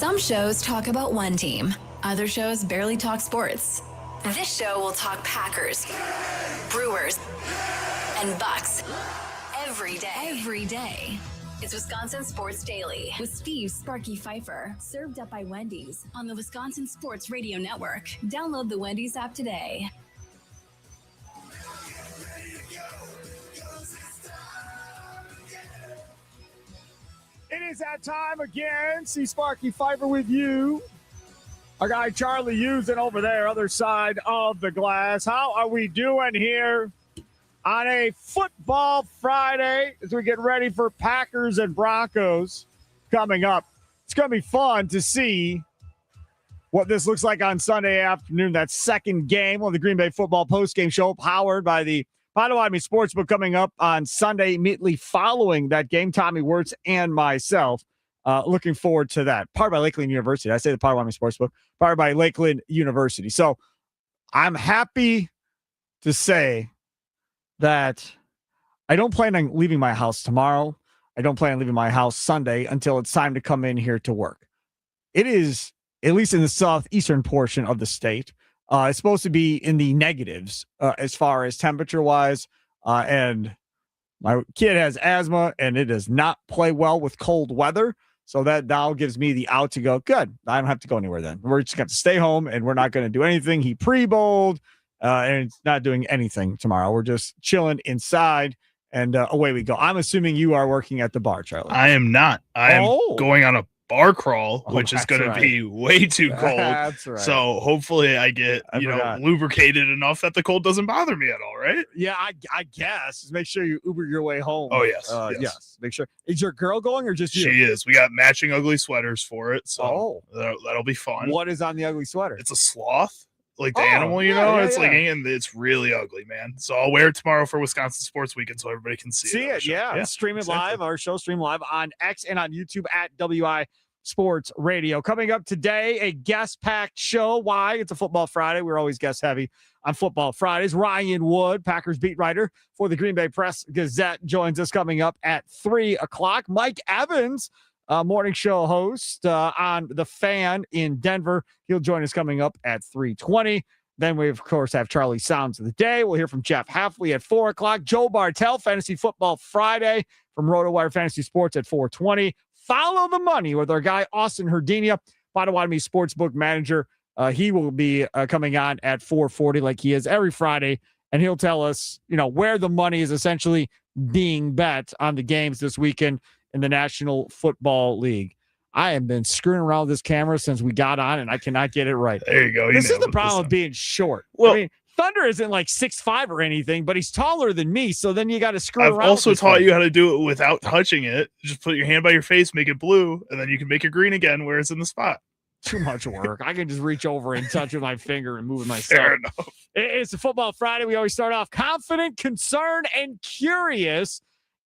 Some shows talk about one team. Other shows barely talk sports. This show will talk Packers, Brewers, and Bucks every day. Every day. It's Wisconsin Sports Daily with Steve Sparky Pfeiffer, served up by Wendy's on the Wisconsin Sports Radio Network. Download the Wendy's app today. It is that time again. See Sparky Pfeiffer with you. Our guy Charlie Usen over there, other side of the glass. How are we doing here on a football Friday as we get ready for Packers and Broncos coming up? It's going to be fun to see what this looks like on Sunday afternoon. That second game on the Green Bay Football postgame show, powered by the Potawatomi Sportsbook, coming up on Sunday immediately following that game. Tommy Wirtz and myself looking forward to that. Powered by Lakeland University. I say the Potawatomi Sportsbook. Powered by Lakeland University. So I'm happy to say that I don't plan on leaving my house tomorrow. I don't plan on leaving my house Sunday until it's time to come in here to work. It is, at least in the southeastern portion of the state, it's supposed to be in the negatives as far as temperature-wise, and my kid has asthma, and it does not play well with cold weather, so that now gives me the out to go, good, I don't have to go anywhere then. We're just going to stay home, and we're not going to do anything. He pre-bowled, and it's not doing anything tomorrow. We're just chilling inside, and away we go. I'm assuming you are working at the bar, Charlie. I am not. I am going on a bar crawl, which is going to be way too cold. That's right. So hopefully I get, lubricated enough that the cold doesn't bother me at all, right? Yeah, I guess. Just make sure you Uber your way home. Oh, yes. Yes. Make sure. Is your girl going or just you? She is. We got matching ugly sweaters for it. So that'll be fun. What is on the ugly sweater? It's a sloth. Like the animal, it's like, and it's really ugly, man. So I'll wear it tomorrow for Wisconsin Sports Weekend so everybody can see it. Yeah. Stream it live. Our show stream live on X and on YouTube at WI Sports Radio. Coming up today, a guest-packed show. Why? It's a football Friday. We're always guest-heavy on football Fridays. Ryan Wood, Packers beat writer for the Green Bay Press-Gazette, joins us coming up at 3 o'clock. Mike Evans, morning show host on The Fan in Denver. He'll join us coming up at 3:20. Then we, of course, have Charlie Sounds of the Day. We'll hear from Jeff Hafley at 4 o'clock. Joe Bartel, Fantasy Football Friday from RotoWire Fantasy Sports at 4:20. Follow the money with our guy, Austin Herdenia, Potawatomi Sportsbook manager. He will be coming on at 4:40 like he is every Friday, and he'll tell us, where the money is essentially being bet on the games this weekend in the National Football League. I have been screwing around with this camera since we got on, and I cannot get it right. There you go. This is the problem with being short. Well, I mean, Thunder isn't like 6'5" or anything, but he's taller than me, so then you got to screw around. I've also taught you how to do it without touching it. Just put your hand by your face, make it blue, and then you can make it green again where it's in the spot. Too much work. I can just reach over and touch with my finger and move it myself. Fair enough. It's a football Friday. We always start off confident, concerned, and curious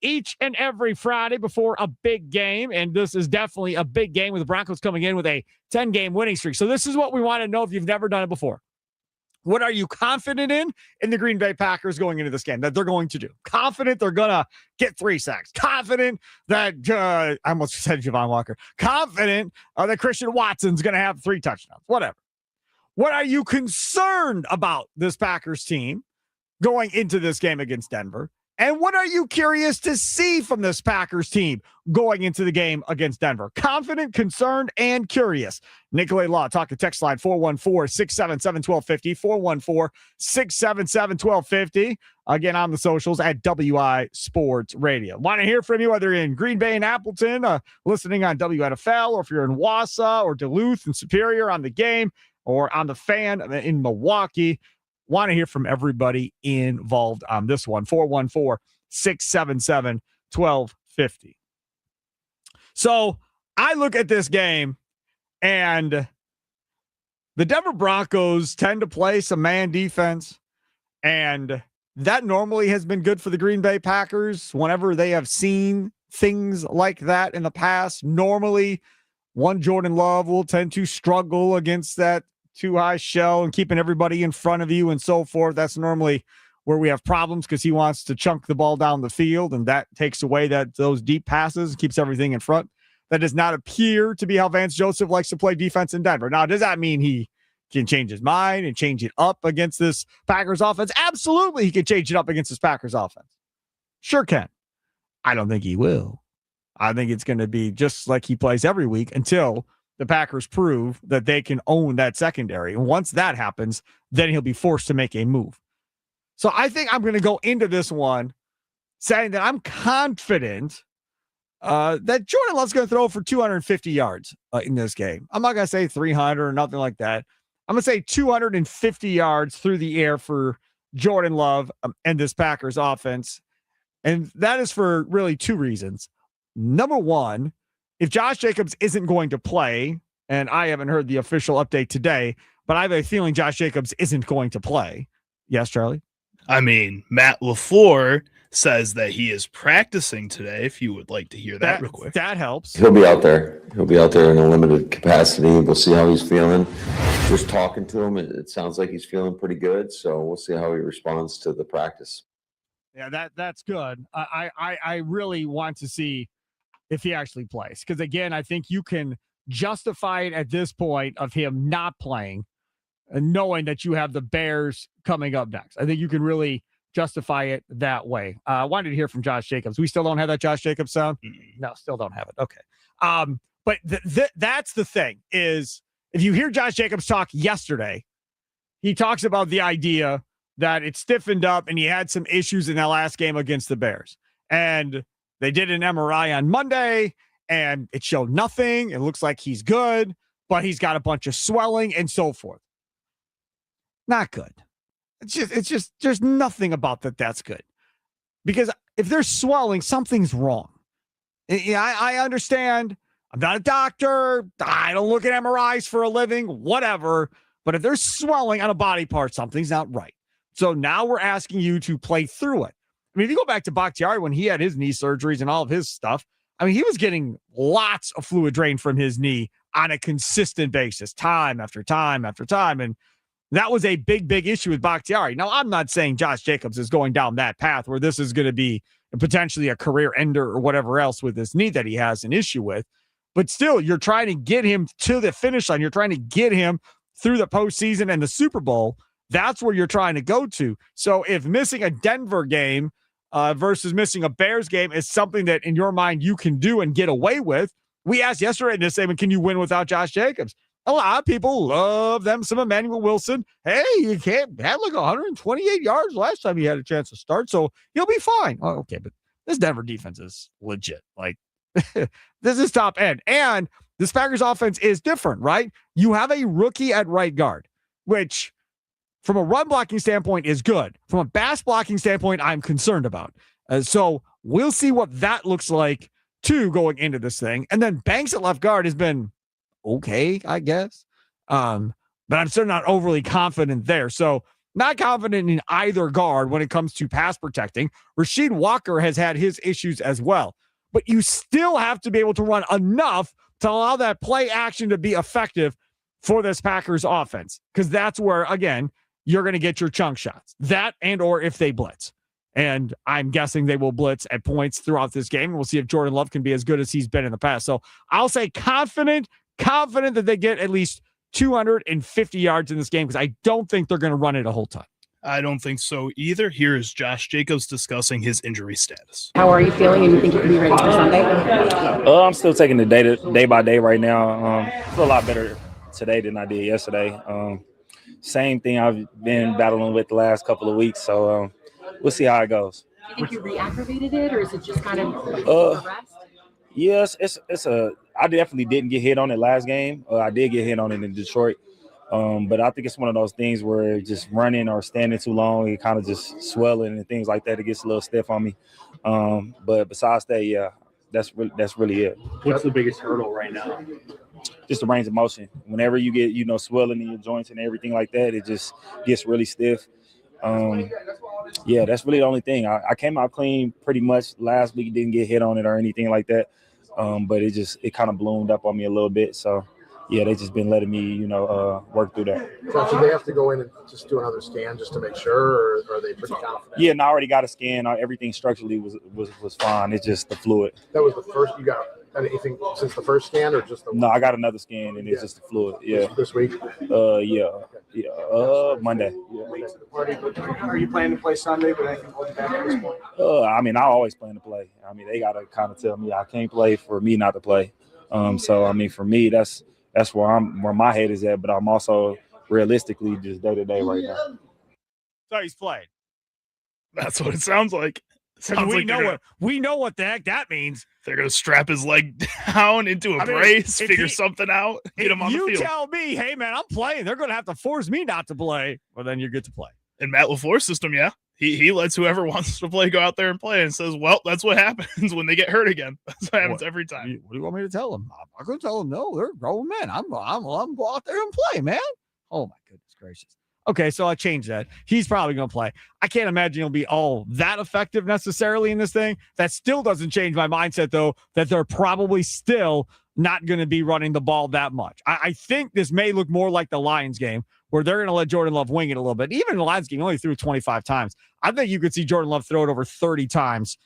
each and every Friday before a big game, and this is definitely a big game with the Broncos coming in with a 10-game winning streak. So this is what we want to know if you've never done it before. What are you confident in the Green Bay Packers going into this game that they're going to do? Confident they're going to get 3 sacks. Confident that, I almost said Javon Walker. Confident that Christian Watson's going to have 3 touchdowns. Whatever. What are you concerned about this Packers team going into this game against Denver? And what are you curious to see from this Packers team going into the game against Denver? Confident, concerned, and curious. Nicolay Law, talk to text line 414-677-1250, 414-677-1250. Again, on the socials at WI Sports Radio. Want to hear from you, whether in Green Bay and Appleton, listening on WNFL, or if you're in Wausau or Duluth and Superior on the game, or on the Fan in Milwaukee. Want to hear from everybody involved on this one. 414-677-1250. So I look at this game, and the Denver Broncos tend to play some man defense, and that normally has been good for the Green Bay Packers whenever they have seen things like that in the past. Normally, one Jordan Love will tend to struggle against that too high shell and keeping everybody in front of you and so forth. That's normally where we have problems because he wants to chunk the ball down the field, and that takes away those deep passes, keeps everything in front. That does not appear to be how Vance Joseph likes to play defense in Denver. Now, does that mean he can change his mind and change it up against this Packers offense? Absolutely, he can change it up against this Packers offense. Sure can. I don't think he will. I think it's going to be just like he plays every week until the Packers prove that they can own that secondary. And once that happens, then he'll be forced to make a move. So I think I'm going to go into this one saying that I'm confident that Jordan Love's going to throw for 250 yards in this game. I'm not going to say 300 or nothing like that. I'm going to say 250 yards through the air for Jordan Love and this Packers offense. And that is for really two reasons. Number one, if Josh Jacobs isn't going to play, and I haven't heard the official update today, but I have a feeling Josh Jacobs isn't going to play. Yes, Charlie? I mean, Matt LaFleur says that he is practicing today, if you would like to hear that real quick. That helps. He'll be out there. He'll be out there in a limited capacity. We'll see how he's feeling. Just talking to him, it sounds like he's feeling pretty good, so we'll see how he responds to the practice. Yeah, that's good. I really want to see if he actually plays. Because, again, I think you can justify it at this point of him not playing and knowing that you have the Bears coming up next. I think you can really justify it that way. I wanted to hear from Josh Jacobs. We still don't have that Josh Jacobs sound? No, still don't have it. Okay. But that's the thing is if you hear Josh Jacobs talk yesterday, he talks about the idea that it stiffened up and he had some issues in that last game against the Bears. And they did an MRI on Monday and it showed nothing. It looks like he's good, but he's got a bunch of swelling and so forth. Not good. It's just there's nothing about that's good. Because if there's swelling, something's wrong. I understand. I'm not a doctor. I don't look at MRIs for a living, whatever. But if there's swelling on a body part, something's not right. So now we're asking you to play through it. I mean, if you go back to Bakhtiari when he had his knee surgeries and all of his stuff, I mean, he was getting lots of fluid drain from his knee on a consistent basis, time after time after time. And that was a big, big issue with Bakhtiari. Now, I'm not saying Josh Jacobs is going down that path where this is going to be potentially a career ender or whatever else with this knee that he has an issue with. But still, you're trying to get him to the finish line. You're trying to get him through the postseason and the Super Bowl. That's where you're trying to go to. So if missing a Denver game versus missing a Bears game is something that in your mind you can do and get away with, we asked yesterday in this segment, can you win without Josh Jacobs? A lot of people love them some Emmanuel Wilson. Hey, you can't had like 128 yards last time he had a chance to start, so he'll be fine. Oh, okay, but this Denver defense is legit. Like, this is top end. And this Packers offense is different, right? You have a rookie at right guard, which from a run blocking standpoint is good. From a pass blocking standpoint, I'm concerned about. So we'll see what that looks like too going into this thing. And then Banks at left guard has been okay, I guess. But I'm still not overly confident there. So not confident in either guard when it comes to pass protecting. Rasheed Walker has had his issues as well. But you still have to be able to run enough to allow that play action to be effective for this Packers offense. Because that's where, again, you're going to get your chunk shots. That and or if they blitz. And I'm guessing they will blitz at points throughout this game. We'll see if Jordan Love can be as good as he's been in the past. So I'll say confident that they get at least 250 yards in this game because I don't think they're going to run it a whole ton. I don't think so either. Here is Josh Jacobs discussing his injury status. How are you feeling, and you think you can be ready for Sunday? I'm still taking it day by day right now. I feel a lot better today than I did yesterday. Same thing I've been battling with the last couple of weeks, so we'll see how it goes. Do you think you re-aggravated it, or is it just kind of rest? Yes, I definitely didn't get hit on it last game. I did get hit on it in Detroit. But I think it's one of those things where just running or standing too long, it kind of just swelling and things like that. It gets a little stiff on me. But besides that, yeah, that's really it. What's the biggest hurdle right now? Just the range of motion. Whenever you get, swelling in your joints and everything like that, it just gets really stiff. Yeah, that's really the only thing. I came out clean pretty much last week. Didn't get hit on it or anything like that. But it kind of bloomed up on me a little bit. So, yeah, they just been letting me, work through that. So do they have to go in and just do another scan just to make sure, or are they pretty confident? Yeah, and I already got a scan. Everything structurally was fine. It's just the fluid. That was the first you got Anything since the first scan or just the No, I got another scan and it's just the fluid. Yeah. this week? Monday. Yeah. Are you planning to play Sunday? But I can hold you back at this point. I mean, I always plan to play. I mean, they gotta kind of tell me I can't play for me not to play. So I mean, for me, that's where my head is at. But I'm also realistically just day to day right now. So he's playing. That's what it sounds like. We know what the heck that means. They're gonna strap his leg down into a brace, figure something out, get him on the field. You tell me, hey man, I'm playing. They're gonna have to force me not to play. Well, then you're good to play. In Matt LaFleur's system, yeah. He lets whoever wants to play go out there and play and says, well, that's what happens when they get hurt again. That's what happens every time. What do you want me to tell them? I'm not going to tell them, no, they're grown men. I'm go out there and play, man. Oh, my goodness gracious. Okay, so I changed that. He's probably going to play. I can't imagine he'll be all that effective necessarily in this thing. That still doesn't change my mindset, though, that they're probably still not going to be running the ball that much. I think this may look more like the Lions game, where they're going to let Jordan Love wing it a little bit. Even the Lions game only threw 25 times. I think you could see Jordan Love throw it over 30 times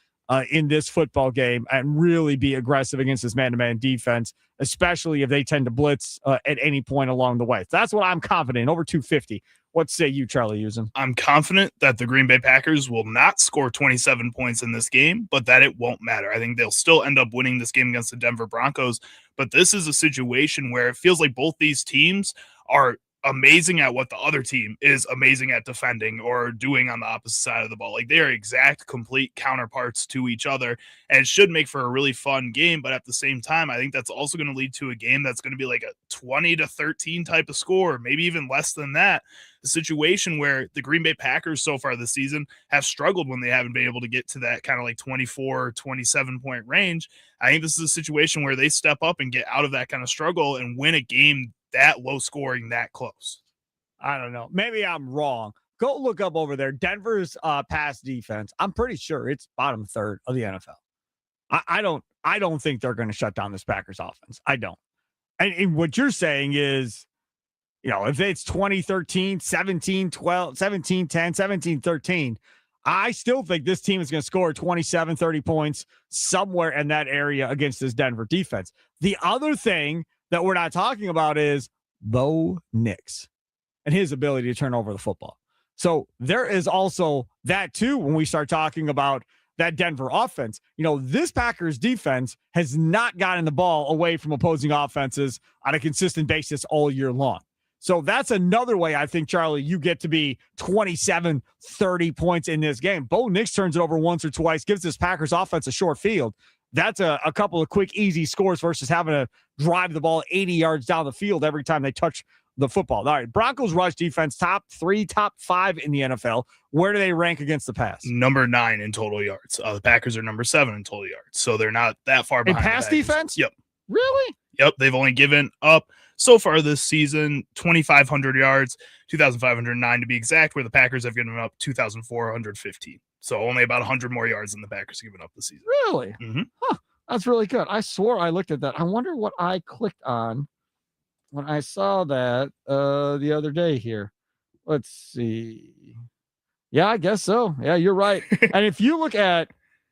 in this football game and really be aggressive against this man-to-man defense, especially if they tend to blitz at any point along the way. So that's what I'm confident in, over 250. What say you, Charlie Usen? I'm confident that the Green Bay Packers will not score 27 points in this game, but that it won't matter. I think they'll still end up winning this game against the Denver Broncos. But this is a situation where it feels like both these teams are amazing at what the other team is amazing at defending or doing on the opposite side of the ball. Like, they are exact, complete counterparts to each other, and it should make for a really fun game. But at the same time, I think that's also going to lead to a game that's going to be like a 20-13 type of score, maybe even less than that. The situation where the Green Bay Packers so far this season have struggled when they haven't been able to get to that kind of like 24, 27 point range. I think this is a situation where they step up and get out of that kind of struggle and win a game that low scoring, that close. I don't know. Maybe I'm wrong. Go look up over there. Denver's pass defense. I'm pretty sure it's bottom third of the NFL. I don't think they're going to shut down this Packers offense. I don't. And what you're saying is, you know, if it's 20-13, 17-12, 17-10, 17-13, I still think this team is going to score 27, 30 points somewhere in that area against this Denver defense. The other thing that we're not talking about is Bo Nix and his ability to turn over the football. So there is also that too when we start talking about that Denver offense. You know, this Packers defense has not gotten the ball away from opposing offenses on a consistent basis all year long. So that's another way I think, Charlie, you get to be 27, 30 points in this game. Bo Nix turns it over once or twice, gives this Packers offense a short field. That's a couple of quick, easy scores versus having to drive the ball 80 yards down the field every time they touch the football. All right, Broncos rush defense, top 3, top 5 in the NFL. Where do they rank against the pass? Number 9 in total yards. The Packers are number 7 in total yards. So they're not that far behind. In pass defense? Yep. Really? Yep. They've only given up so far this season 2,500 yards, 2,509 to be exact, where the Packers have given up 2,415. So only about 100 more yards than the Packers have given up this season. Really? Mm-hmm. Huh. That's really good. I swore I looked at that. I wonder what I clicked on when I saw that the other day here. Let's see. Yeah, I guess so. Yeah, you're right. And if you look at,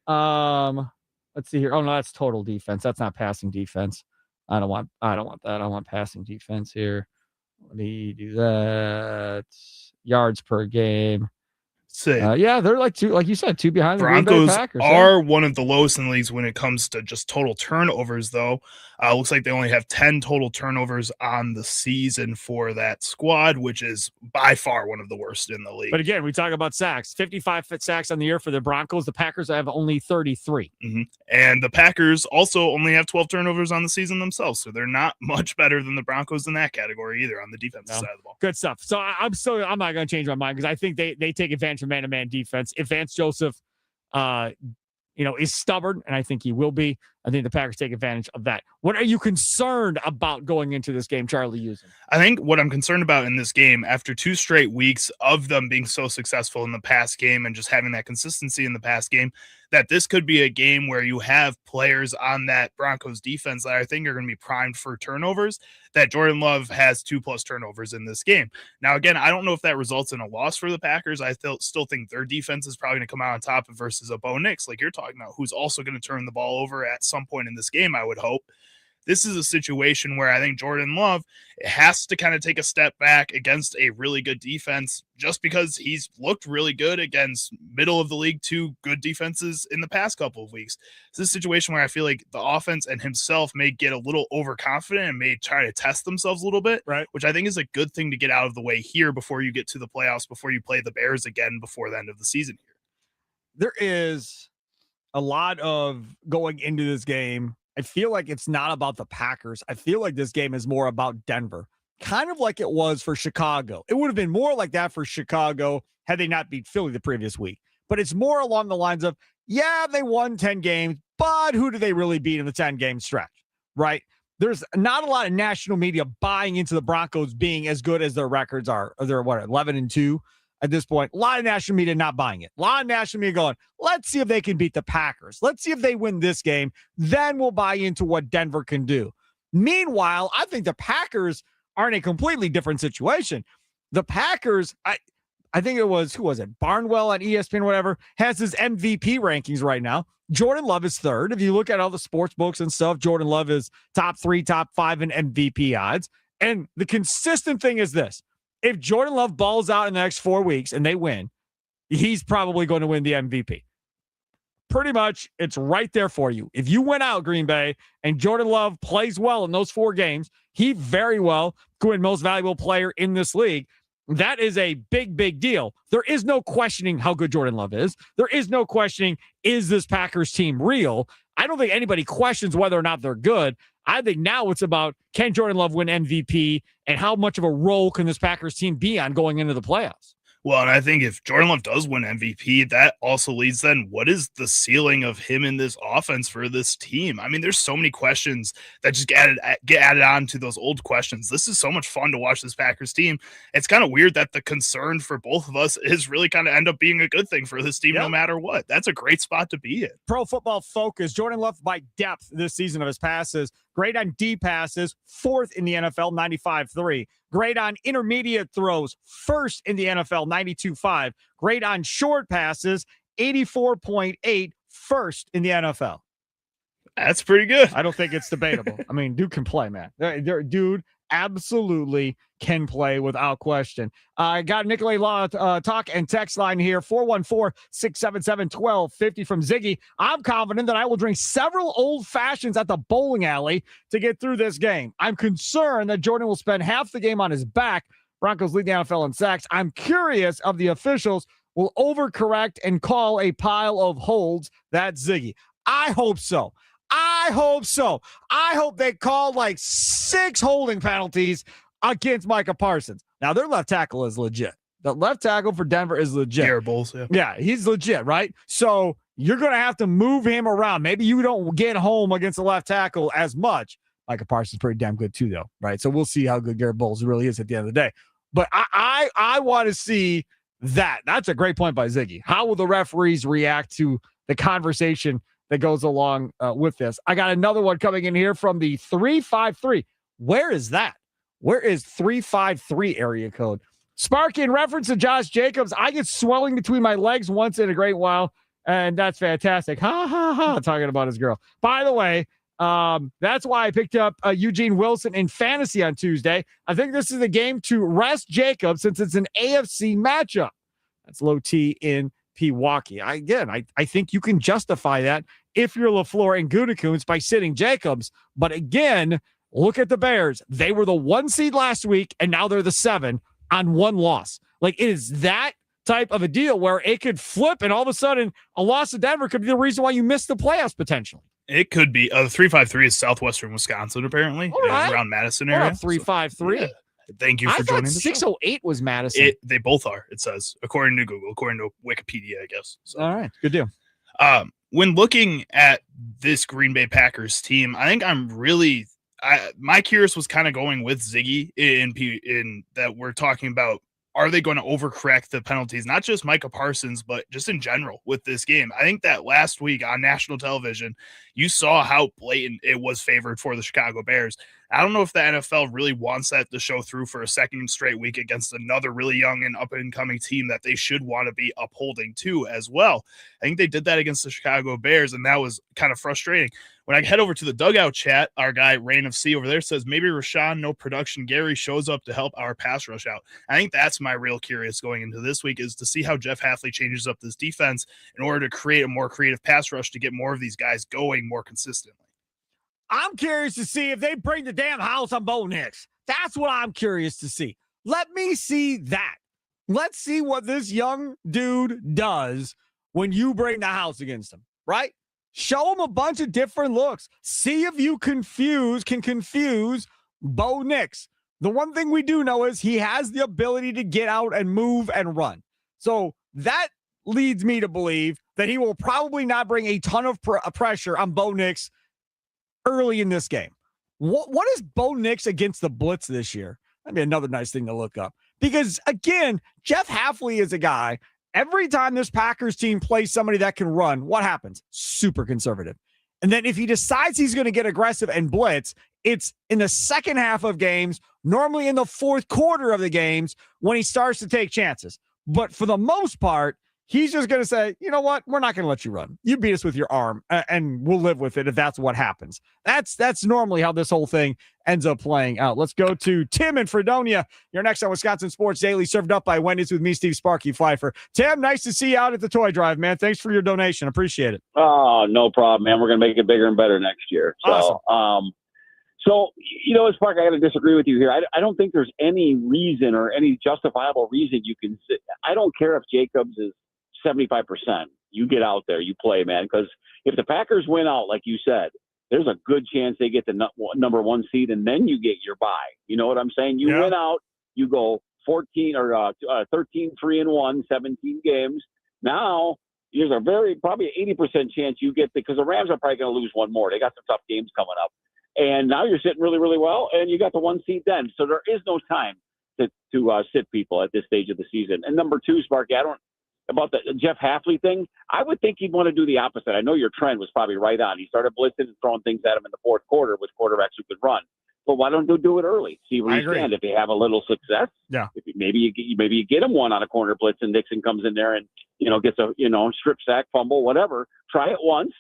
let's see here. Oh no, that's total defense. That's not passing defense. I don't want that. I want passing defense here. Let me do that. Yards per game. Yeah, they're like two, like you said, two behind the Broncos. Green Bay Packers. Are one of the lowest in the leagues when it comes to just total turnovers, though. Looks like they only have 10 total turnovers on the season for that squad, which is by far one of the worst in the league. But again, we talk about sacks. 55 sacks on the year for the Broncos. The Packers have only 33. Mm-hmm. And the Packers also only have 12 turnovers on the season themselves, so they're not much better than the Broncos in that category either on the defensive side of the ball. Good stuff. So I'm not going to change my mind because I think they take advantage of man-to-man defense. If Vance Joseph, is stubborn, and I think he will be, I think the Packers take advantage of that. What are you concerned about going into this game, Charlie Usen? I think what I'm concerned about in this game, after 2 straight weeks of them being so successful in the pass game and just having that consistency in the pass game, that this could be a game where you have players on that Broncos defense that I think are going to be primed for turnovers, that Jordan Love has 2+ turnovers in this game. Now, again, I don't know if that results in a loss for the Packers. I still think their defense is probably going to come out on top versus a Bo Nix, like you're talking about, who's also going to turn the ball over at some point in this game, I would hope. This is a situation where I think Jordan Love has to kind of take a step back against a really good defense just because he's looked really good against middle of the league 2 good defenses in the past couple of weeks. It's a situation where I feel like the offense and himself may get a little overconfident and may try to test themselves a little bit, right? Which I think is a good thing to get out of the way here before you get to the playoffs, before you play the Bears again before the end of the season here. There is a lot of going into this game. I feel like it's not about the Packers. I feel like this game is more about Denver, kind of like it was for Chicago. It would have been more like that for Chicago had they not beat Philly the previous week. But it's more along the lines of, yeah, they won 10 games, but who do they really beat in the 10-game stretch, right? There's not a lot of national media buying into the Broncos being as good as their records are. They're, 11-2 at this point. A lot of national media not buying it. A lot of national media going, let's see if they can beat the Packers. Let's see if they win this game. Then we'll buy into what Denver can do. Meanwhile, I think the Packers are in a completely different situation. The Packers, I think it was, who was it? Barnwell at ESPN, whatever, has his MVP rankings right now. Jordan Love is third. If you look at all the sports books and stuff, Jordan Love is top 3, top 5 in MVP odds. And the consistent thing is this. If Jordan Love balls out in the next 4 weeks and they win, he's probably going to win the MVP. Pretty much, it's right there for you. If you win out, Green Bay, and Jordan Love plays well in those 4 games, he very well could win most valuable player in this league. That is a big, big deal. There is no questioning how good Jordan Love is. There is no questioning, is this Packers team real? I don't think anybody questions whether or not they're good. I think now it's about, can Jordan Love win MVP and how much of a role can this Packers team be on going into the playoffs? Well, and I think if Jordan Love does win MVP, that also leads then, what is the ceiling of him in this offense for this team? I mean, there's so many questions that just get added on to those old questions. This is so much fun to watch this Packers team. It's kind of weird that the concern for both of us is really kind of end up being a good thing for this team, no matter what. That's a great spot to be in. Pro Football Focus, Jordan Love by depth this season of his passes. Great on deep passes, 4th in the NFL, 95.3. Great on intermediate throws, 1st in the NFL, 92.5. Great on short passes, 84.8, 1st in the NFL. That's pretty good. I don't think it's debatable. I mean, dude can play, man. Dude absolutely can play without question. I got Nicolay Law talk and text line here, 414-677-1250 from Ziggy. I'm confident that I will drink several old fashions at the bowling alley to get through this game. I'm concerned that Jordan will spend half the game on his back. Broncos lead the NFL in sacks. I'm curious if the officials will overcorrect and call a pile of holds. That's Ziggy. I hope so. I hope they call like 6 holding penalties against Micah Parsons. Now, their left tackle is legit. The left tackle for Denver is legit. Garrett Bowles, yeah, he's legit, right? So you're going to have to move him around. Maybe you don't get home against the left tackle as much. Micah Parsons is pretty damn good too, though, right? So we'll see how good Garrett Bowles really is at the end of the day. But I want to see that. That's a great point by Ziggy. How will the referees react to the conversation that goes along with this? I got another one coming in here from the 353. Where is that? Where is 353 area code? Sparky, in reference to Josh Jacobs, I get swelling between my legs once in a great while, and that's fantastic. Ha, ha, ha, talking about his girl. By the way, that's why I picked up Eugene Wilson in fantasy on Tuesday. I think this is the game to rest Jacobs since it's an AFC matchup. That's low T in Pewaukee. I think you can justify that if you're LaFleur and Gutekunst by sitting Jacobs. But again, look at the Bears. They were the 1 seed last week, and now they're the 7 on 1 loss. Like, it is that type of a deal where it could flip, and all of a sudden, a loss to Denver could be the reason why you missed the playoffs potentially. It could be. 353 is southwestern Wisconsin, apparently, right. Around Madison area. 353. So, thank you for joining the 608 was Madison. They both are, it says, according to Google, according to Wikipedia, I guess. So, all right, good deal. When looking at this Green Bay Packers team, I think my curious was kind of going with Ziggy in that we're talking about are they going to overcorrect the penalties? Not just Micah Parsons, but just in general with this game. I think that last week on national television, you saw how blatant it was favored for the Chicago Bears. I don't know if the NFL really wants that to show through for a second straight week against another really young and up-and-coming team that they should want to be upholding too as well. I think they did that against the Chicago Bears, and that was kind of frustrating. When I head over to the dugout chat, our guy, Rain of C over there, says, maybe Rashawn, no production, Gary shows up to help our pass rush out. I think that's my real curious going into this week, is to see how Jeff Hafley changes up this defense in order to create a more creative pass rush to get more of these guys going more consistently. I'm curious to see if they bring the damn house on Bo Nix. That's what I'm curious to see. Let me see that. Let's see what this young dude does when you bring the house against him, right? Show him a bunch of different looks. See if you can confuse Bo Nix. The one thing we do know is he has the ability to get out and move and run. So that leads me to believe that he will probably not bring a ton of pressure on Bo Nix early in this game. What is Bo Nix against the blitz this year? That'd be another nice thing to look up. Because, again, Jeff Hafley is a guy, every time this Packers team plays somebody that can run, what happens? Super conservative. And then if he decides he's going to get aggressive and blitz, it's in the second half of games, normally in the fourth quarter of the games, when he starts to take chances. But for the most part, he's just going to say, you know what? We're not going to let you run. You beat us with your arm, and we'll live with it if that's what happens. That's normally how this whole thing ends up playing out. Let's go to Tim in Fredonia. You're next on Wisconsin Sports Daily, served up by Wendy's with me, Steve Sparky Pfeiffer. Tim, nice to see you out at the toy drive, man. Thanks for your donation. Appreciate it. Oh, no problem, man. We're going to make it bigger and better next year. So, awesome. So, Spark, I got to disagree with you here. I don't think there's any reason or any justifiable reason you can sit. I don't care if Jacobs is 75%. You get out there, you play, man. Because if the Packers win out, like you said, there's a good chance they get the number one seed, and then you get your bye. You know what I'm saying? You win out, you go 14 or 13-3-1, 17 games. Now there's a probably 80% chance you get because the Rams are probably going to lose one more. They got some tough games coming up, and now you're sitting really, really well, and you got the one seed then. So there is no time to sit people at this stage of the season. And number two, Sparky, about the Jeff Hafley thing, I would think he'd want to do the opposite. I know your trend was probably right on. He started blitzing and throwing things at him in the fourth quarter with quarterbacks who could run. But why don't you do it early? See where you stand. If they have a little success, maybe you get him one on a corner blitz and Nixon comes in there and gets a strip sack, fumble, whatever. Try it once,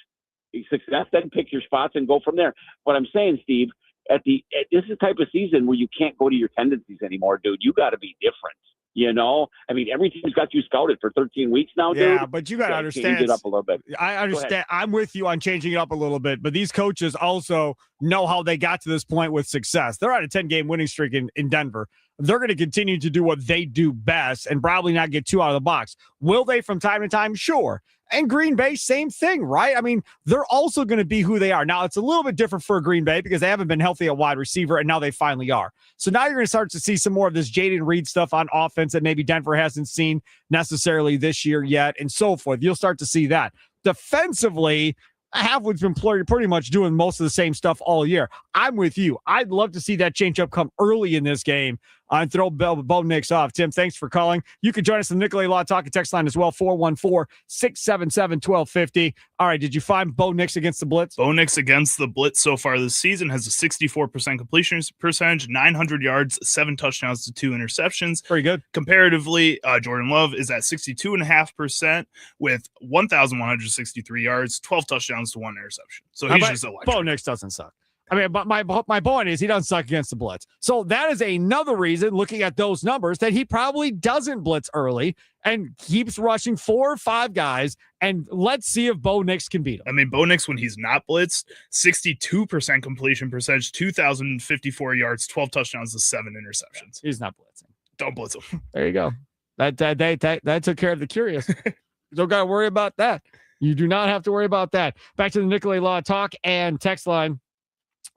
success, then pick your spots and go from there. What I'm saying, Steve, this is the type of season where you can't go to your tendencies anymore, dude. You got to be different. I mean, every team's got you scouted for 13 weeks now, dude. Yeah, but you got to understand. Change it up a little bit. I understand. I'm with you on changing it up a little bit, but these coaches also know how they got to this point with success. They're on a 10-game winning streak in Denver. They're going to continue to do what they do best and probably not get too out of the box. Will they from time to time? Sure. And Green Bay, same thing, right? I mean, they're also going to be who they are. Now, it's a little bit different for Green Bay because they haven't been healthy at wide receiver, and now they finally are. So now you're going to start to see some more of this Jaden Reed stuff on offense that maybe Denver hasn't seen necessarily this year yet, and so forth. You'll start to see that. Defensively, Hafley's been pretty much doing most of the same stuff all year. I'm with you. I'd love to see that changeup come early in this game and throw Bo Nix off. Tim, thanks for calling. You can join us on the Nicolay Law Talk and text line as well, 414-677-1250. All right, did you find Bo Nix against the blitz? Bo Nix against the blitz so far this season has a 64% completion percentage, 900 yards, 7 touchdowns to 2 interceptions. Pretty good. Comparatively, Jordan Love is at 62.5% with 1,163 yards, 12 touchdowns to 1 interception. So he's just electric. Bo Nix doesn't suck. I mean, but my point is he doesn't suck against the blitz. So that is another reason, looking at those numbers, that he probably doesn't blitz early and keeps rushing 4 or 5 guys. And let's see if Bo Nix can beat him. I mean, Bo Nix, when he's not blitzed, 62% completion percentage, 2,054 yards, 12 touchdowns to 7 interceptions. He's not blitzing. Don't blitz him. There you go. That took care of the curious. You don't got to worry about that. You do not have to worry about that. Back to the Nicolay Law Talk and text line.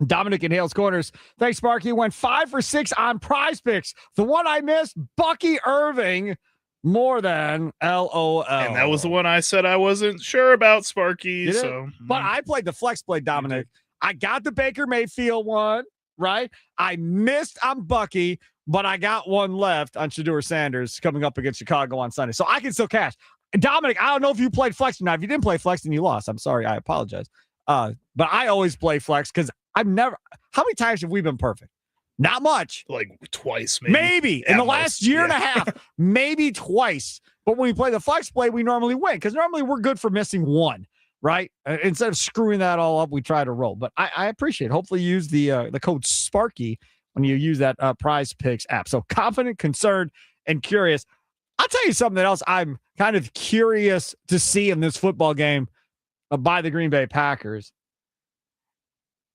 Dominic in Hales Corners. Thanks, Sparky. Went 5 for 6 on Prize Picks. The one I missed, Bucky Irving, more than LOL. And that was the one I said I wasn't sure about, Sparky. But I played the flex play, Dominic. I got the Baker Mayfield one. right? I missed on Bucky, but I got one left on Shedeur Sanders coming up against Chicago on Sunday. So I can still cash. Dominic, I don't know if you played flex or not. If you didn't play flex, then you lost. I'm sorry. I apologize. But I always play flex because I've never – how many times have we been perfect? Not much. Like twice, maybe. Maybe in the last year and a half, maybe twice. But when we play the flex play, we normally win because normally we're good for missing one, right? Instead of screwing that all up, we try to roll. But I appreciate it. Hopefully you use the code Sparky when you use that Prize Picks app. So confident, concerned, and curious. I'll tell you something else I'm kind of curious to see in this football game by the Green Bay Packers.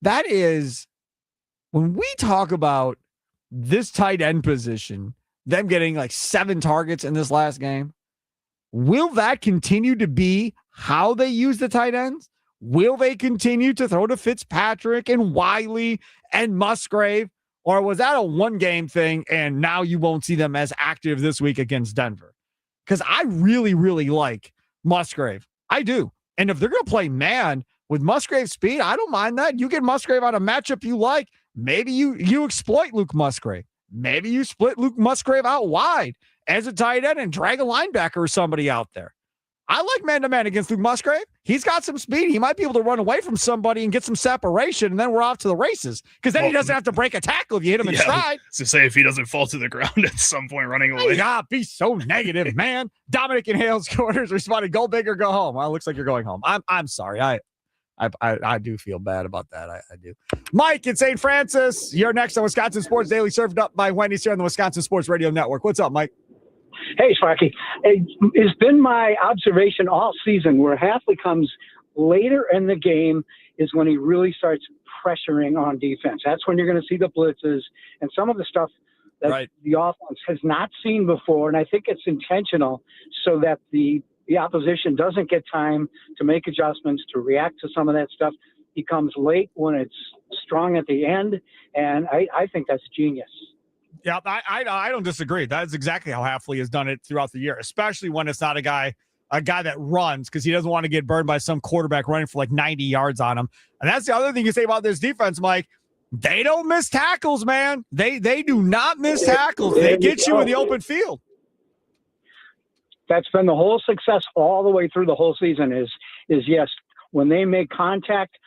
That is, when we talk about this tight end position, them getting like 7 targets in this last game, will that continue to be how they use the tight ends? Will they continue to throw to Fitzpatrick and Wiley and Musgrave? Or was that a one-game thing and now you won't see them as active this week against Denver? Because I really, really like Musgrave. I do. And if they're going to play man with Musgrave's speed, I don't mind that. You get Musgrave on a matchup you like. Maybe you exploit Luke Musgrave. Maybe you split Luke Musgrave out wide as a tight end and drag a linebacker or somebody out there. I like man-to-man against Luke Musgrave. He's got some speed. He might be able to run away from somebody and get some separation, and then we're off to the races. Because then he doesn't have to break a tackle if you hit him in stride. To say if he doesn't fall to the ground at some point running away. Yeah, be so negative, man. Dominic in Hale's Corners responded, go big or go home. Well, it looks like you're going home. I'm sorry. I do feel bad about that. I do. Mike in St. Francis, you're next on Wisconsin Sports Daily, served up by Wendy's here on the Wisconsin Sports Radio Network. What's up, Mike? Hey, Sparky. It's been my observation all season where Hafley comes later in the game is when he really starts pressuring on defense. That's when you're going to see the blitzes and some of the stuff that the offense has not seen before. And I think it's intentional so that the opposition doesn't get time to make adjustments, to react to some of that stuff. He comes late when it's strong at the end, and I think that's genius. Yeah, I don't disagree. That's exactly how Hafley has done it throughout the year, especially when it's not a guy that runs because he doesn't want to get burned by some quarterback running for like 90 yards on him. And that's the other thing you say about this defense, Mike. They don't miss tackles, man. They do not miss tackles. They get you in the open field. That's been the whole success all the way through the whole season is yes, when they make contact,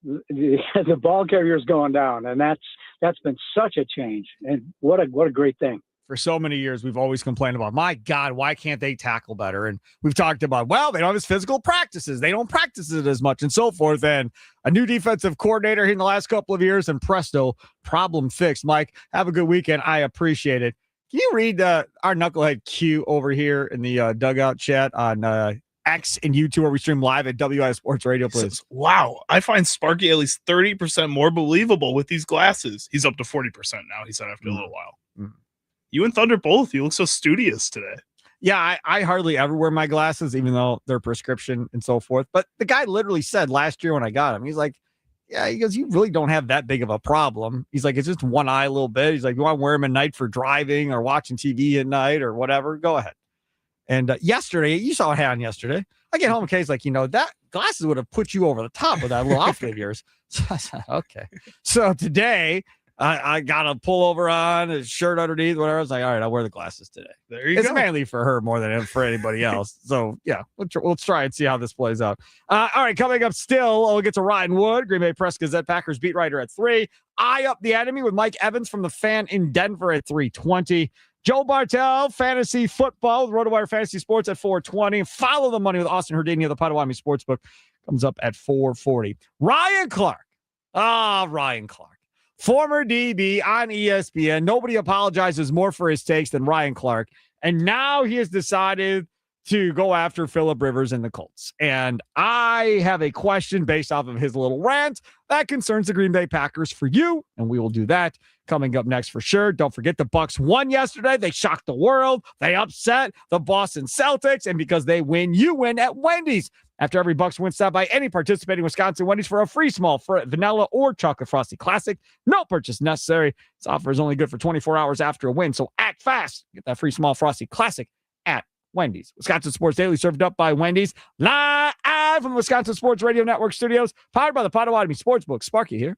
the ball carrier is going down, and that's been such a change. And what a great thing. For so many years, we've always complained about, my God, why can't they tackle better? And we've talked about, well, they don't have as physical practices. They don't practice it as much and so forth. And a new defensive coordinator here in the last couple of years, and presto, problem fixed. Mike, have a good weekend. I appreciate it. Can you read our knucklehead Q over here in the dugout chat on X and YouTube where we stream live at WI Sports Radio, please? Says, wow, I find Sparky at least 30% more believable with these glasses. He's up to 40% now, he said after a little while. Mm-hmm. You and Thunder both. You look so studious today. Yeah, I hardly ever wear my glasses, even though they're prescription and so forth. But the guy literally said last year when I got him, he's like, yeah, he goes, you really don't have that big of a problem. He's like, it's just one eye a little bit. He's like, you want to wear them at night for driving or watching TV at night or whatever? Go ahead. And yesterday, you saw what happened yesterday. I get home and Kay's like, that glasses would have put you over the top with that little outfit of yours. So I said, okay. So today, I got a pullover on, a shirt underneath, whatever. I was like, all right, I'll wear the glasses today. There you go. It's mainly for her more than for anybody else. So, yeah, we'll try and see how this plays out. All right, coming up still, we'll get to Ryan Wood, Green Bay Press Gazette Packers beat writer at 3. Eye Up the Enemy with Mike Evans from the Fan in Denver at 3:20. Joe Bartel, Fantasy Football with RotoWire Fantasy Sports at 4:20. Follow the money with Austin Herdini of the Potawatomi Sportsbook. Comes up at 4:40. Ryan Clark. Ryan Clark. Former DB on ESPN. Nobody apologizes more for his takes than Ryan Clark. And now he has decided to go after Phillip Rivers and the Colts. And I have a question based off of his little rant that concerns the Green Bay Packers for you. And we will do that coming up next for sure. Don't forget the Bucs won yesterday. They shocked the world. They upset the Boston Celtics. And because they win, you win at Wendy's. After every Bucs win, stop by any participating Wisconsin Wendy's for a free small vanilla or chocolate frosty classic. No purchase necessary. This offer is only good for 24 hours after a win, so act fast. Get that free small frosty classic at Wendy's. Wisconsin Sports Daily served up by Wendy's. Live from the Wisconsin Sports Radio Network studios, powered by the Potawatomi Sportsbook. Sparky here.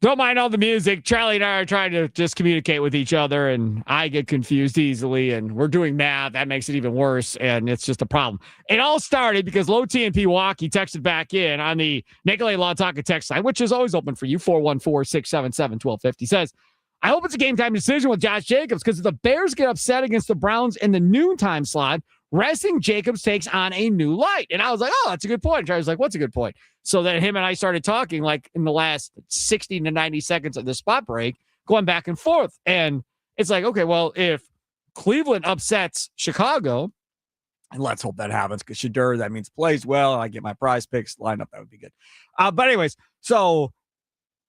Don't mind all the music. Charlie and I are trying to just communicate with each other, and I get confused easily, and we're doing math. That makes it even worse, and it's just a problem. It all started because Low T and Pewaukee texted back in on the Nicolay Law Tonka text line, which is always open for you, 414-677-1250. Says, I hope it's a game time decision with Josh Jacobs because if the Bears get upset against the Browns in the noontime slot, resting Jacobs takes on a new light. And I was like, oh, that's a good point. Charlie was like, what's a good point? So then him and I started talking like in the last 60 to 90 seconds of the spot break, going back and forth. And it's like, okay, well, if Cleveland upsets Chicago, and let's hope that happens because Shedeur, that means plays well, and I get my prize picks lined up, that would be good. But anyways, so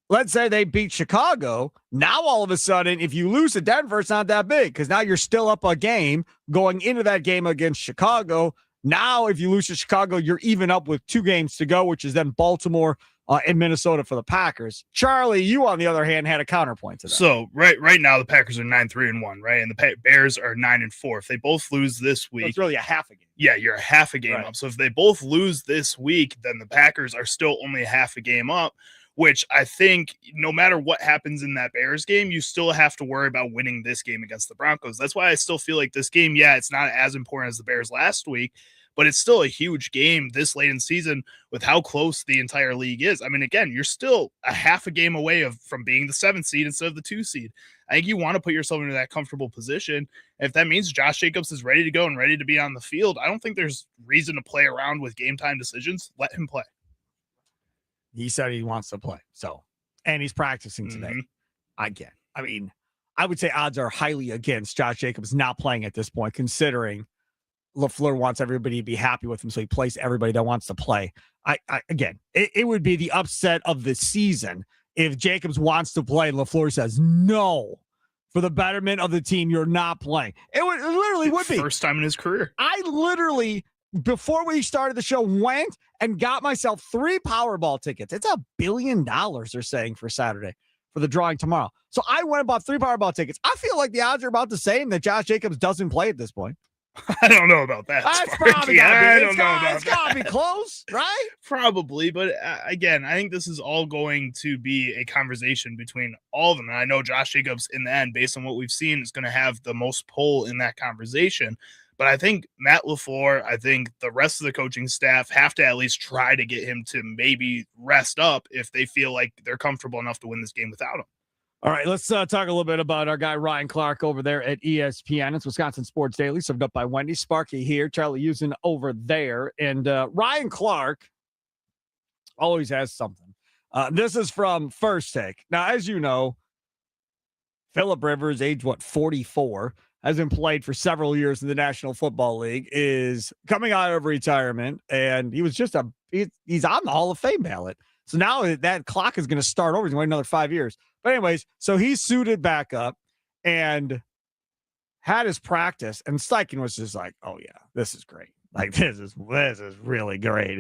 let's say they beat Chicago. Now, all of a sudden, if you lose to Denver, it's not that big because now you're still up a game going into that game against Chicago. Now, if you lose to Chicago, you're even up with 2 games to go, which is then Baltimore and Minnesota for the Packers. Charlie, you, on the other hand, had a counterpoint to that. So right now, the Packers are 9-3-1, right? And the Bears are 9-4. If they both lose this week, it's really a half a game. Yeah, you're a half a game up. So if they both lose this week, then the Packers are still only a half a game up, which I think no matter what happens in that Bears game, you still have to worry about winning this game against the Broncos. That's why I still feel like this game, yeah, it's not as important as the Bears last week, but it's still a huge game this late in season with how close the entire league is. I mean, again, you're still a half a game away from being the 7th seed instead of the 2 seed. I think you want to put yourself into that comfortable position. If that means Josh Jacobs is ready to go and ready to be on the field, I don't think there's reason to play around with game time decisions. Let him play. He said he wants to play. So, and he's practicing today. I mean, I would say odds are highly against Josh Jacobs not playing at this point, considering LaFleur wants everybody to be happy with him. So he plays everybody that wants to play. It would be the upset of the season if Jacobs wants to play and LaFleur says, no, for the betterment of the team, you're not playing. It literally would be. First time in his career. I literally, before we started the show, went and got myself 3 Powerball tickets. It's $1 billion, they're saying, for Saturday for the drawing tomorrow. So I went and bought 3 Powerball tickets. I feel like the odds are about the same that Josh Jacobs doesn't play at this point. I don't know about that. That's probably it's gotta be close, right? Probably, but again, I think this is all going to be a conversation between all of them. And I know Josh Jacobs, in the end, based on what we've seen, is going to have the most pull in that conversation. But I think Matt LaFleur, I think the rest of the coaching staff have to at least try to get him to maybe rest up if they feel like they're comfortable enough to win this game without him. All right, let's talk a little bit about our guy Ryan Clark over there at ESPN. It's Wisconsin Sports Daily, served up by Wendy. Sparky here, Charlie Usen over there. And Ryan Clark always has something. This is from First Take. Now, as you know, Phillip Rivers, age 44, hasn't played for several years in the National Football League, is coming out of retirement, and he was just he's on the Hall of Fame ballot. So now that clock is going to start over. He's going to wait another 5 years. But anyways, so he suited back up and had his practice, and Steichen was just like, oh, yeah, this is great. Like, this is really great.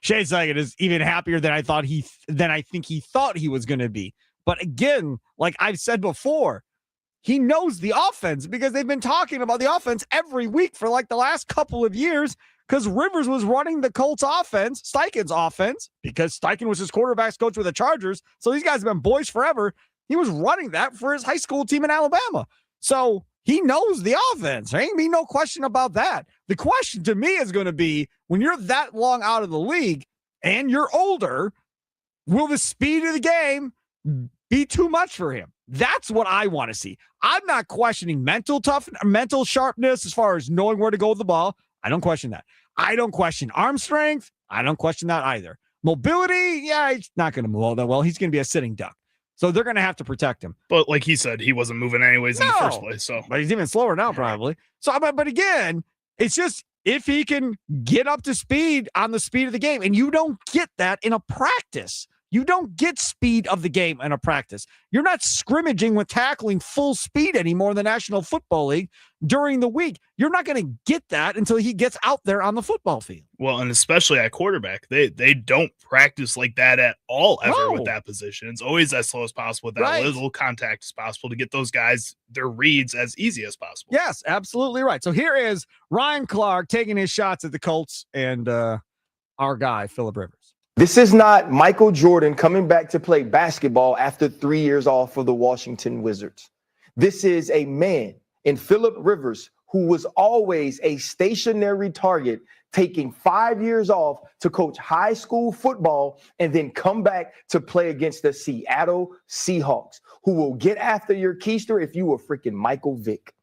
Shane Steichen is even happier than I think he thought he was going to be. But again, like I've said before, he knows the offense because they've been talking about the offense every week for like the last couple of years because Rivers was running the Colts offense, Steichen's offense, because Steichen was his quarterback's coach with the Chargers. So these guys have been boys forever. He was running that for his high school team in Alabama. So he knows the offense. There ain't be no question about that. The question to me is going to be, when you're that long out of the league and you're older, will the speed of the game be too much for him? That's what I want to see. I'm not questioning mental sharpness as far as knowing where to go with the ball. I don't question that. I don't question arm strength. I don't question that either. Mobility, yeah, he's not going to move all that well. He's going to be a sitting duck. So they're going to have to protect him. But like he said, he wasn't moving anyways in the first place. So, but he's even slower now, probably. So, but again, it's just if he can get up to speed on the speed of the game, and you don't get that in a practice. You don't get speed of the game in a practice. You're not scrimmaging with tackling full speed anymore in the National Football League during the week. You're not going to get that until he gets out there on the football field. Well, and especially at quarterback, they don't practice like that at all ever with that position. It's always as slow as possible, with that little contact as possible to get those guys their reads as easy as possible. Yes, absolutely right. So here is Ryan Clark taking his shots at the Colts and our guy, Phillip Rivers. This is not Michael Jordan coming back to play basketball after 3 years off for the Washington Wizards. This is a man in Phillip Rivers who was always a stationary target, taking 5 years off to coach high school football and then come back to play against the Seattle Seahawks, who will get after your keister if you were freaking Michael Vick.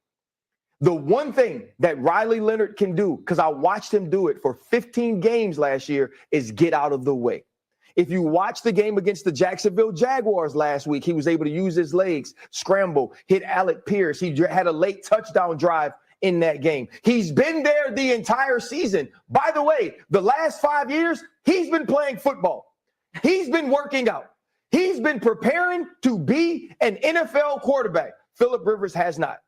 The one thing that Riley Leonard can do, because I watched him do it for 15 games last year, is get out of the way. If you watch the game against the Jacksonville Jaguars last week, he was able to use his legs, scramble, hit Alec Pierce. He had a late touchdown drive in that game. He's been there the entire season. By the way, the last 5 years, he's been playing football. He's been working out. He's been preparing to be an NFL quarterback. Phillip Rivers has not.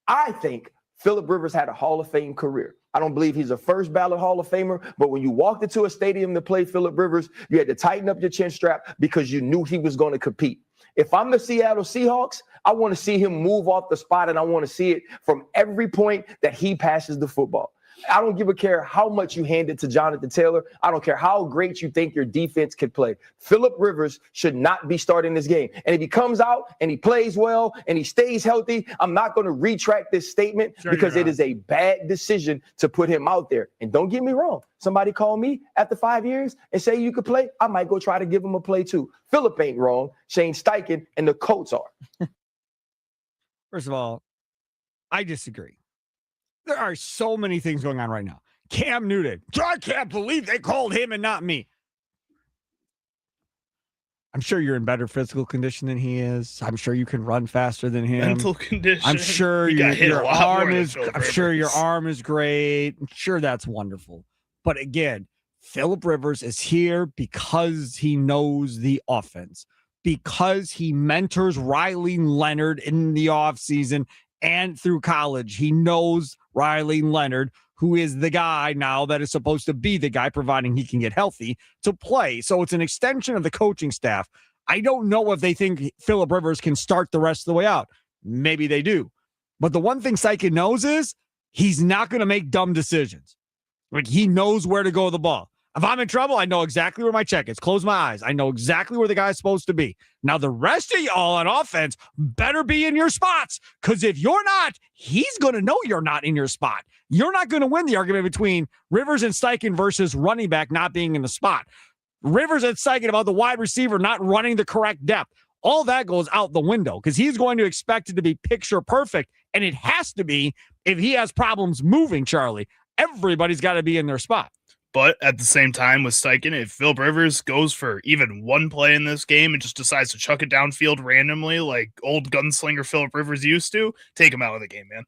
I think Phillip Rivers had a Hall of Fame career. I don't believe he's a first ballot Hall of Famer, but when you walked into a stadium to play Phillip Rivers, you had to tighten up your chin strap because you knew he was going to compete. If I'm the Seattle Seahawks, I want to see him move off the spot, and I want to see it from every point that he passes the football. I don't give a care how much you hand it to Jonathan Taylor. I don't care how great you think your defense could play. Phillip Rivers should not be starting this game. And if he comes out and he plays well and he stays healthy, I'm not going to retract this statement because it is a bad decision to put him out there. And don't get me wrong. Somebody call me after 5 years and say you could play. I might go try to give him a play too. Phillip ain't wrong. Shane Steichen and the Colts are. First of all, I disagree. There are so many things going on right now. Cam Newton. I can't believe they called him and not me. I'm sure you're in better physical condition than he is. I'm sure you can run faster than him. Mental condition. I'm sure your arm is. I'm sure your arm is great. I'm sure that's wonderful. But again, Phillip Rivers is here because he knows the offense, because he mentors Riley Leonard in the offseason and through college. He knows Riley Leonard, who is the guy now that is supposed to be the guy, providing he can get healthy, to play. So it's an extension of the coaching staff. I don't know if they think Phillip Rivers can start the rest of the way out. Maybe they do. But the one thing Steichen knows is he's not going to make dumb decisions. Like, he knows where to go with the ball. If I'm in trouble, I know exactly where my check is. Close my eyes. I know exactly where the guy's supposed to be. Now, the rest of y'all on offense better be in your spots, because if you're not, he's going to know you're not in your spot. You're not going to win the argument between Rivers and Steichen versus running back not being in the spot. Rivers and Steichen about the wide receiver not running the correct depth. All that goes out the window because he's going to expect it to be picture perfect, and it has to be if he has problems moving, Charlie. Everybody's got to be in their spot. But at the same time with Steichen, if Phillip Rivers goes for even one play in this game and just decides to chuck it downfield randomly like old gunslinger Phillip Rivers used to, take him out of the game, man.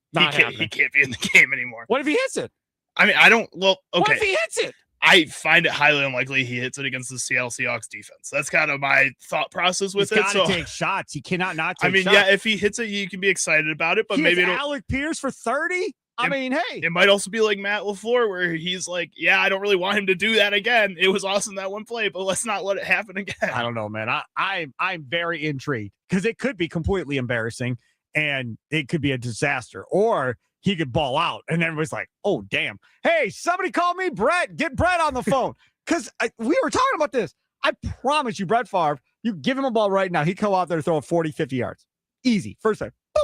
He can't be in the game anymore. What if he hits it? I mean, I don't – well, okay. What if he hits it? I find it highly unlikely he hits it against the Seattle Seahawks defense. That's kind of my thought process with He's it. He's got to take shots. He cannot not take shots. I mean, yeah, if he hits it, you can be excited about it, but maybe Alec Pierce for 30? I mean, hey. It might also be like Matt LaFleur, where he's like, yeah, I don't really want him to do that again. It was awesome that one play, but let's not let it happen again. I don't know, man. I'm very intrigued because it could be completely embarrassing and it could be a disaster. Or he could ball out and everybody's like, oh, damn. Hey, somebody call me Brett. Get Brett on the phone. Because we were talking about this. I promise you, Brett Favre, you give him a ball right now, he'd come out there and throw 40, 50 yards. Easy. First time. Boop.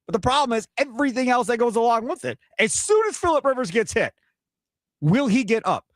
But the problem is everything else that goes along with it. As soon as Phillip Rivers gets hit, will he get up?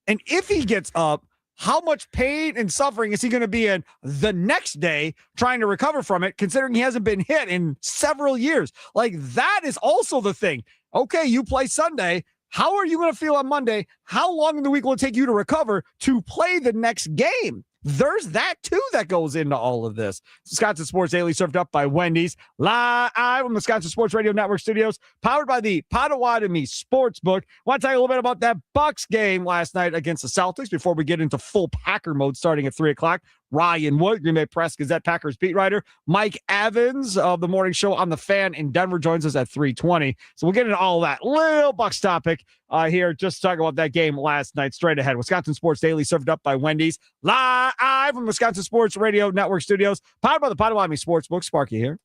And if he gets up, how much pain and suffering is he going to be in the next day trying to recover from it, considering he hasn't been hit in several years? Like, that is also the thing. Okay, you play Sunday. How are you going to feel on Monday? How long in the week will it take you to recover to play the next game? There's that, too, that goes into all of this. Wisconsin Sports Daily, served up by Wendy's, live from the Wisconsin Sports Radio Network studios, powered by the Potawatomi Sportsbook. I want to tell you a little bit about that Bucks game last night against the Celtics before we get into full Packer mode starting at 3 o'clock. Ryan Wood, Green Bay Press Gazette Packers beat writer. Mike Evans of the morning show on The Fan in Denver joins us at 3:20. So we'll get into all of that little Bucks topic here. Just talk about that game last night straight ahead. Wisconsin Sports Daily, served up by Wendy's, live from Wisconsin Sports Radio Network studios, powered by the Potawatomi Sportsbook. Sparky here.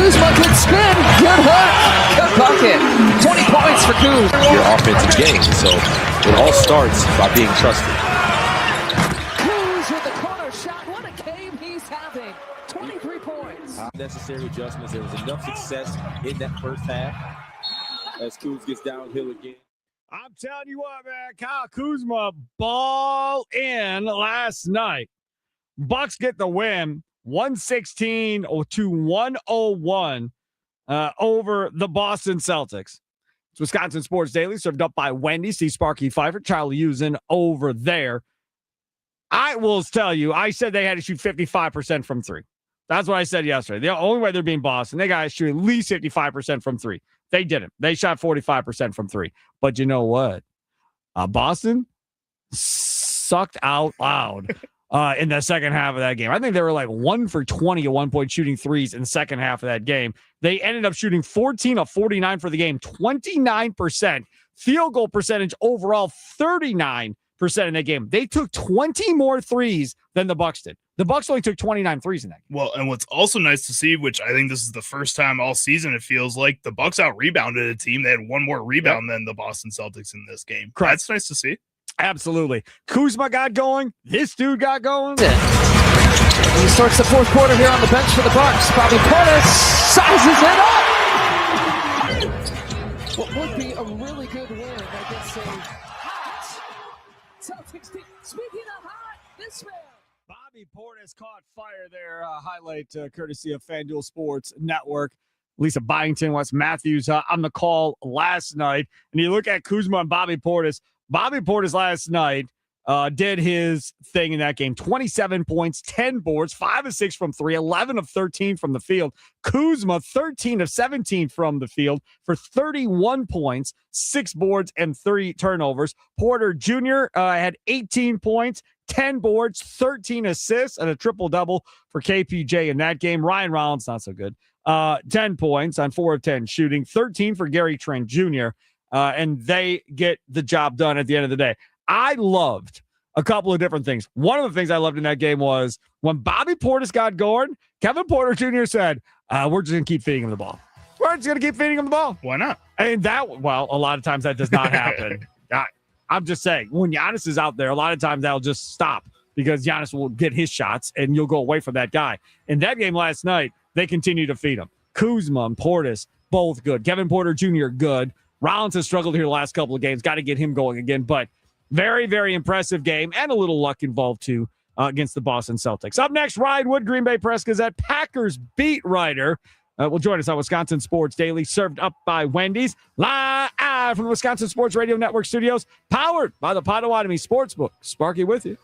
Kuzma could spin. Good hook. Good bucket. 20 points for Kuz. Your offensive game. So it all starts by being trusted. Kuz with the corner shot. What a game he's having. 23 points. Necessary adjustments. There was enough success in that first half as Kuz gets downhill again. I'm telling you what, man, Kyle Kuzma ball in last night. Bucks get the win, 116 to 101 over the Boston Celtics. It's Wisconsin Sports Daily, served up by Wendy, C. Sparky Pfeiffer, Charlie Usen over there. I will tell you, I said they had to shoot 55% from three. That's what I said yesterday. The only way they're being Boston, they got to shoot at least 55% from three. They didn't. They shot 45% from three. But you know what? Boston sucked out loud in the second half of that game. I think they were like 1 for 20 at one point shooting threes in the second half of that game. They ended up shooting 14 of 49 for the game, 29%. Field goal percentage overall, 39% in that game. They took 20 more threes than the Bucks did. The Bucks only took 29 threes in that game. Well, and what's also nice to see, which I think this is the first time all season it feels like, the Bucks out-rebounded a team. They had one more rebound than the Boston Celtics in this game. Correct. That's nice to see. Absolutely. Kuzma got going. This dude got going. He starts the fourth quarter here on the bench for the Bucks. Bobby Portis sizes it up. What would be a really good win against a hot Celtics team. Speaking of hot, this man. Bobby Portis caught fire there. Highlight courtesy of FanDuel Sports Network. Lisa Byington, Wes Matthews on the call last night. And you look at Kuzma and Bobby Portis. Bobby Portis last night did his thing in that game. 27 points, 10 boards, 5 of 6 from 3, 11 of 13 from the field. Kuzma, 13 of 17 from the field for 31 points, 6 boards, and 3 turnovers. Porter Jr. Had 18 points, 10 boards, 13 assists, and a triple-double for KPJ in that game. Ryan Rollins, not so good. 10 points on 4 of 10 shooting, 13 for Gary Trent Jr., and they get the job done at the end of the day. I loved a couple of different things. One of the things I loved in that game was when Bobby Portis got going, Kevin Porter Jr. said, we're just going to keep feeding him the ball. We're just going to keep feeding him the ball. Why not? And that, well, a lot of times that does not happen. I'm just saying, when Giannis is out there, a lot of times that'll just stop because Giannis will get his shots and you'll go away from that guy. In that game last night, they continue to feed him. Kuzma and Portis, both good. Kevin Porter Jr., good. Rollins has struggled here the last couple of games. Got to get him going again. But very, very impressive game and a little luck involved, too, against the Boston Celtics. Up next, Ryan Wood, Green Bay Press Gazette, Packers beat writer. Will join us on Wisconsin Sports Daily, served up by Wendy's, live from the Wisconsin Sports Radio Network studios, powered by the Potawatomi Sportsbook. Sparky with you.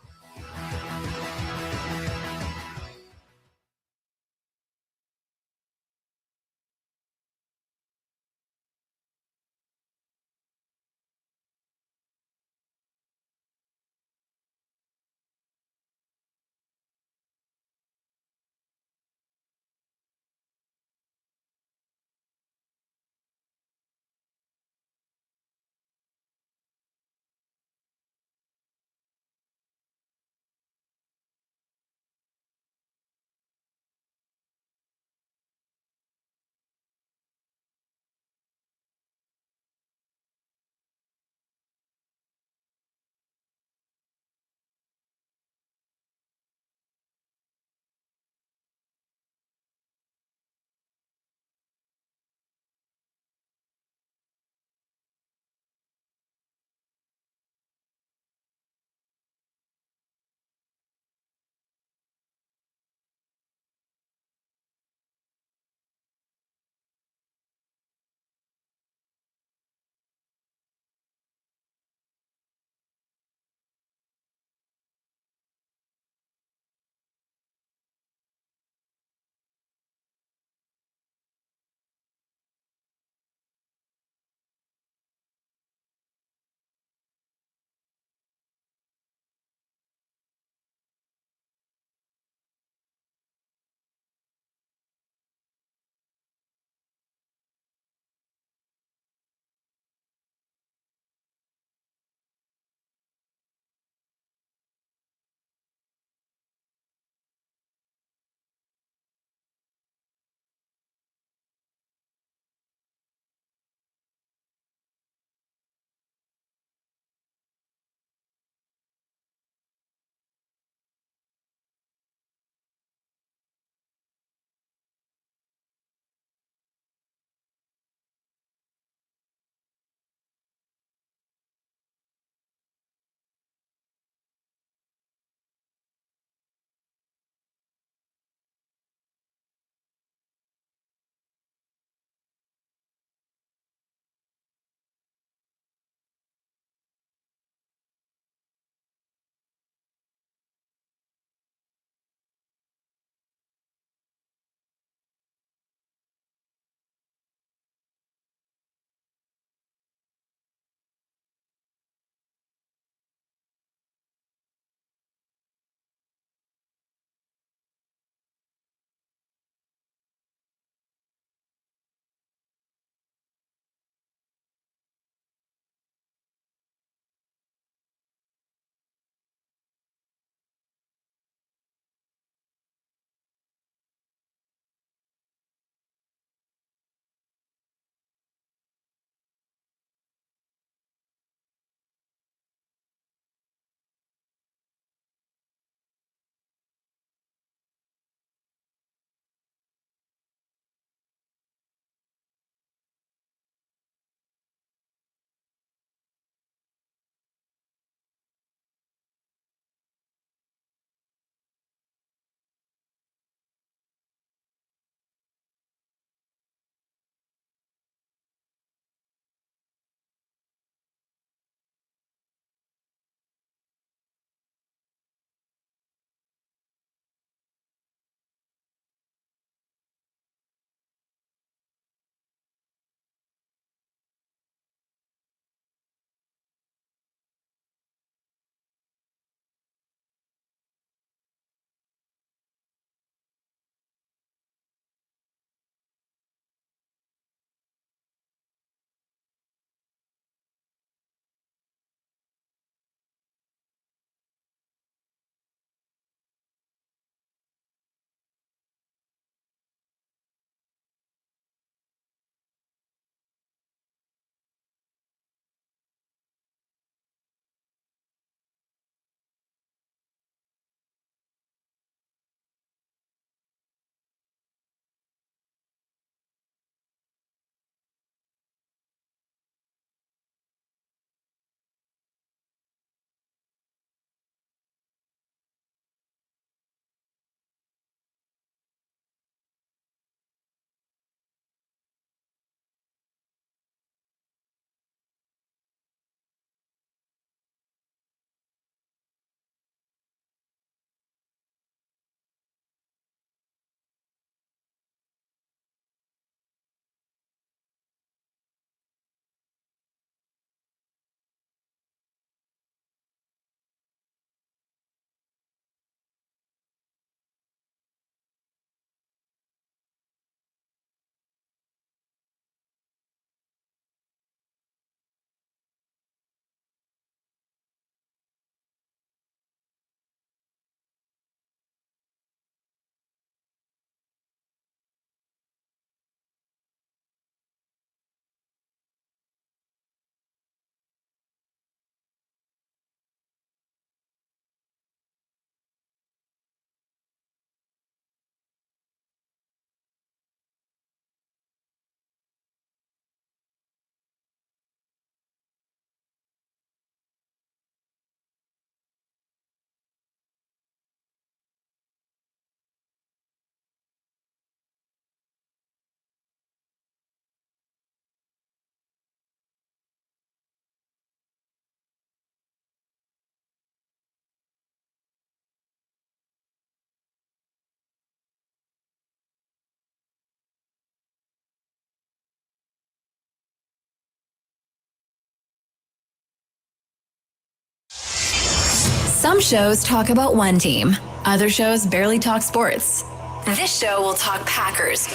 Some shows talk about one team. Other shows barely talk sports. This show will talk Packers,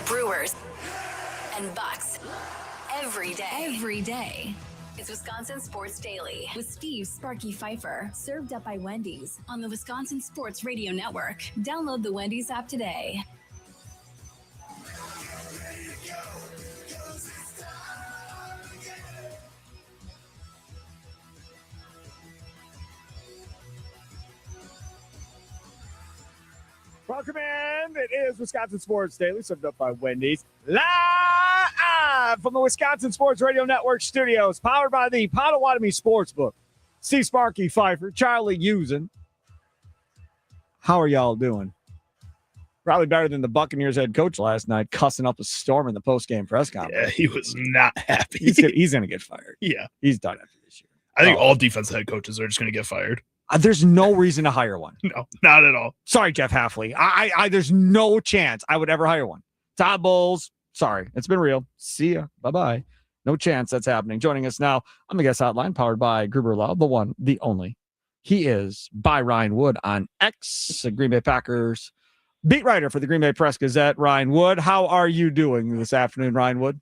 Brewers, and Bucks every day. Every day. It's Wisconsin Sports Daily with Steve Sparky Pfeiffer, served up by Wendy's on the Wisconsin Sports Radio Network. Download the Wendy's app today. Welcome in. It is Wisconsin Sports Daily, served up by Wendy's. Live from the Wisconsin Sports Radio Network studios, powered by the Potawatomi Sportsbook. Steve Sparky Pfeiffer, Charlie Usen. How are y'all doing? Probably better than the Buccaneers head coach last night, cussing up a storm in the postgame press conference. Yeah, he was not happy. He's going to get fired. Yeah. He's done after this year. I think all defensive head coaches are just going to get fired. There's no reason to hire one. No, not at all. Sorry, Jeff Hafley. There's no chance I would ever hire one. Todd Bowles, sorry. It's been real. See ya. Bye-bye. No chance that's happening. Joining us now on the guest hotline, powered by Gruber Law, the one, the only. He is by Ryan Wood on X, Green Bay Packers beat writer for the Green Bay Press Gazette. Ryan Wood, how are you doing this afternoon, Ryan Wood?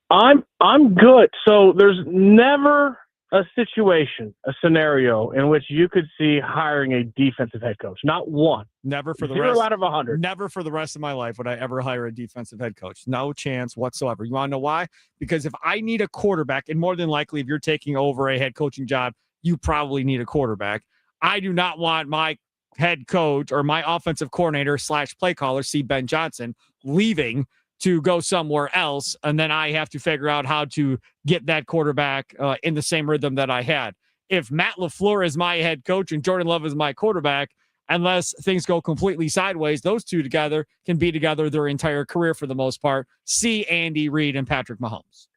I'm good. So there's never a situation, a scenario in which you could see hiring a defensive head coach. Not one. Never for the 0 rest out of 100. Never for the rest of my life would I ever hire a defensive head coach. No chance whatsoever. You want to know why? Because if I need a quarterback, and more than likely if you're taking over a head coaching job, you probably need a quarterback. I do not want my head coach or my offensive coordinator / play caller, C. Ben Johnson, leaving to go somewhere else, and then I have to figure out how to get that quarterback in the same rhythm that I had. If Matt LaFleur is my head coach and Jordan Love is my quarterback, unless things go completely sideways, those two together can be together their entire career for the most part. See Andy Reid and Patrick Mahomes.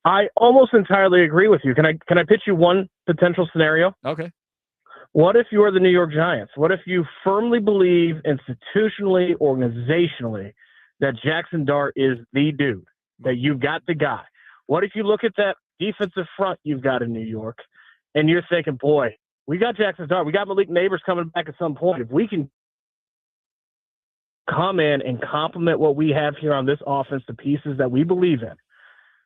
I almost entirely agree with you. Can I pitch you one potential scenario? Okay. What if you are the New York Giants? What if you firmly believe institutionally, organizationally, that Jackson Dart is the dude, that you've got the guy? What if you look at that defensive front you've got in New York, and you're thinking, boy, we got Jackson Dart. We got Malik Neighbors coming back at some point. If we can come in and complement what we have here on this offense, the pieces that we believe in,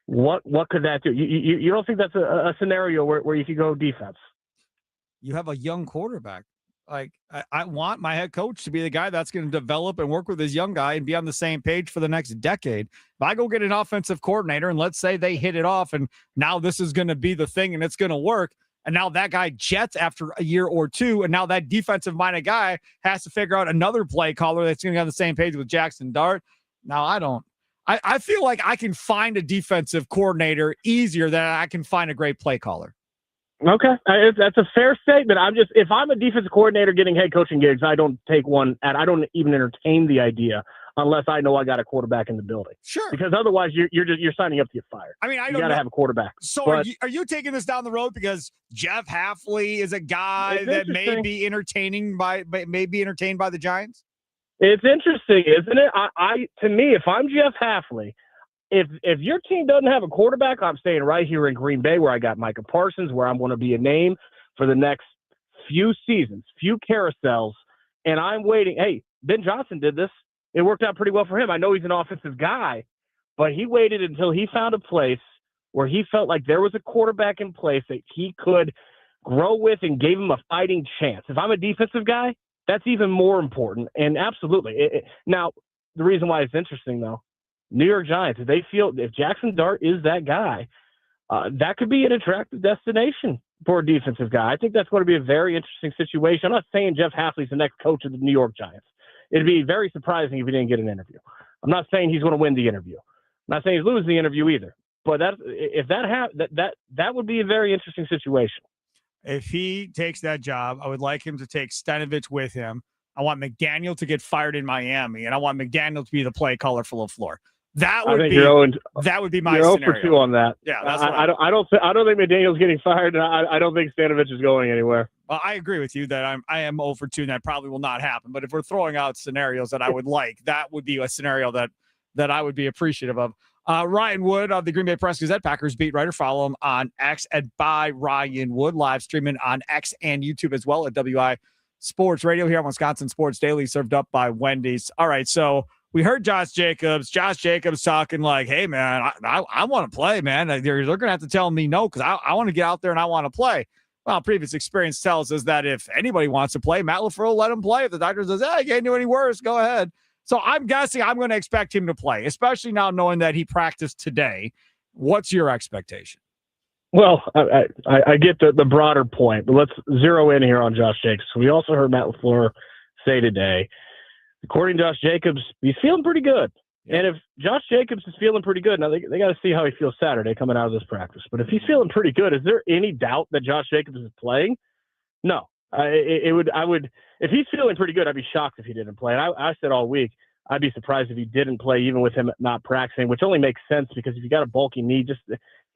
what could that do? You don't think that's a scenario where you could go defense? You have a young quarterback. Like, I want my head coach to be the guy that's going to develop and work with his young guy and be on the same page for the next decade. If I go get an offensive coordinator and let's say they hit it off and now this is going to be the thing and it's going to work, and now that guy jets after a year or two, and now that defensive-minded guy has to figure out another play caller that's going to be on the same page with Jackson Dart. Now, I feel like I can find a defensive coordinator easier than I can find a great play caller. Okay, that's a fair statement. If I'm a defensive coordinator getting head coaching gigs, I don't take one, and I don't even entertain the idea unless I know I got a quarterback in the building. Sure, because otherwise you're signing up to get fired. I mean, you got to have a quarterback. So are you taking this down the road because Jeff Hafley is a guy that may be entertained by the Giants? It's interesting, isn't it? To me, if I'm Jeff Hafley, if your team doesn't have a quarterback, I'm staying right here in Green Bay where I got Micah Parsons, where I'm going to be a name for the next few seasons, few carousels, and I'm waiting. Hey, Ben Johnson did this. It worked out pretty well for him. I know he's an offensive guy, but he waited until he found a place where he felt like there was a quarterback in place that he could grow with and gave him a fighting chance. If I'm a defensive guy, that's even more important. And absolutely. Now, the reason why it's interesting, though, New York Giants, if they feel if Jackson Dart is that guy, that could be an attractive destination for a defensive guy. I think that's going to be a very interesting situation. I'm not saying Jeff Hafley's the next coach of the New York Giants. It'd be very surprising if he didn't get an interview. I'm not saying he's going to win the interview. I'm not saying he's losing the interview either. But that would be a very interesting situation. If he takes that job, I would like him to take Stenavich with him. I want McDaniel to get fired in Miami, and I want McDaniel to be the play caller for LaFleur. That would be my scenario. You're 0 for 2 on that. Yeah, I don't think McDaniel's getting fired, and I don't think Stenavich is going anywhere. Well, I agree with you that I am 0 for 2, and that probably will not happen. But if we're throwing out scenarios that I would like, that would be a scenario that I would be appreciative of. Ryan Wood of the Green Bay Press-Gazette, Packers beat writer. Follow him on X at @ByRyanWood, live streaming on X and YouTube as well at WI Sports Radio here on Wisconsin Sports Daily, served up by Wendy's. All right, so we heard Josh Jacobs. Josh Jacobs talking like, hey, man, I want to play, man. They're going to have to tell me no because I want to get out there and I want to play. Well, previous experience tells us that if anybody wants to play, Matt LaFleur will let him play. If the doctor says, hey, you can't do any worse, go ahead. So I'm guessing I'm going to expect him to play, especially now knowing that he practiced today. What's your expectation? Well, I get the broader point, but let's zero in here on Josh Jacobs. We also heard Matt LaFleur say today, according to Josh Jacobs, he's feeling pretty good. And if Josh Jacobs is feeling pretty good, now they got to see how he feels Saturday coming out of this practice. But if he's feeling pretty good, is there any doubt that Josh Jacobs is playing? No. If he's feeling pretty good, I'd be shocked if he didn't play. And I said all week, I'd be surprised if he didn't play, even with him not practicing, which only makes sense because if you got a bulky knee,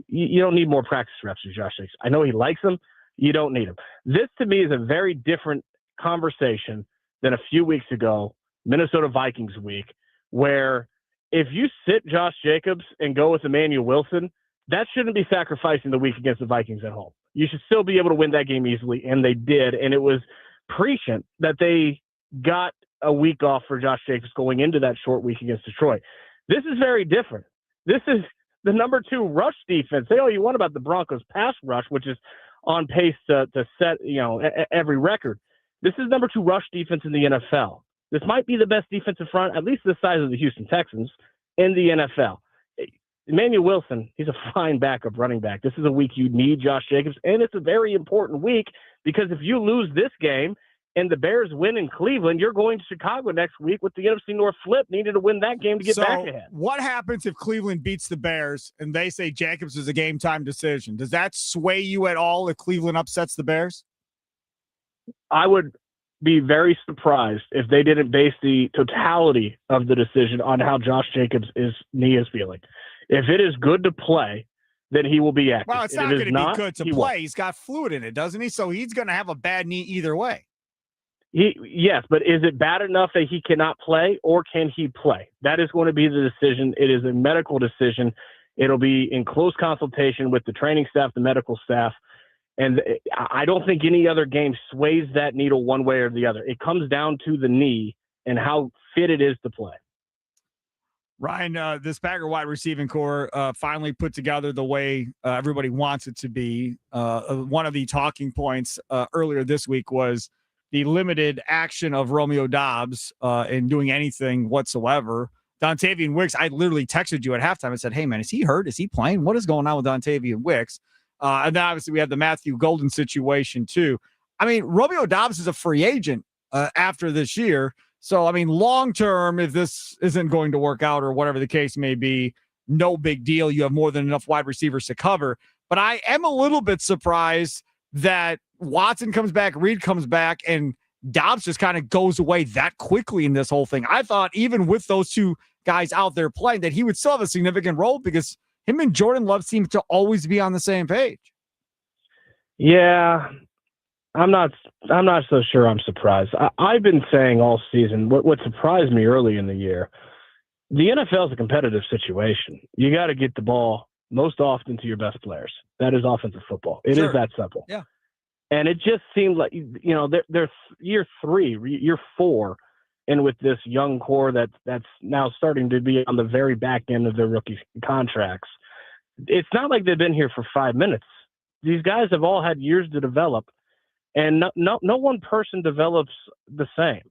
you don't need more practice reps with Josh Jacobs. I know he likes them. You don't need them. This, to me, is a very different conversation than a few weeks ago, Minnesota Vikings week, where if you sit Josh Jacobs and go with Emmanuel Wilson, that shouldn't be sacrificing the week against the Vikings at home. You should still be able to win that game easily, and they did. And it was prescient that they got a week off for Josh Jacobs going into that short week against Detroit. This is very different. This is the number 2 rush defense. Say all you want about the Broncos pass rush, which is on pace to set every record. This is number 2 rush defense in the NFL. This might be the best defensive front, at least the size of the Houston Texans, in the NFL. Emmanuel Wilson, he's a fine backup running back. This is a week you need Josh Jacobs, and it's a very important week because if you lose this game and the Bears win in Cleveland, you're going to Chicago next week with the NFC North flip, needed to win that game to get back ahead. What happens if Cleveland beats the Bears and they say Jacobs is a game-time decision? Does that sway you at all if Cleveland upsets the Bears? I would be very surprised if they didn't base the totality of the decision on how Josh Jacobs' knee is feeling. If it is good to play, then he will be active. Well, it's not going to be good to play. He's got fluid in it, doesn't he? So he's going to have a bad knee either way. Yes, but is it bad enough that he cannot play, or can he play? That is going to be the decision. It is a medical decision. It'll be in close consultation with the training staff, the medical staff. And I don't think any other game sways that needle one way or the other. It comes down to the knee and how fit it is to play. Ryan, this Packer wide receiving core finally put together the way everybody wants it to be. One of the talking points earlier this week was the limited action of Romeo Doubs in doing anything whatsoever. Dontavian Wicks, I literally texted you at halftime and said, hey, man, is he hurt? Is he playing? What is going on with Dontavian Wicks? And then obviously we have the Matthew Golden situation too. I mean, Romeo Doubs is a free agent after this year. So, I mean, long-term, if this isn't going to work out or whatever the case may be, no big deal. You have more than enough wide receivers to cover. But I am a little bit surprised that Watson comes back, Reed comes back, and Doubs just kind of goes away that quickly in this whole thing. I thought even with those two guys out there playing that he would still have a significant role because him and Jordan Love seem to always be on the same page. Yeah, I'm not so sure I'm surprised. I've been saying all season, what surprised me early in the year, the NFL is a competitive situation. You got to get the ball most often to your best players. That is offensive football. It is that simple. Yeah. And it just seemed like, they're year 3, year 4, and with this young core that's now starting to be on the very back end of their rookie contracts, it's not like they've been here for 5 minutes. These guys have all had years to develop, and no one person develops the same.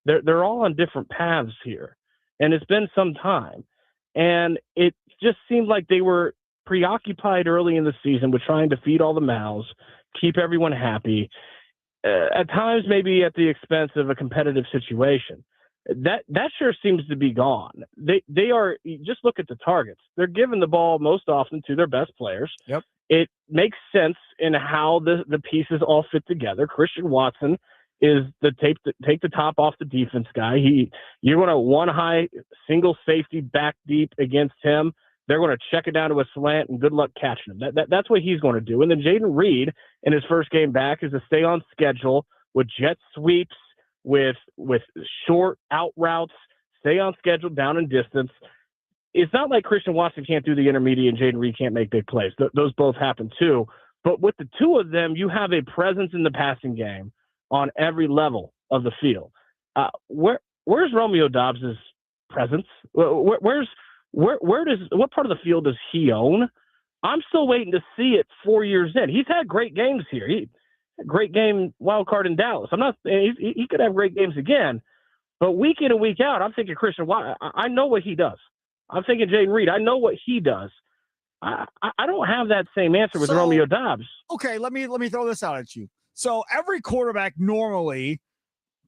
They're all on different paths here, and it's been some time. And it just seemed like they were preoccupied early in the season with trying to feed all the mouths, keep everyone happy, at times maybe at the expense of a competitive situation. That sure seems to be gone. They are, just look at the targets. They're giving the ball most often to their best players. Yep. It makes sense in how the pieces all fit together. Christian Watson is take the top off the defense guy. You're going to one high single safety back deep against him. They're going to check it down to a slant and good luck catching him. That's what he's going to do. And then Jaden Reed in his first game back is to stay on schedule with jet sweeps, with short out routes, stay on schedule down in distance. it's not like Christian Watson can't do the intermediate and Jaden Reed can't make big plays. Those both happen too. But with the two of them, you have a presence in the passing game on every level of the field. Where's Romeo Dobbs' presence? What part of the field does he own? I'm still waiting to see it 4 years in. He's had great games here. He had a great game wild card in Dallas. I'm not saying he could have great games again, but week in and week out, I'm thinking Christian Watson. I know what he does. I'm thinking Jaden Reed. I know what he does. I don't have that same answer with Romeo Dobbs. Okay, let me throw this out at you. So every quarterback normally,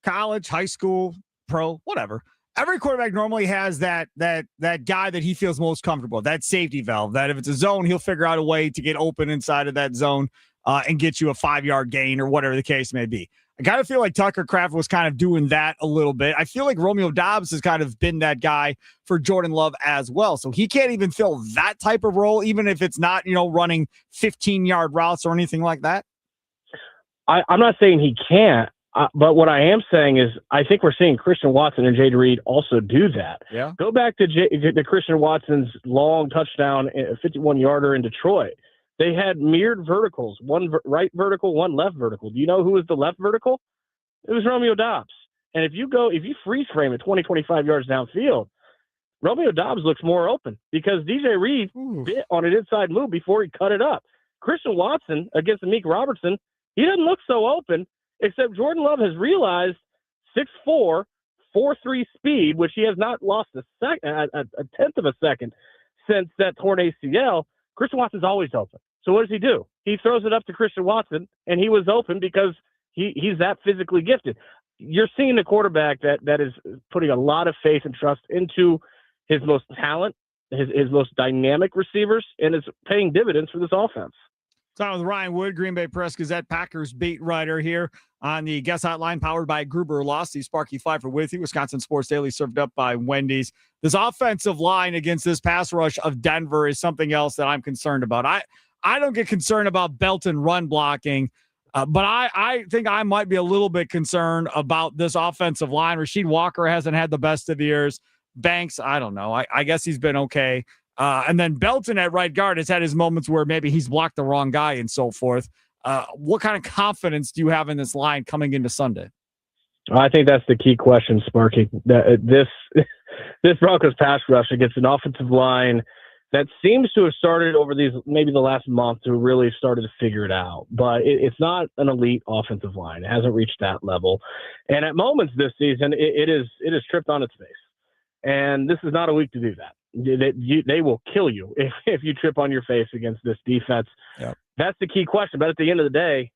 college, high school, pro, whatever, every quarterback normally has that guy that he feels most comfortable, that safety valve, that if it's a zone, he'll figure out a way to get open inside of that zone and get you a 5-yard gain or whatever the case may be. I kind of feel like Tucker Kraft was kind of doing that a little bit. I feel like Romeo Dobbs has kind of been that guy for Jordan Love as well. So he can't even fill that type of role, even if it's not, running 15-yard routes or anything like that. I'm not saying he can't, but what I am saying is I think we're seeing Christian Watson and Jaden Reed also do that. Yeah. Go back to Christian Watson's long touchdown, 51-yarder in Detroit. They had mirrored verticals, one right vertical, one left vertical. Do you know who was the left vertical? It was Romeo Dobbs. And if you freeze frame it 20, 25 yards downfield, Romeo Dobbs looks more open because DJ Reed bit on an inside move before he cut it up. Christian Watson against Amik Robertson, he doesn't look so open, except Jordan Love has realized 6'4", 4.3 speed, which he has not lost a tenth of a second since that torn ACL. Christian Watson's always open. So what does he do? He throws it up to Christian Watson, and he was open because he's that physically gifted. You're seeing a quarterback that is putting a lot of faith and trust into his most talent, his most dynamic receivers, and is paying dividends for this offense. Talking with Ryan Wood, Green Bay Press-Gazette Packers beat writer here on the guest hotline powered by Gruber Law. Steve Sparky Pfeiffer with you. Wisconsin Sports Daily served up by Wendy's. This offensive line against this pass rush of Denver is something else that I'm concerned about. I don't get concerned about Belton run blocking, but I think I might be a little bit concerned about this offensive line. Rasheed Walker hasn't had the best of years. Banks, I don't know. I guess he's been okay. And then Belton at right guard has had his moments where maybe he's blocked the wrong guy and so forth. What kind of confidence do you have in this line coming into Sunday? I think that's the key question, Sparky. This Broncos pass rush against an offensive line that seems to have started over maybe the last month to really started to figure it out. But it's not an elite offensive line. It hasn't reached that level. And at moments this season, it is tripped on its face. And this is not a week to do that. They will kill you if you trip on your face against this defense. Yep. That's the key question. But at the end of the day,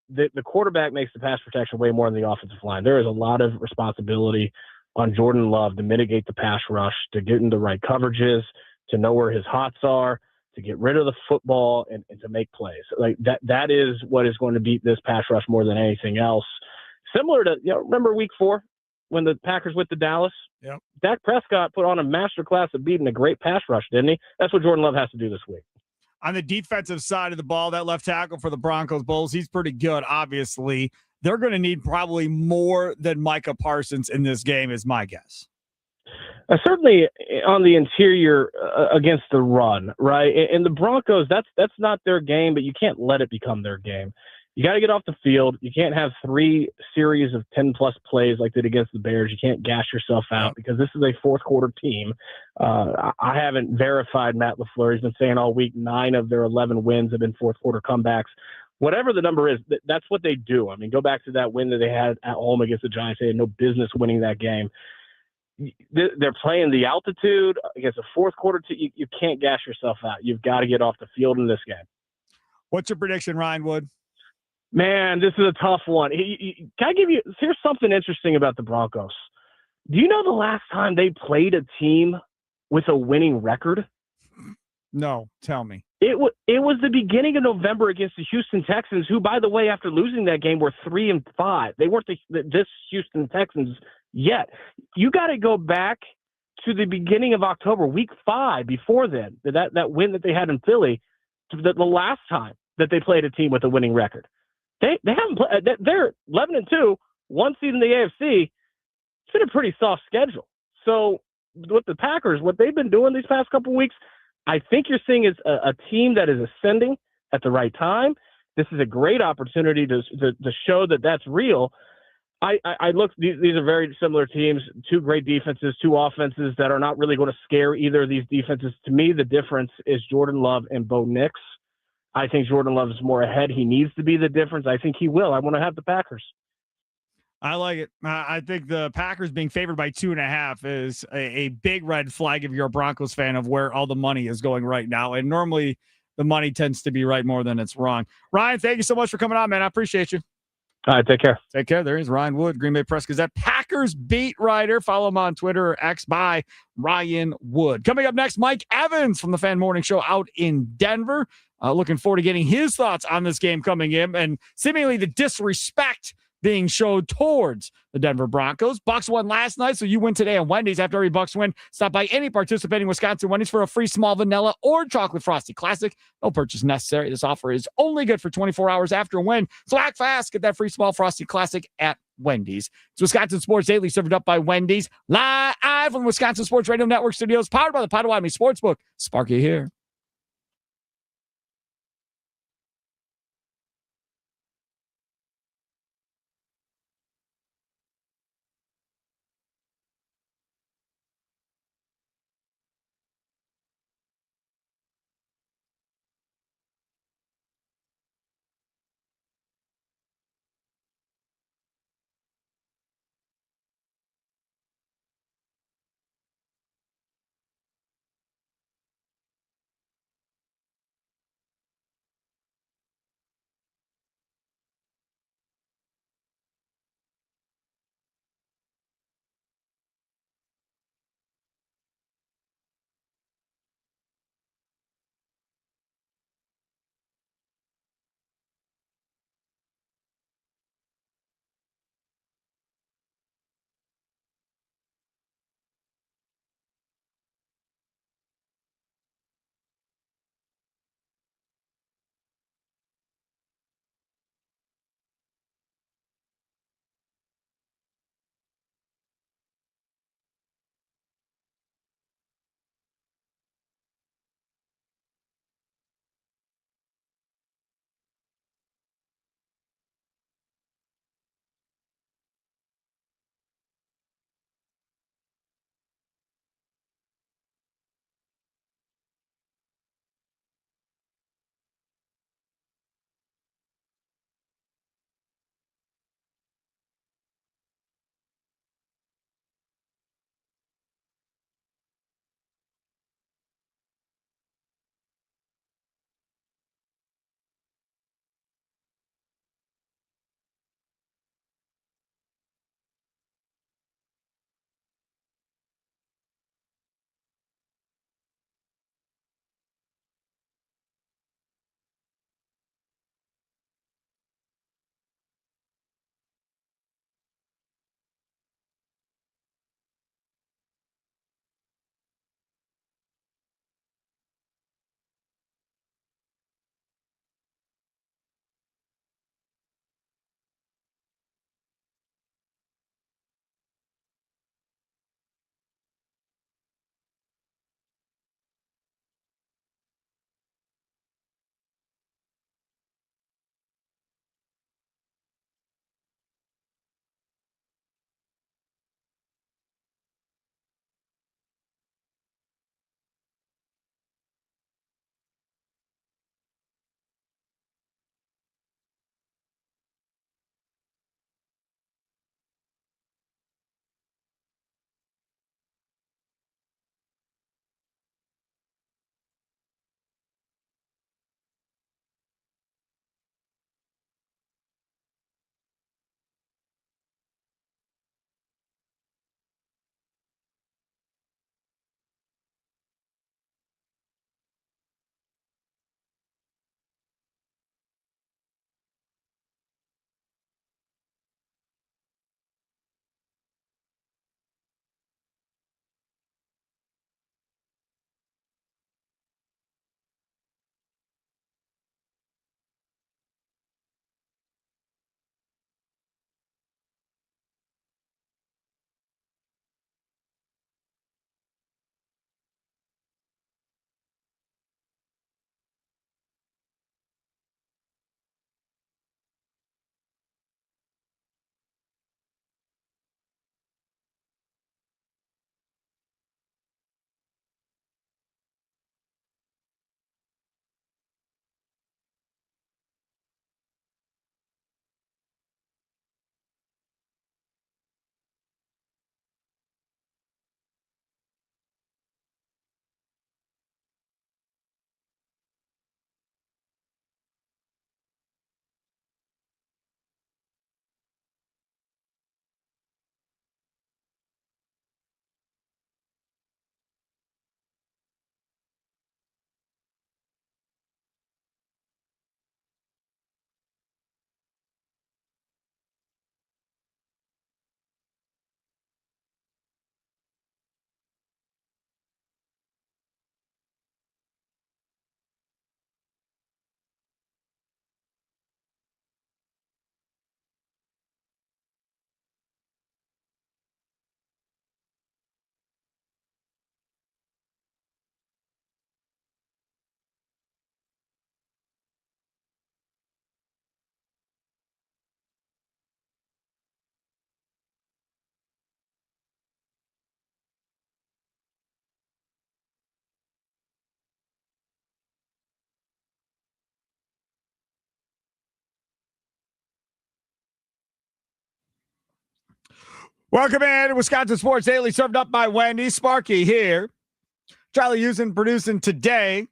the quarterback makes the pass protection way more than the offensive line. There is a lot of responsibility on Jordan Love to mitigate the pass rush, to get into the right coverages, to know where his hots are, to get rid of the football and to make plays. Like that is what is going to beat this pass rush more than anything else. Similar to, remember week 4 when the Packers went to Dallas? Yep. Dak Prescott put on a masterclass of beating a great pass rush, didn't he? That's what Jordan Love has to do this week. On the defensive side of the ball, that left tackle for the Broncos Bulls, he's pretty good, obviously. They're going to need probably more than Micah Parsons in this game, is my guess. Certainly on the interior against the run, right? And the Broncos, that's not their game, but you can't let it become their game. You got to get off the field. You can't have 3 series of 10-plus plays like that against the Bears. You can't gash yourself out because this is a fourth-quarter team. I haven't verified Matt LaFleur. He's been saying all week 9 of their 11 wins have been fourth-quarter comebacks. Whatever the number is, that's what they do. I mean, go back to that win that they had at home against the Giants. They had no business winning that game. They're playing the altitude against a fourth-quarter team. You can't gash yourself out. You've got to get off the field in this game. What's your prediction, Ryan Wood? Man, this is a tough one. Can I give you – here's something interesting about the Broncos. Do you know the last time they played a team with a winning record? No, tell me. It was the beginning of November against the Houston Texans, who, by the way, after losing that game, were 3-5. They weren't this Houston Texans yet. You got to go back to the beginning of October, week 5 before then, that win that they had in Philly, the last time that they played a team with a winning record. They haven't played. They're 11-2, 1 seed in the AFC. It's been a pretty soft schedule. So with the Packers, what they've been doing these past couple weeks, I think you're seeing is a team that is ascending at the right time. This is a great opportunity to show that that's real. I look, these are very similar teams, two great defenses, two offenses that are not really going to scare either of these defenses. To me, the difference is Jordan Love and Bo Nix. I think Jordan Love is more ahead. He needs to be the difference. I think he will. I want to have the Packers. I like it. I think the Packers being favored by 2.5 is a big red flag if you're a Broncos fan of where all the money is going right now. And normally the money tends to be right more than it's wrong. Ryan, thank you so much for coming on, man. I appreciate you. All right, take care. Take care. There is Ryan Wood, Green Bay Press Gazette, Packers beat writer. Follow him on Twitter or X by Ryan Wood. Coming up next, Mike Evans from the Fan Morning Show out in Denver. Looking forward to getting his thoughts on this game coming in and seemingly the disrespect being showed towards the Denver Broncos. Bucks won last night, so you win today at Wendy's. After every Bucks win, stop by any participating Wisconsin Wendy's for a free small vanilla or chocolate frosty classic. No purchase necessary. This offer is only good for 24 hours after a win. So act fast. Get that free small frosty classic at Wendy's. It's Wisconsin Sports Daily, served up by Wendy's. Live from the Wisconsin Sports Radio Network studios, powered by the Potawatomi Sportsbook. Sparky here. Welcome in to Wisconsin Sports Daily, served up by Wendy. Sparky here. Charlie Houston producing today.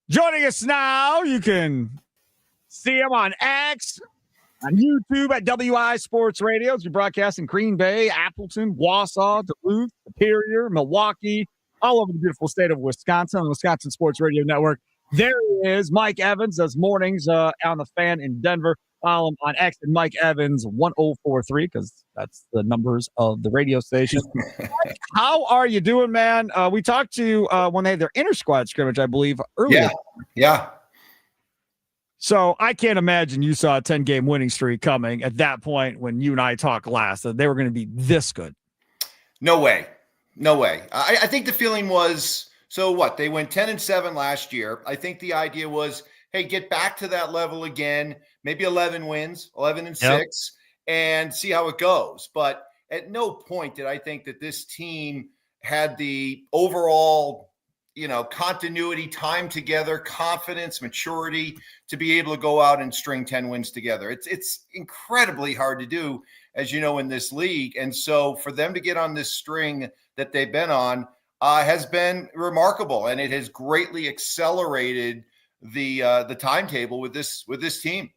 Joining us now, you can see him on X, on YouTube at WI Sports Radio. We broadcast in Green Bay, Appleton, Wausau, Duluth, Superior, Milwaukee, all over the beautiful state of Wisconsin on the Wisconsin Sports Radio Network. There he is, Mike Evans, does mornings on the Fan in Denver. Follow him on X and Mike Evans 1043 because that's the numbers of the radio station. How are you doing, man? We talked to when they had their inter squad scrimmage, I believe, earlier. Yeah. So I can't imagine you saw a 10-game winning streak coming at that point when you and I talked last, that they were going to be this good. No way. I think the feeling was, so what? They went 10-7 last year. I think the idea was, hey, get back to that level again, maybe 11 wins, 11-6, and see how it goes. But at no point did I think that this team had the overall, continuity, time together, confidence, maturity to be able to go out and string 10 wins together. It's incredibly hard to do, as you know, in this league. And so for them to get on this string that they've been on has been remarkable, and it has greatly accelerated the timetable with this team.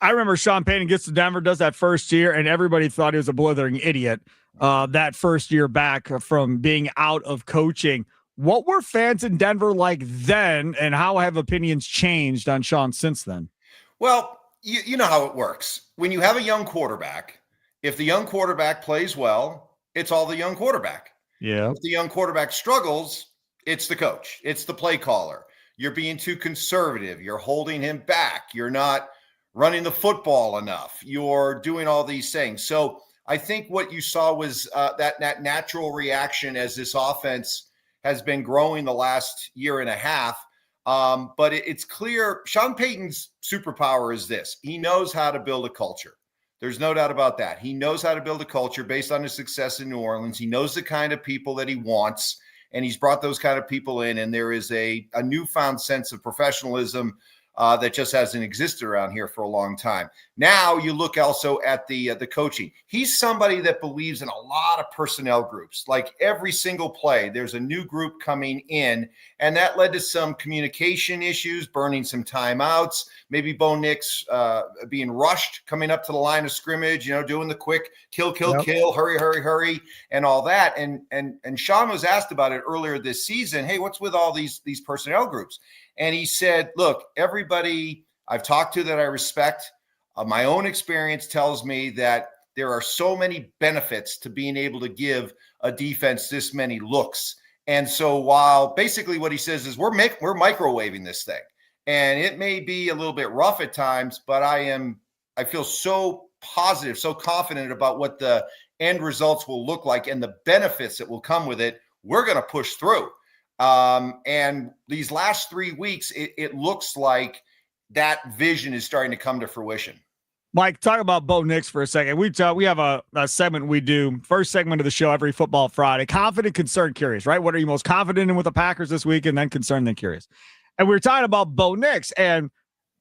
I remember Sean Payton gets to Denver, does that first year, and everybody thought he was a blithering idiot that first year back from being out of coaching. What were fans in Denver like then, and how have opinions changed on Sean since then? Well, you know how it works. When you have a young quarterback, if the young quarterback plays well, it's all the young quarterback. Yeah. If the young quarterback struggles, it's the coach. It's the play caller. You're being too conservative. You're holding him back. You're not running the football enough. You're doing all these things. So I think what you saw was that natural reaction as this offense has been growing the last year and a half. But it's clear Sean Payton's superpower is this. He knows how to build a culture. There's no doubt about that. He knows how to build a culture based on his success in New Orleans. He knows the kind of people that he wants, and he's brought those kind of people in. And there is a newfound sense of professionalism that just hasn't existed around here for a long time. Now you look also at the coaching. He's somebody that believes in a lot of personnel groups. Like every single play, there's a new group coming in, and that led to some communication issues, burning some timeouts, maybe Bo Nix being rushed coming up to the line of scrimmage, doing the quick kill, hurry, and all that. And Sean was asked about it earlier this season. Hey, what's with all these personnel groups? And he said, look, everybody I've talked to that I respect, my own experience tells me that there are so many benefits to being able to give a defense this many looks. And so while basically what he says is we're microwaving this thing, and it may be a little bit rough at times, but I feel so positive, so confident about what the end results will look like and the benefits that will come with it. We're going to push through. And these last 3 weeks, it looks like that vision is starting to come to fruition. Mike, talk about Bo Nix for a second. We have a segment we do, first segment of the show every Football Friday, confident, concerned, curious, right? What are you most confident in with the Packers this week? And then concerned, then curious. And we were talking about Bo Nix and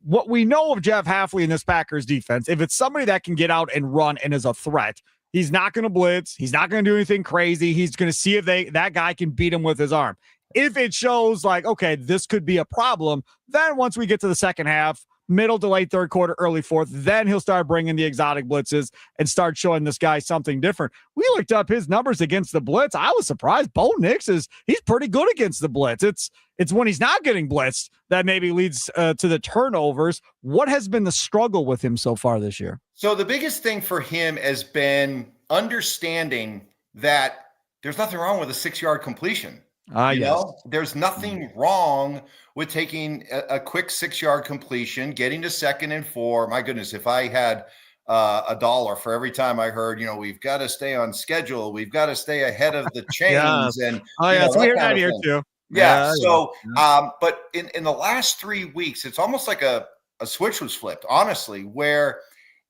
what we know of Jeff Hafley in this Packers defense. If it's somebody that can get out and run and is a threat, he's not going to blitz. He's not going to do anything crazy. He's going to see if that guy can beat him with his arm. If it shows like, okay, this could be a problem, then once we get to the second half, middle to late third quarter, early fourth, then he'll start bringing the exotic blitzes and start showing this guy something different. We looked up his numbers against the blitz. I was surprised. Bo Nix he's pretty good against the blitz. It's when he's not getting blitzed that maybe leads to the turnovers. What has been the struggle with him so far this year? So the biggest thing for him has been understanding that there's nothing wrong with a 6-yard completion. Yes. There's nothing wrong with taking a quick 6-yard completion, getting to 2nd and 4. My goodness, if I had $1 for every time I heard, we've got to stay on schedule, we've got to stay ahead of the chains, and so we hear that here too. But in the last 3 weeks, it's almost like a switch was flipped, honestly, where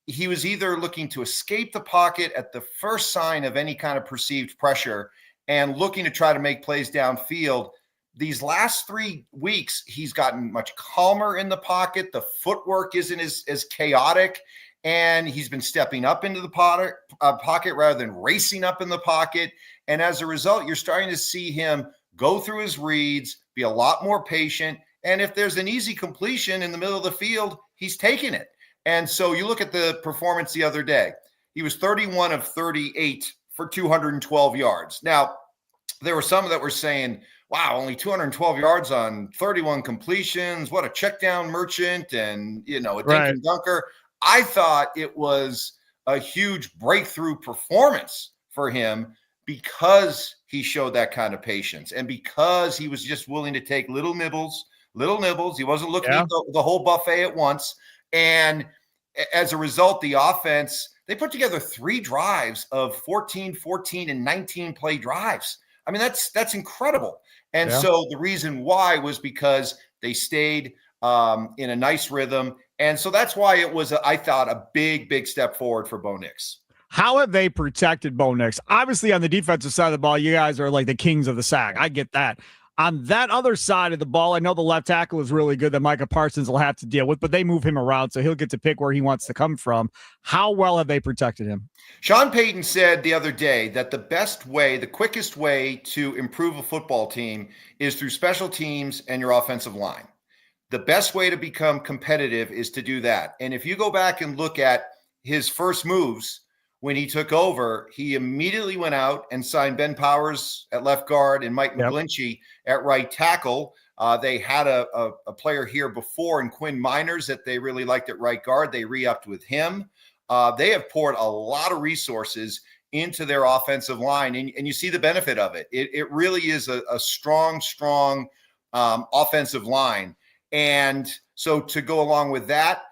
he was either looking to escape the pocket at the first sign of any kind of perceived pressure and looking to try to make plays downfield. These last 3 weeks, he's gotten much calmer in the pocket. The footwork isn't as chaotic. and he's been stepping up into the pocket rather than racing up in the pocket. And as a result, you're starting to see him go through his reads, be a lot more patient. And if there's an easy completion in the middle of the field, he's taking it. And so you look at the performance the other day. He was 31 of 38 for 212 yards. Now, there were some that were saying, wow, only 212 yards on 31 completions. What a check down merchant and, a dink and dunker. I thought it was a huge breakthrough performance for him because he showed that kind of patience and because he was just willing to take little nibbles. He wasn't looking at the whole buffet at once. And as a result, the offense, they put together 3 drives of 14, 14, and 19 play drives. I mean, that's incredible. And so the reason why was because they stayed in a nice rhythm. And so that's why it was, I thought, a big, big step forward for Bo Nix. How have they protected Bo Nix? Obviously, on the defensive side of the ball, you guys are like the kings of the sack. I get that. On that other side of the ball, I know the left tackle is really good that Micah Parsons will have to deal with, but they move him around, so he'll get to pick where he wants to come from. How well have they protected him? Sean Payton said the other day that the quickest way to improve a football team is through special teams and your offensive line. The best way to become competitive is to do that. And if you go back and look at his first moves, when he took over, he immediately went out and signed Ben Powers at left guard and Mike McGlinchey at right tackle. They had a player here before in Quinn Miners that they really liked at right guard. They re-upped with him. They have poured a lot of resources into their offensive line, and you see the benefit of it. It really is a strong offensive line. And so to go along with that,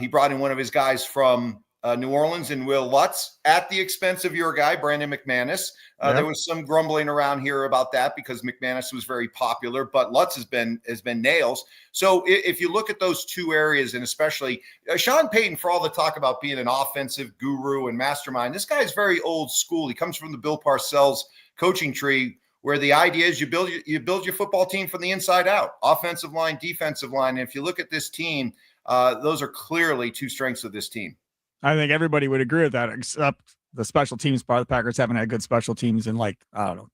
he brought in one of his guys from New Orleans and Will Lutz at the expense of your guy, Brandon McManus. There was some grumbling around here about that because McManus was very popular, but Lutz has been nails. So if you look at those two areas, and especially Sean Payton, for all the talk about being an offensive guru and mastermind, this guy is very old school. He comes from the Bill Parcells coaching tree, where the idea is you build your football team from the inside out, offensive line, defensive line. And if you look at this team, those are clearly two strengths of this team. I think everybody would agree with that, except the special teams part. The Packers haven't had good special teams in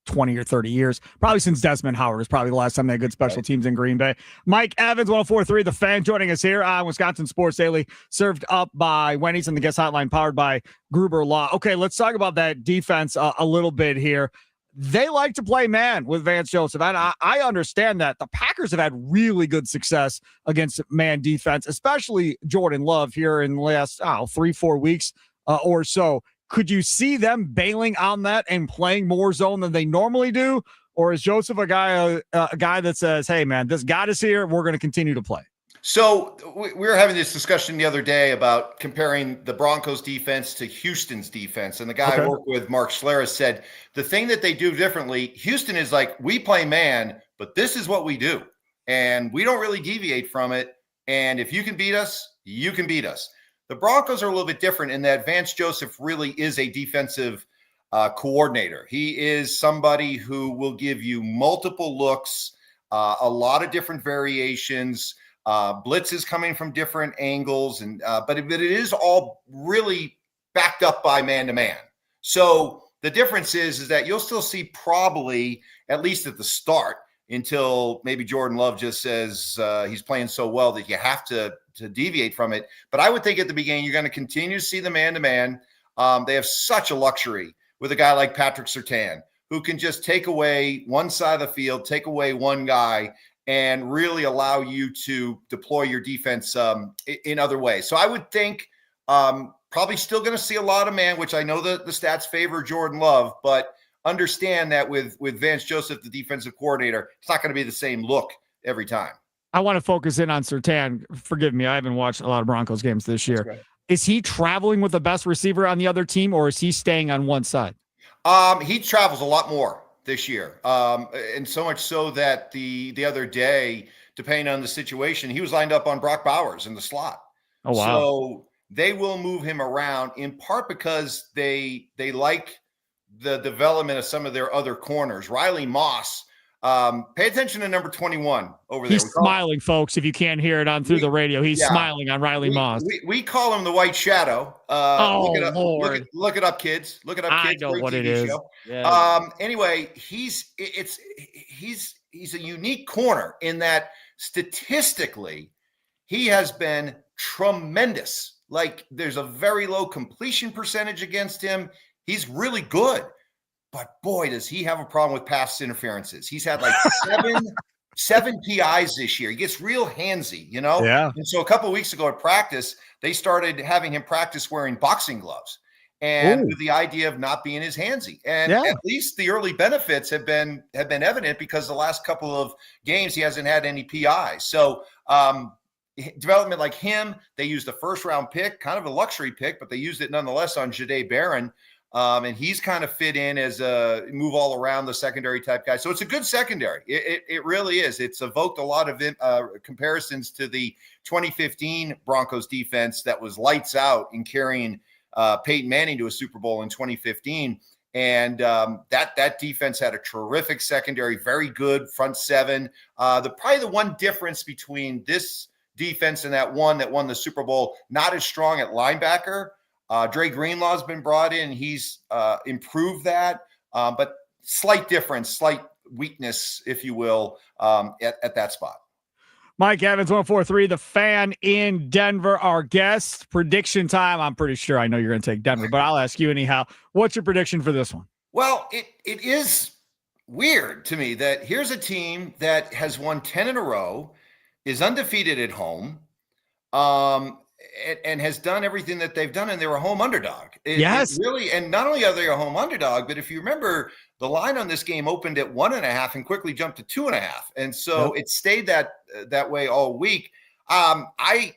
20 or 30 years. Probably since Desmond Howard is probably the last time they had good special teams in Green Bay. Mike Evans, 104.3 The Fan, joining us here on Wisconsin Sports Daily, served up by Wendy's and the guest hotline powered by Gruber Law. Okay, let's talk about that defense a little bit here. They like to play man with Vance Joseph, and I understand that. The Packers have had really good success against man defense, especially Jordan Love here in the last 3-4 weeks or so. Could you see them bailing on that and playing more zone than they normally do? Or is Joseph a guy that says, hey, man, this God is here, we're going to continue to play? So we were having this discussion the other day about comparing the Broncos defense to Houston's defense. And the guy I work with, Mark Schlereth, said the thing that they do differently, Houston is like, we play man, but this is what we do. And we don't really deviate from it. And if you can beat us, you can beat us. The Broncos are a little bit different in that Vance Joseph really is a defensive coordinator. He is somebody who will give you multiple looks, a lot of different variations, blitzes coming from different angles, and but it is all really backed up by man-to-man. So the difference is that you'll still see probably, at least at the start, until maybe Jordan Love just says he's playing so well that you have to deviate from it. But I would think at the beginning you're going to continue to see the man-to-man. They have such a luxury with a guy like Patrick Surtain, who can just take away one side of the field, take away one guy, and really allow you to deploy your defense in other ways. So I would think probably still going to see a lot of man, which I know the stats favor Jordan Love, but understand that with Vance Joseph, the defensive coordinator, it's not going to be the same look every time. I want to focus in on Surtain. Forgive me, I haven't watched a lot of Broncos games this year. Is he traveling with the best receiver on the other team, or is he staying on one side? He travels a lot more this year. And so much so that the other day, depending on the situation, he was lined up on Brock Bowers in the slot. Oh, wow. So they will move him around in part because they like the development of some of their other corners. Riley Moss Pay attention to number 21 over there. He's smiling, folks. If you can't hear it on through the radio, he's smiling on Riley Moss. We call him the White Shadow. Look it up, Lord. Look it up, kids. Look it up, kids. I know Great what TV it is. show. Yeah. Anyway, he's a unique corner in that statistically, he has been tremendous. Like, there's a very low completion percentage against him. He's really good. But boy, does he have a problem with pass interferences. He's had like seven PIs this year. He gets real handsy, you know? Yeah. And so a couple of weeks ago at practice, they started having him practice wearing boxing gloves and with the idea of not being as handsy. And at least the early benefits have been evident because the last couple of games he hasn't had any PI. So development like him, they used the first round pick, kind of a luxury pick, but they used it nonetheless on Jahdae Barron. And he's kind of fit in as a move all around the secondary type guy. So it's a good secondary. It really is. It's evoked a lot of comparisons to the 2015 Broncos defense that was lights out in carrying Peyton Manning to a Super Bowl in 2015. And that defense had a terrific secondary, very good front seven. Probably the one difference between this defense and that one that won the Super Bowl, not as strong at linebacker. Dre Greenlaw's been brought in. He's improved that, but slight difference, slight weakness, if you will, at that spot. Mike Evans, 143, the Fan in Denver, our guest. Prediction time. I'm pretty sure I know you're going to take Denver, but I'll ask you anyhow. What's your prediction for this one? Well, it is weird to me that here's a team that has won 10 in a row, is undefeated at home, and has done everything that they've done, and they were a home underdog. Yes. Really, and not only are they a home underdog, but if you remember, the line on this game opened at 1.5 and quickly jumped to 2.5. And so it stayed that way all week. I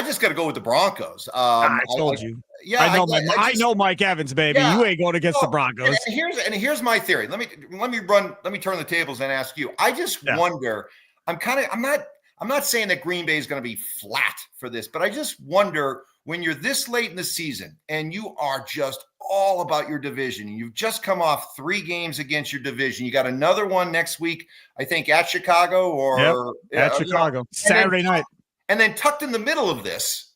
just got to go with the Broncos. I told you. Yeah, I know Mike Evans, baby. Yeah. You ain't going against the Broncos. And here's my theory. Let me turn the tables and ask you. I just wonder. I'm not saying that Green Bay is going to be flat for this, but I just wonder when you're this late in the season and you are just all about your division and you've just come off 3 games against your division. You got another one next week, I think, at Chicago at Chicago, Saturday night. And then tucked in the middle of this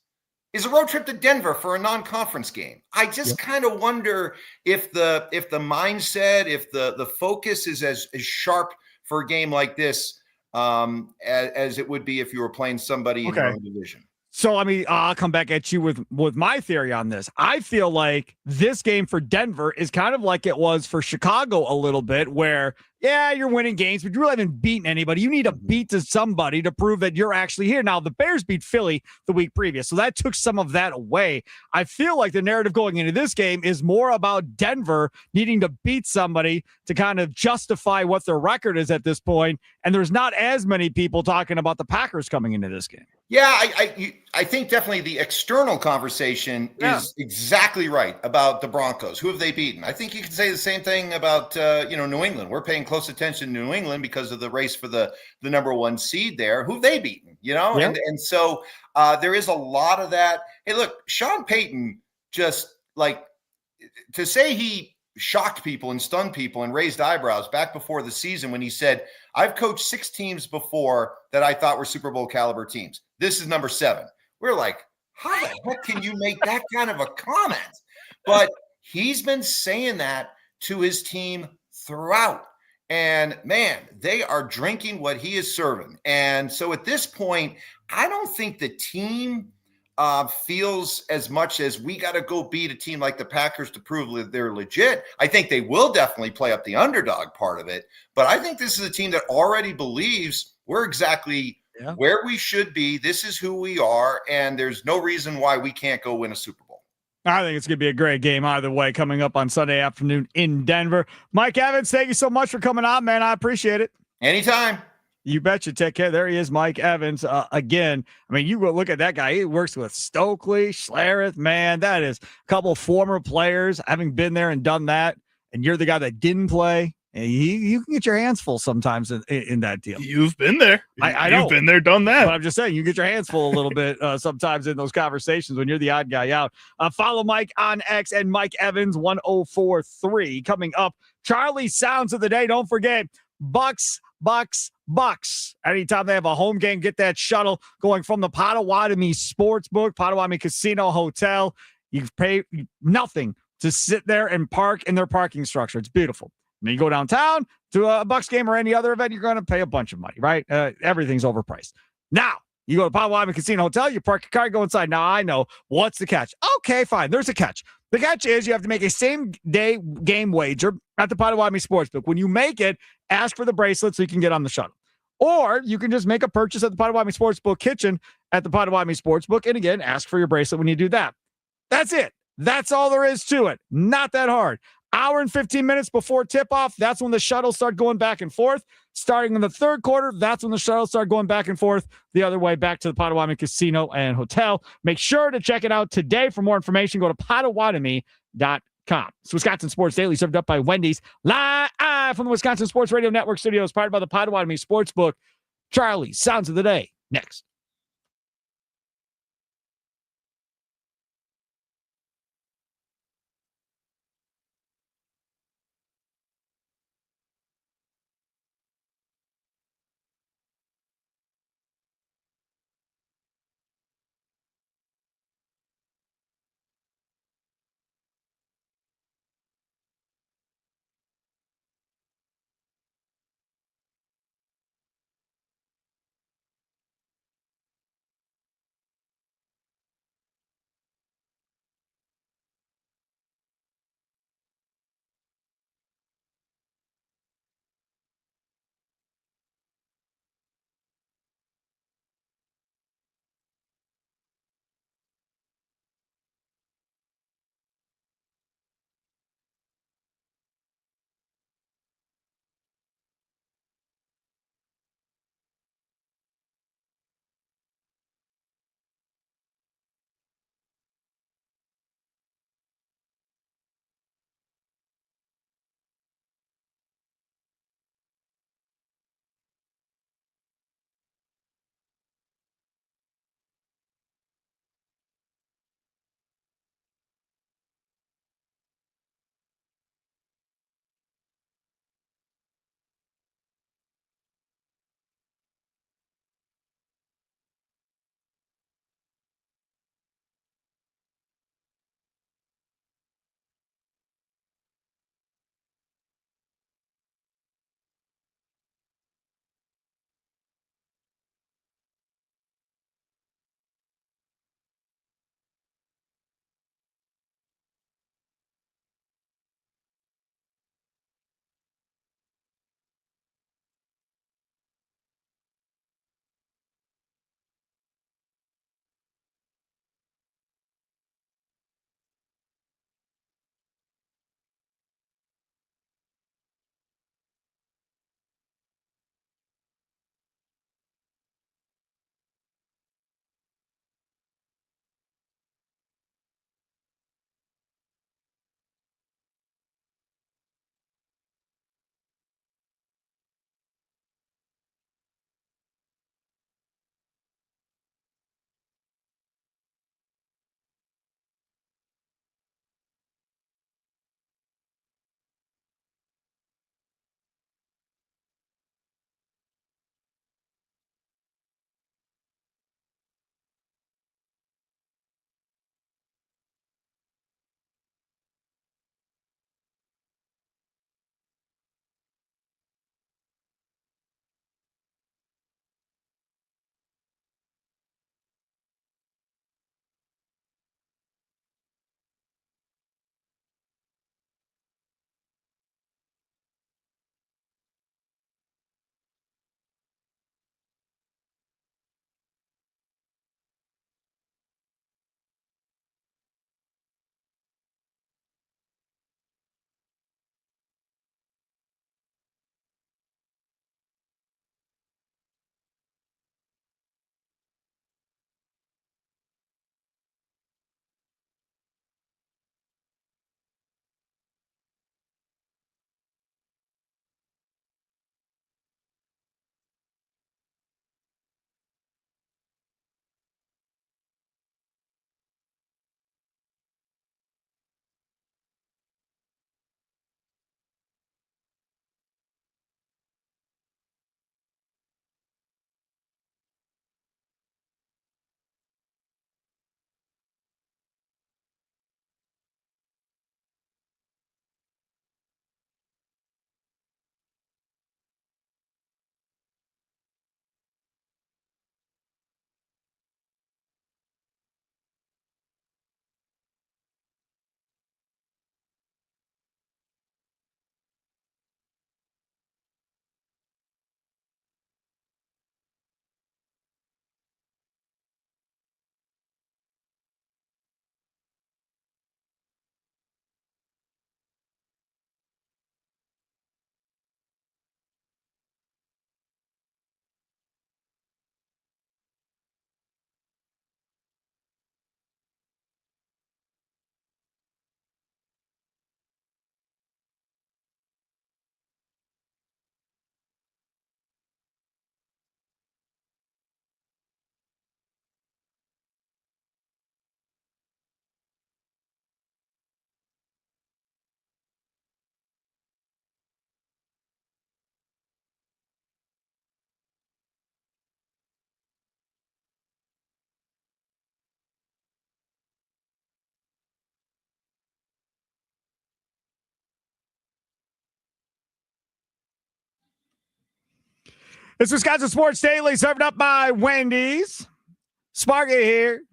is a road trip to Denver for a non-conference game. I just kind of wonder if the mindset, if the focus is as sharp for a game like this as it would be if you were playing somebody in your own division. So, I'll come back at you with my theory on this. I feel like this game for Denver is kind of like it was for Chicago a little bit, where, you're winning games, but you really haven't beaten anybody. You need to beat to somebody to prove that you're actually here. Now, the Bears beat Philly the week previous, so that took some of that away. I feel like the narrative going into this game is more about Denver needing to beat somebody to kind of justify what their record is at this point, and there's not as many people talking about the Packers coming into this game. Yeah, I think definitely the external conversation is exactly right about the Broncos. Who have they beaten? I think you can say the same thing about New England. We're paying close attention to New England because of the race for the number 1 seed there. Who have they beaten? And so there is a lot of that. Hey, look, Sean Payton, just like to say he shocked people and stunned people and raised eyebrows back before the season when he said, I've coached 6 teams before that I thought were Super Bowl caliber teams. This is number 7. We're like, how the heck can you make that kind of a comment? But he's been saying that to his team throughout. And man, they are drinking what he is serving. And so at this point, I don't think the team feels as much as we got to go beat a team like the Packers to prove that they're legit. I think they will definitely play up the underdog part of it. But I think this is a team that already believes we're exactly where we should be. This is who we are. And there's no reason why we can't go win a Super Bowl. I think it's going to be a great game either way coming up on Sunday afternoon in Denver. Mike Evans, thank you so much for coming on, man. I appreciate it. Anytime. You betcha. Take care. There he is, Mike Evans. Again, you look at that guy. He works with Stokely, Schlereth. Man, that is a couple former players having been there and done that. And you're the guy that didn't play. And you can get your hands full sometimes in that deal. You've been there. I know. You've been there, done that. But I'm just saying, you get your hands full a little bit sometimes in those conversations when you're the odd guy out. Follow Mike on X and Mike Evans 1043. Coming up, Charlie Sounds of the Day. Don't forget, Bucks. Anytime they have a home game, get that shuttle going from the Potawatomi Sportsbook, Potawatomi Casino Hotel. You pay nothing to sit there and park in their parking structure. It's beautiful. And then you go downtown to a Bucks game or any other event, you're going to pay a bunch of money, right? Everything's overpriced. Now, you go to Potawatomi Casino Hotel, you park your car, go inside. Now, I know. What's the catch? Okay, fine. There's a catch. The catch is you have to make a same-day game wager at the Potawatomi Sportsbook. When you make it, ask for the bracelet so you can get on the shuttle. Or you can just make a purchase at the Potawatomi Sportsbook kitchen at the Potawatomi Sportsbook. And again, ask for your bracelet when you do that. That's it. That's all there is to it. Not that hard. Hour and 15 minutes before tip-off, that's when the shuttles start going back and forth. Starting in the third quarter, that's when the shuttles start going back and forth the other way back to the Potawatomi Casino and Hotel. Make sure to check it out today. For more information, go to Potawatomi.com. It's Wisconsin Sports Daily, served up by Wendy's, live from the Wisconsin Sports Radio Network studios, powered by the Potawatomi Sportsbook. Charlie, sounds of the day, next. It's Wisconsin Sports Daily, served up by Wendy's. Sparky here.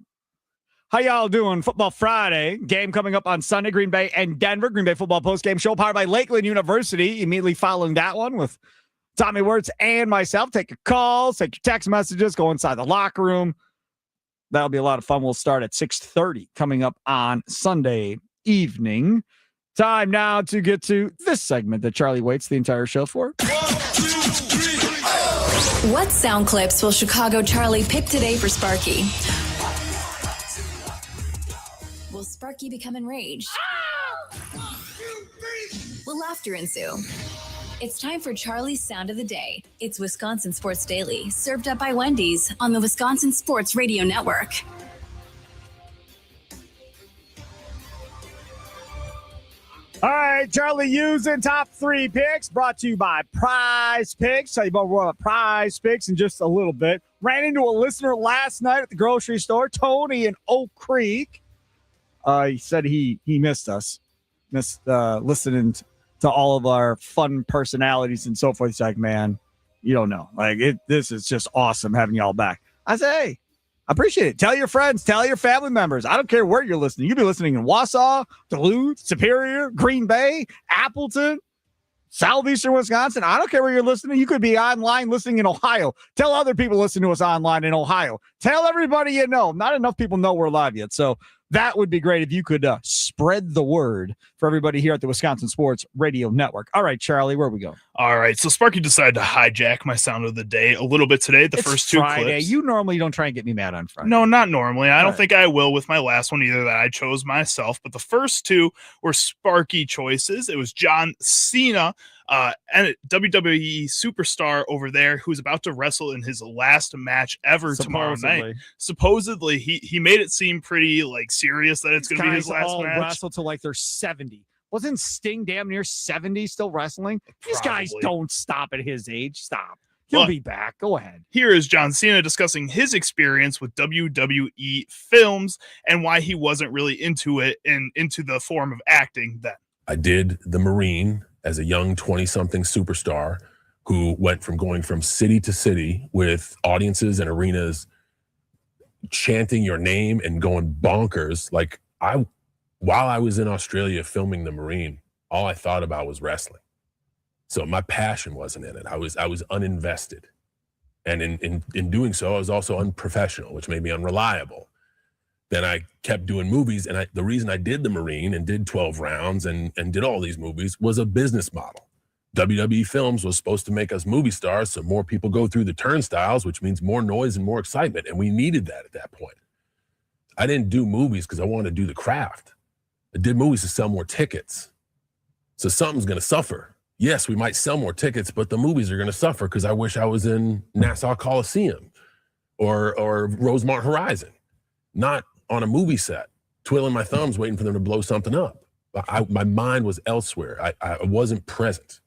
How y'all doing? Football Friday. Game coming up on Sunday, Green Bay and Denver. Green Bay football postgame show powered by Lakeland University. Immediately following that one with Tommy Wirtz and myself. Take your calls, take your text messages, go inside the locker room. That'll be a lot of fun. We'll start at 6:30 coming up on Sunday evening. Time now to get to this segment that Charlie waits the entire show for. What sound clips will Chicago Charlie pick today for Sparky? Will Sparky become enraged? Will laughter ensue? It's time for Charlie's Sound of the Day. It's Wisconsin Sports Daily, served up by Wendy's on the Wisconsin Sports Radio Network. All right, Charlie using top 3 picks brought to you by Prize Picks. Tell you about Prize Picks in just a little bit. Ran into a listener last night at the grocery store, Tony in Oak Creek. He said he missed us, listening to all of our fun personalities and so forth. He's like, man, you don't know. This is just awesome having y'all back. I say, hey, I appreciate it. Tell your friends, tell your family members. I don't care where you're listening. You could be listening in Wausau, Duluth, Superior, Green Bay, Appleton, Southeastern Wisconsin. I don't care where you're listening. You could be online listening in Ohio. Tell other people listening to us online in Ohio. Tell everybody you know. Not enough people know we're live yet. So that would be great if you could spread the word for everybody here at the Wisconsin Sports Radio Network. All right, Charlie, where we go? All right, so Sparky decided to hijack my sound of the day a little bit today. The first 2 Friday. clips. You normally don't try and get me mad on Friday. No, not normally. I don't right. think I will with my last one either that I chose myself. But the first 2 were Sparky choices. It was John Cena, and WWE superstar over there who's about to wrestle in his last match ever tomorrow night. Supposedly, he made it seem pretty serious that it's going to be his last match. Wrestle till they're 70. Wasn't Sting damn near 70 still wrestling? These guys don't stop at his age. Stop. He'll be back. Go ahead. Here is John Cena discussing his experience with WWE films and why he wasn't really into it and into the form of acting then. I did The Marine as a young 20-something superstar who went from going from city to city with audiences and arenas chanting your name and going bonkers. While I was in Australia filming The Marine, all I thought about was wrestling. So my passion wasn't in it. I was uninvested. And in doing so, I was also unprofessional, which made me unreliable. Then I kept doing movies, and the reason I did The Marine and did 12 Rounds and did all these movies was a business model. WWE Films was supposed to make us movie stars so more people go through the turnstiles, which means more noise and more excitement, and we needed that at that point. I didn't do movies because I wanted to do the craft. I did movies to sell more tickets. So something's going to suffer. Yes, we might sell more tickets, but the movies are going to suffer because I wish I was in Nassau Coliseum or Rosemont Horizon, not on a movie set, twiddling my thumbs, waiting for them to blow something up. My mind was elsewhere. I wasn't present.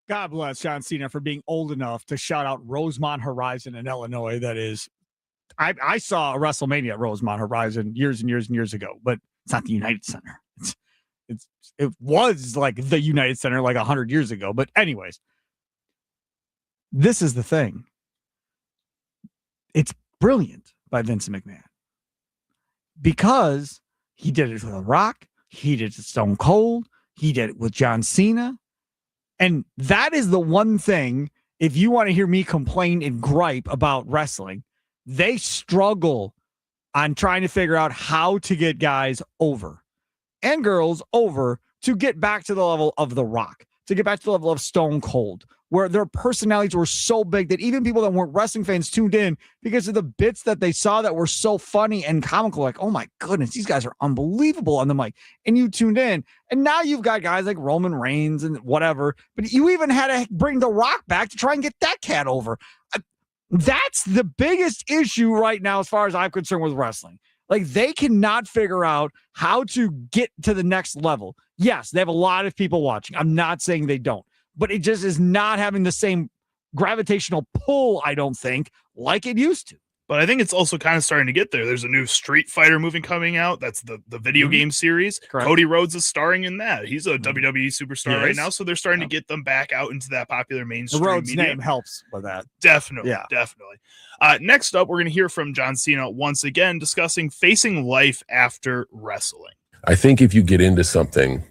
God bless John Cena for being old enough to shout out Rosemont Horizon in Illinois. That is, I saw a WrestleMania at Rosemont Horizon years and years and years ago, but it's not the United Center. It was like the United Center like 100 years ago. But anyways, this is the thing. It's brilliant by Vincent McMahon because he did it with The Rock. He did it with Stone Cold. He did it with John Cena. And that is the one thing, if you want to hear me complain and gripe about wrestling, they struggle on trying to figure out how to get guys over and girls over to get back to the level of The Rock, to get back to the level of Stone Cold, where their personalities were so big that even people that weren't wrestling fans tuned in because of the bits that they saw that were so funny and comical, like, oh my goodness, these guys are unbelievable on the mic. And you tuned in. And now you've got guys like Roman Reigns and whatever, but you even had to bring The Rock back to try and get that cat over. That's the biggest issue right now, as far as I'm concerned with wrestling. Like, they cannot figure out how to get to the next level. Yes, they have a lot of people watching. I'm not saying they don't, but it just is not having the same gravitational pull, I don't think, like it used to. But I think it's also kind of starting to get there. There's a new Street Fighter movie coming out. That's the video game series. Correct. Cody Rhodes is starring in that. He's a WWE superstar right Yes. now. So they're starting to get them back out into that popular The mainstream Rhodes media. name helps with that. Definitely. Yeah. Definitely. Next up, we're going to hear from John Cena once again discussing facing life after wrestling. I think if you get into something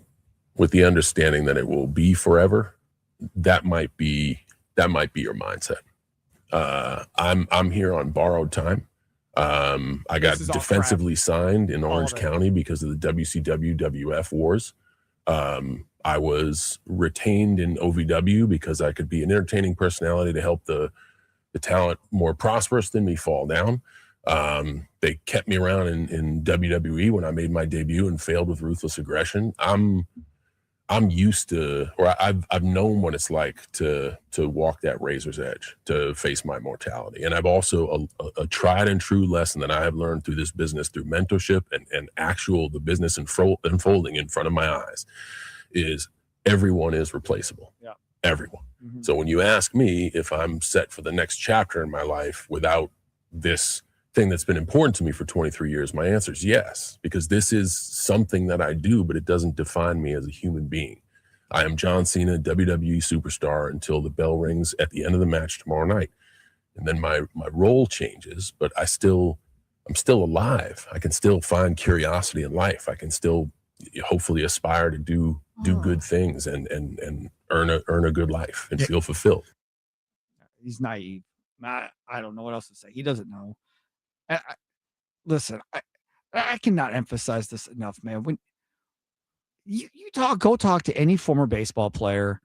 with the understanding that it will be forever, that might be your mindset. I'm here on borrowed time. I got This is all defensively signed in All Orange of it. County because of the WCW WF wars. I was retained in OVW because I could be an entertaining personality to help the talent more prosperous than me fall down. They kept me around in WWE when I made my debut and failed with Ruthless Aggression. I'm used to, or I've known what it's like to walk that razor's edge, to face my mortality. And I've also a tried and true lesson that I have learned through this business, through mentorship and the business unfolding in front of my eyes, is everyone is replaceable. Yeah. Everyone. Mhm. So when you ask me if I'm set for the next chapter in my life without this thing that's been important to me for 23 years, my answer is yes, because this is something that I do, but it doesn't define me as a human being. I am John Cena, WWE superstar, until the bell rings at the end of the match tomorrow night. And then my role changes, but I'm still alive. I can still find curiosity in life. I can still hopefully aspire to do good things and earn a good life and feel fulfilled. He's naive. I don't know what else to say. He doesn't know. Listen, I cannot emphasize this enough, man. When you go talk to any former baseball player,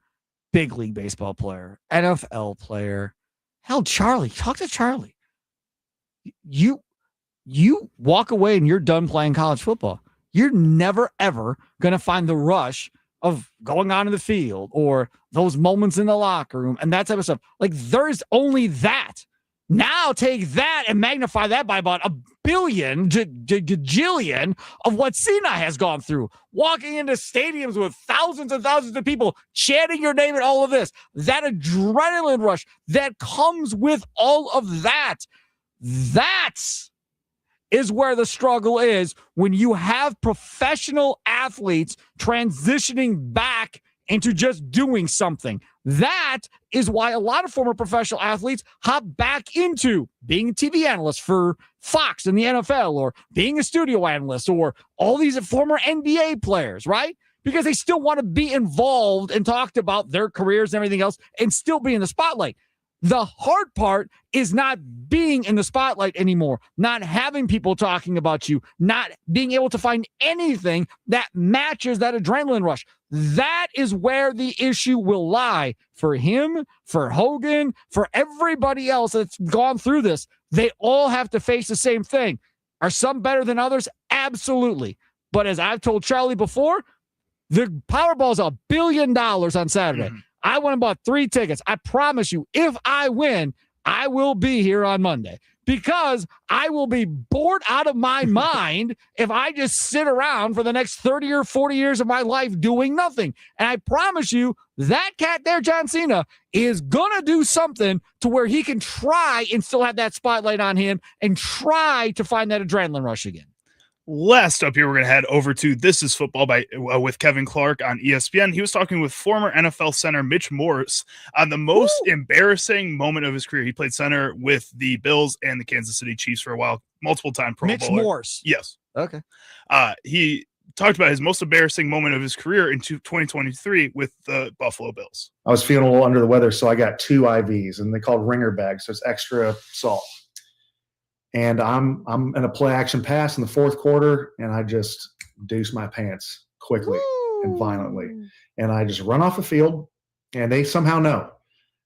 big league baseball player, NFL player, hell, Charlie, talk to Charlie. You walk away and you're done playing college football. You're never, ever going to find the rush of going onto the field or those moments in the locker room and that type of stuff. Like, there's only that. Now take that and magnify that by about a billion, gajillion of what Cena has gone through. Walking into stadiums with thousands and thousands of people chanting your name and all of this. That adrenaline rush that comes with all of that. That's is where the struggle is when you have professional athletes transitioning back into just doing something. That is why a lot of former professional athletes hop back into being a TV analyst for Fox in the NFL, or being a studio analyst, or all these former NBA players, right? Because they still want to be involved and talked about their careers and everything else and still be in the spotlight. The hard part is not being in the spotlight anymore, not having people talking about you, not being able to find anything that matches that adrenaline rush. That is where the issue will lie for him, for Hogan, for everybody else that's gone through this. They all have to face the same thing. Are some better than others? Absolutely. But as I've told Charlie before, the Powerball is $1 billion on Saturday. Mhm. I went and bought 3 tickets. I promise you, if I win, I will be here on Monday, because I will be bored out of my mind if I just sit around for the next 30 or 40 years of my life doing nothing. And I promise you, that cat there, John Cena, is going to do something to where he can try and still have that spotlight on him and try to find that adrenaline rush again. Last up here, we're going to head over to This Is Football with Kevin Clark on ESPN. He was talking with former NFL center Mitch Morse on the most embarrassing moment of his career. He played center with the Bills and the Kansas City Chiefs for a while, multiple-time Pro Mitch Bowler. Morse. Yes. Okay. He talked about his most embarrassing moment of his career in 2023 with the Buffalo Bills. I was feeling a little under the weather, so I got 2 IVs, and they called ringer bags, so it's extra salt. And I'm in a play action pass in the 4th quarter, and I just deuce my pants quickly and violently. And I just run off the field, and they somehow know.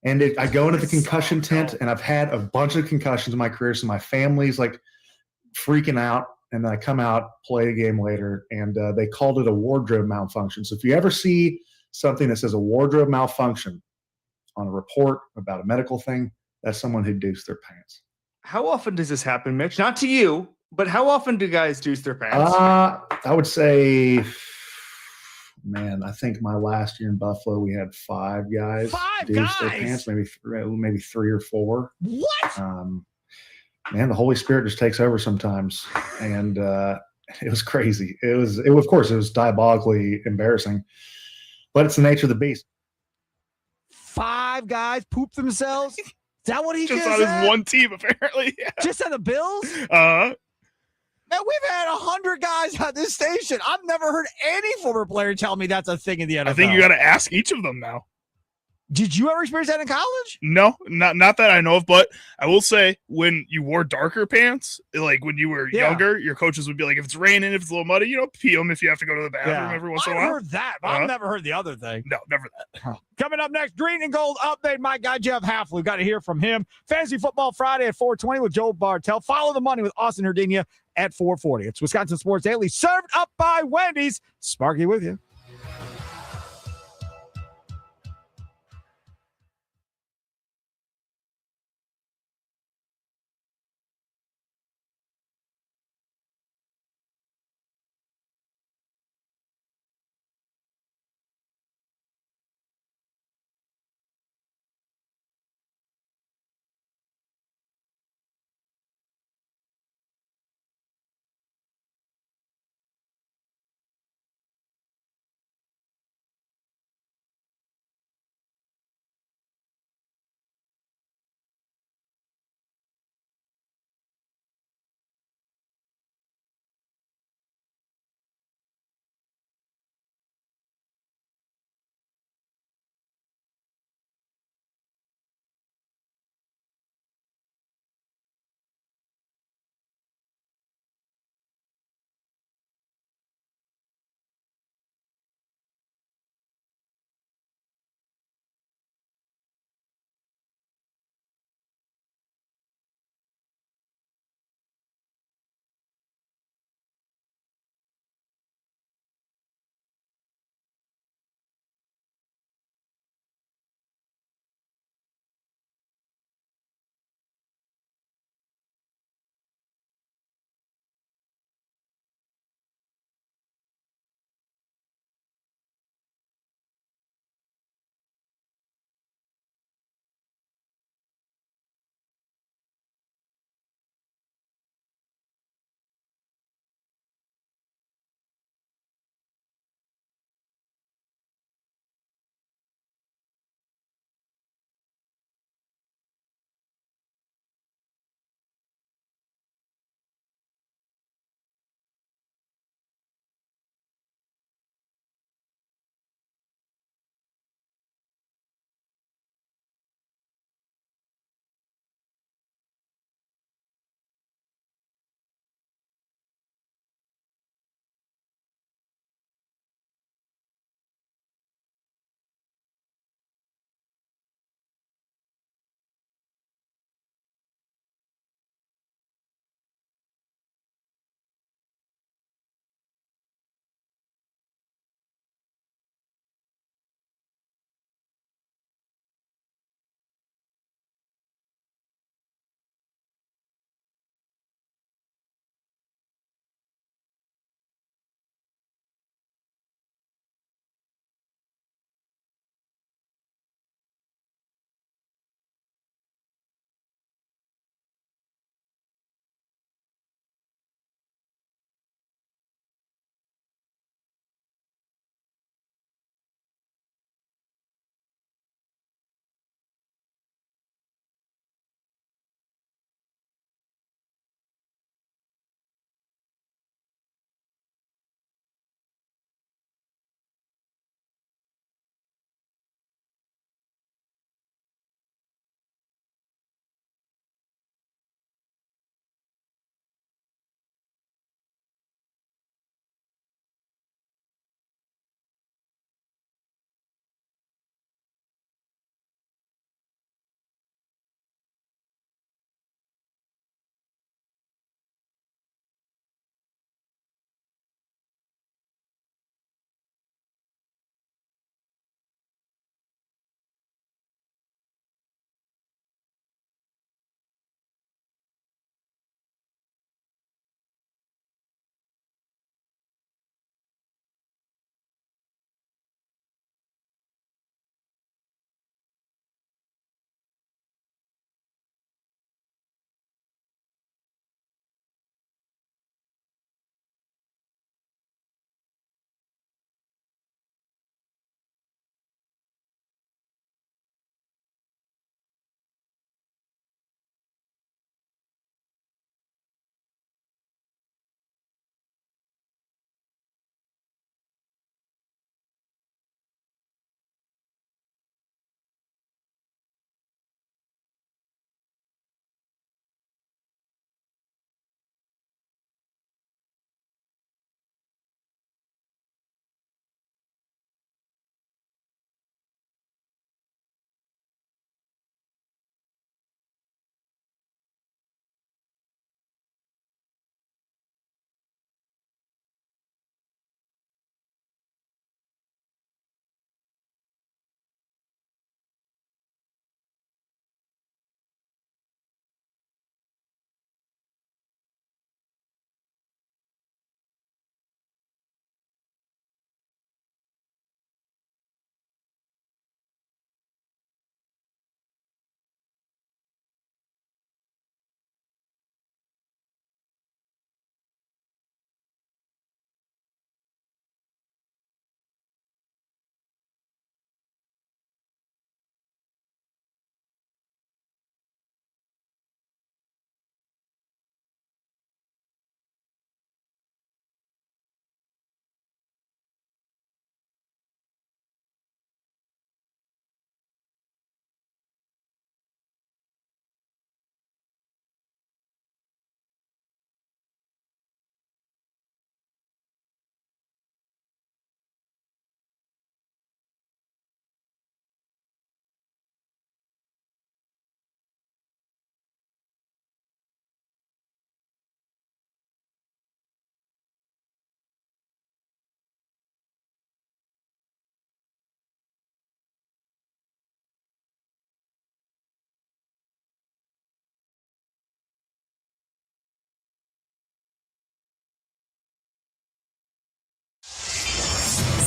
And I go into the concussion tent, and I've had a bunch of concussions in my career, so my family's like freaking out. And then I come out, play a game later, and they called it a wardrobe malfunction. So if you ever see something that says a wardrobe malfunction on a report about a medical thing, that's someone who deuced their pants. How often does this happen, Mitch? Not to you, but how often do guys deuce their pants? I would say, man, I think my last year in Buffalo, we had 5 guys deuce their pants, maybe 3 or 4. What? man, the Holy Spirit just takes over sometimes. And it was crazy. Of course, it was diabolically embarrassing, but it's the nature of the beast. 5 guys poop themselves. Is that what he just did? on his one team, apparently. Yeah. Just on the Bills? Man, we've had 100 guys on this station. I've never heard any former player tell me that's a thing in the NFL. I think you got to ask each of them now. Did you ever experience that in college? No, not that I know of, but I will say when you wore darker pants, like when you were younger, your coaches would be like, if it's raining, if it's a little muddy, pee them if you have to go to the bathroom every once in a while. I've heard that, but I've never heard the other thing. No, never that. Coming up next, Green and Gold update. My guy, Jeff Halfley. We've got to hear from him. Fantasy Football Friday at 4:20 with Joe Bartel. Follow the money with Austin Herdenia at 4:40. It's Wisconsin Sports Daily, served up by Wendy's. Sparky with you.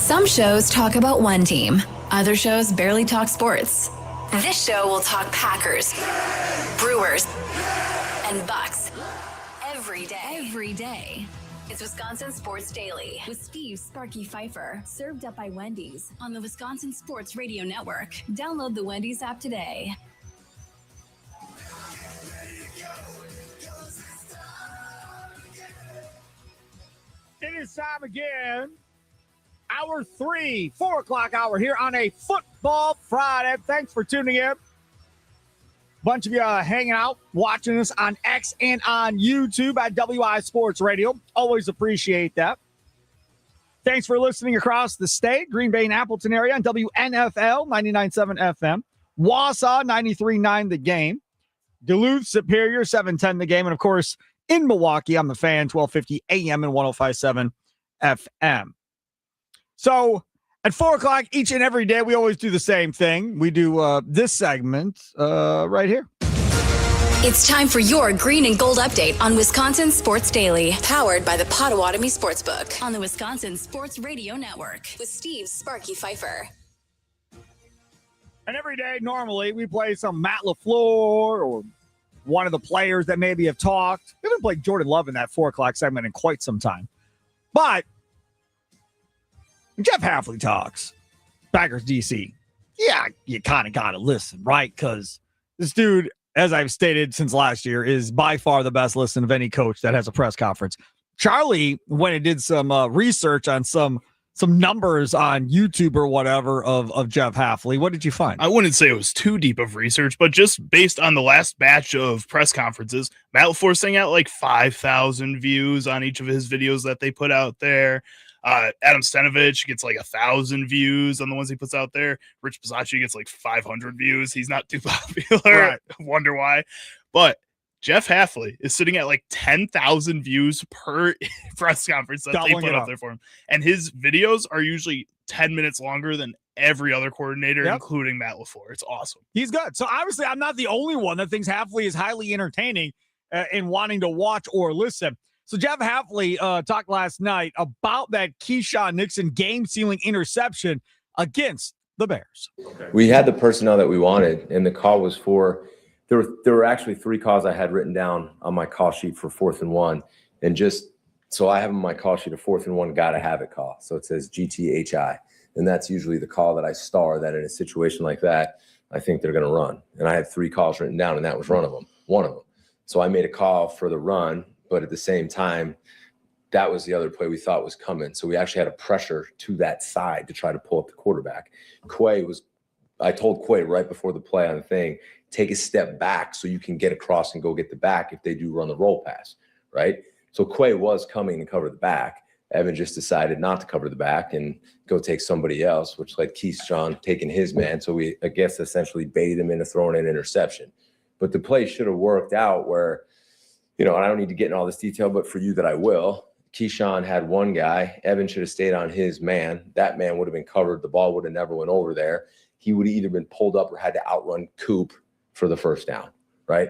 Some shows talk about one team. Other shows barely talk sports. This show will talk Packers, Brewers, and Bucks every day. Every day. It's Wisconsin Sports Daily with Steve Sparky Pfeiffer, served up by Wendy's on the Wisconsin Sports Radio Network. Download the Wendy's app today. It is time again. Hour 3, 4 o'clock hour here on a Football Friday. Thanks for tuning in. Bunch of you hanging out, watching us on X and on YouTube at WI Sports Radio. Always appreciate that. Thanks for listening across the state. Green Bay and Appleton area on WNFL 99.7 FM. Wausau 93.9 The Game. Duluth Superior 710 The Game. And, of course, in Milwaukee on the Fan 1250 AM and 105.7 FM. So at 4 o'clock each and every day, we always do the same thing. We do this segment right here. It's time for your green and gold update on Wisconsin Sports Daily, powered by the Potawatomi Sportsbook on the Wisconsin Sports Radio Network with Steve Sparky Pfeiffer. And every day, normally, we play some Matt LaFleur or one of the players that maybe have talked. We haven't played Jordan Love in that 4 o'clock segment in quite some time. But Jeff Hafley talks Packers DC. Yeah, you kind of got to listen, right? Because this dude, as I've stated since last year, is by far the best listen of any coach that has a press conference. Charlie went and did some research on some numbers on YouTube or whatever of Jeff Hafley. What did you find? I wouldn't say it was too deep of research, but just based on the last batch of press conferences, Matt LaFleur saying out like 5,000 views on each of his videos that they put out there. Adam Stenavich gets like 1,000 views on the ones he puts out there. Rich Bisaccia gets like 500 views. He's not too popular. Right. I wonder why. But Jeff Hafley is sitting at like 10,000 views per press conference that they put up there for him. And his videos are usually 10 minutes longer than every other coordinator, including Matt LaFleur. It's awesome. He's good. So obviously I'm not the only one that thinks Hafley is highly entertaining in wanting to watch or listen. So Jeff Hafley talked last night about that Keyshawn Nixon game-sealing interception against the Bears. We had the personnel that we wanted, and the call was for there were actually 3 calls I had written down on my call sheet for 4th and 1, and just so I have on my call sheet a 4th and 1 gotta have it call. So it says GTHI, and that's usually the call that I star that in a situation like that I think they're going to run. And I had 3 calls written down, and that was one of them. So I made a call for the run. But at the same time, that was the other play we thought was coming. So we actually had a pressure to that side to try to pull up the quarterback. I told Quay right before the play on the thing, take a step back so you can get across and go get the back if they do run the roll pass, right? So Quay was coming to cover the back. Evan just decided not to cover the back and go take somebody else, which led Keyshawn taking his man. So we, I guess, essentially baited him into throwing an interception. But the play should have worked out where, you know, and I don't need to get in all this detail, but for you that I will, Keyshawn had one guy. Evan should have stayed on his man. That man would have been covered. The ball would have never went over there. He would have either been pulled up or had to outrun Coop for the first down, right?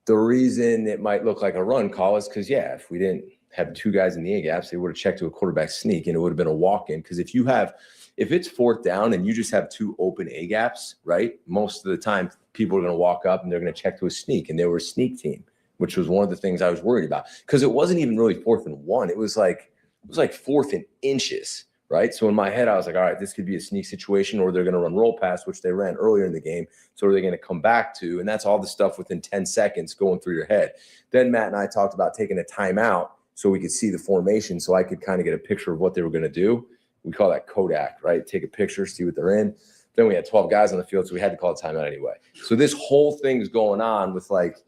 The reason it might look like a run call is because, yeah, if we didn't have 2 guys in the A-gaps, they would have checked to a quarterback sneak, and it would have been a walk-in. Because if it's 4th down and you just have 2 open A-gaps, right, most of the time people are going to walk up and they're going to check to a sneak, and they were a sneak team, which was one of the things I was worried about, because it wasn't even really 4th and 1. It was like 4th and inches, right? So in my head, I was like, all right, this could be a sneak situation, or they're going to run roll pass, which they ran earlier in the game. So are they going to come back to? And that's all the stuff within 10 seconds going through your head. Then Matt and I talked about taking a timeout so we could see the formation, so I could kind of get a picture of what they were going to do. We call that Kodak, right? Take a picture, see what they're in. Then we had 12 guys on the field, so we had to call a timeout anyway. So this whole thing is going on with like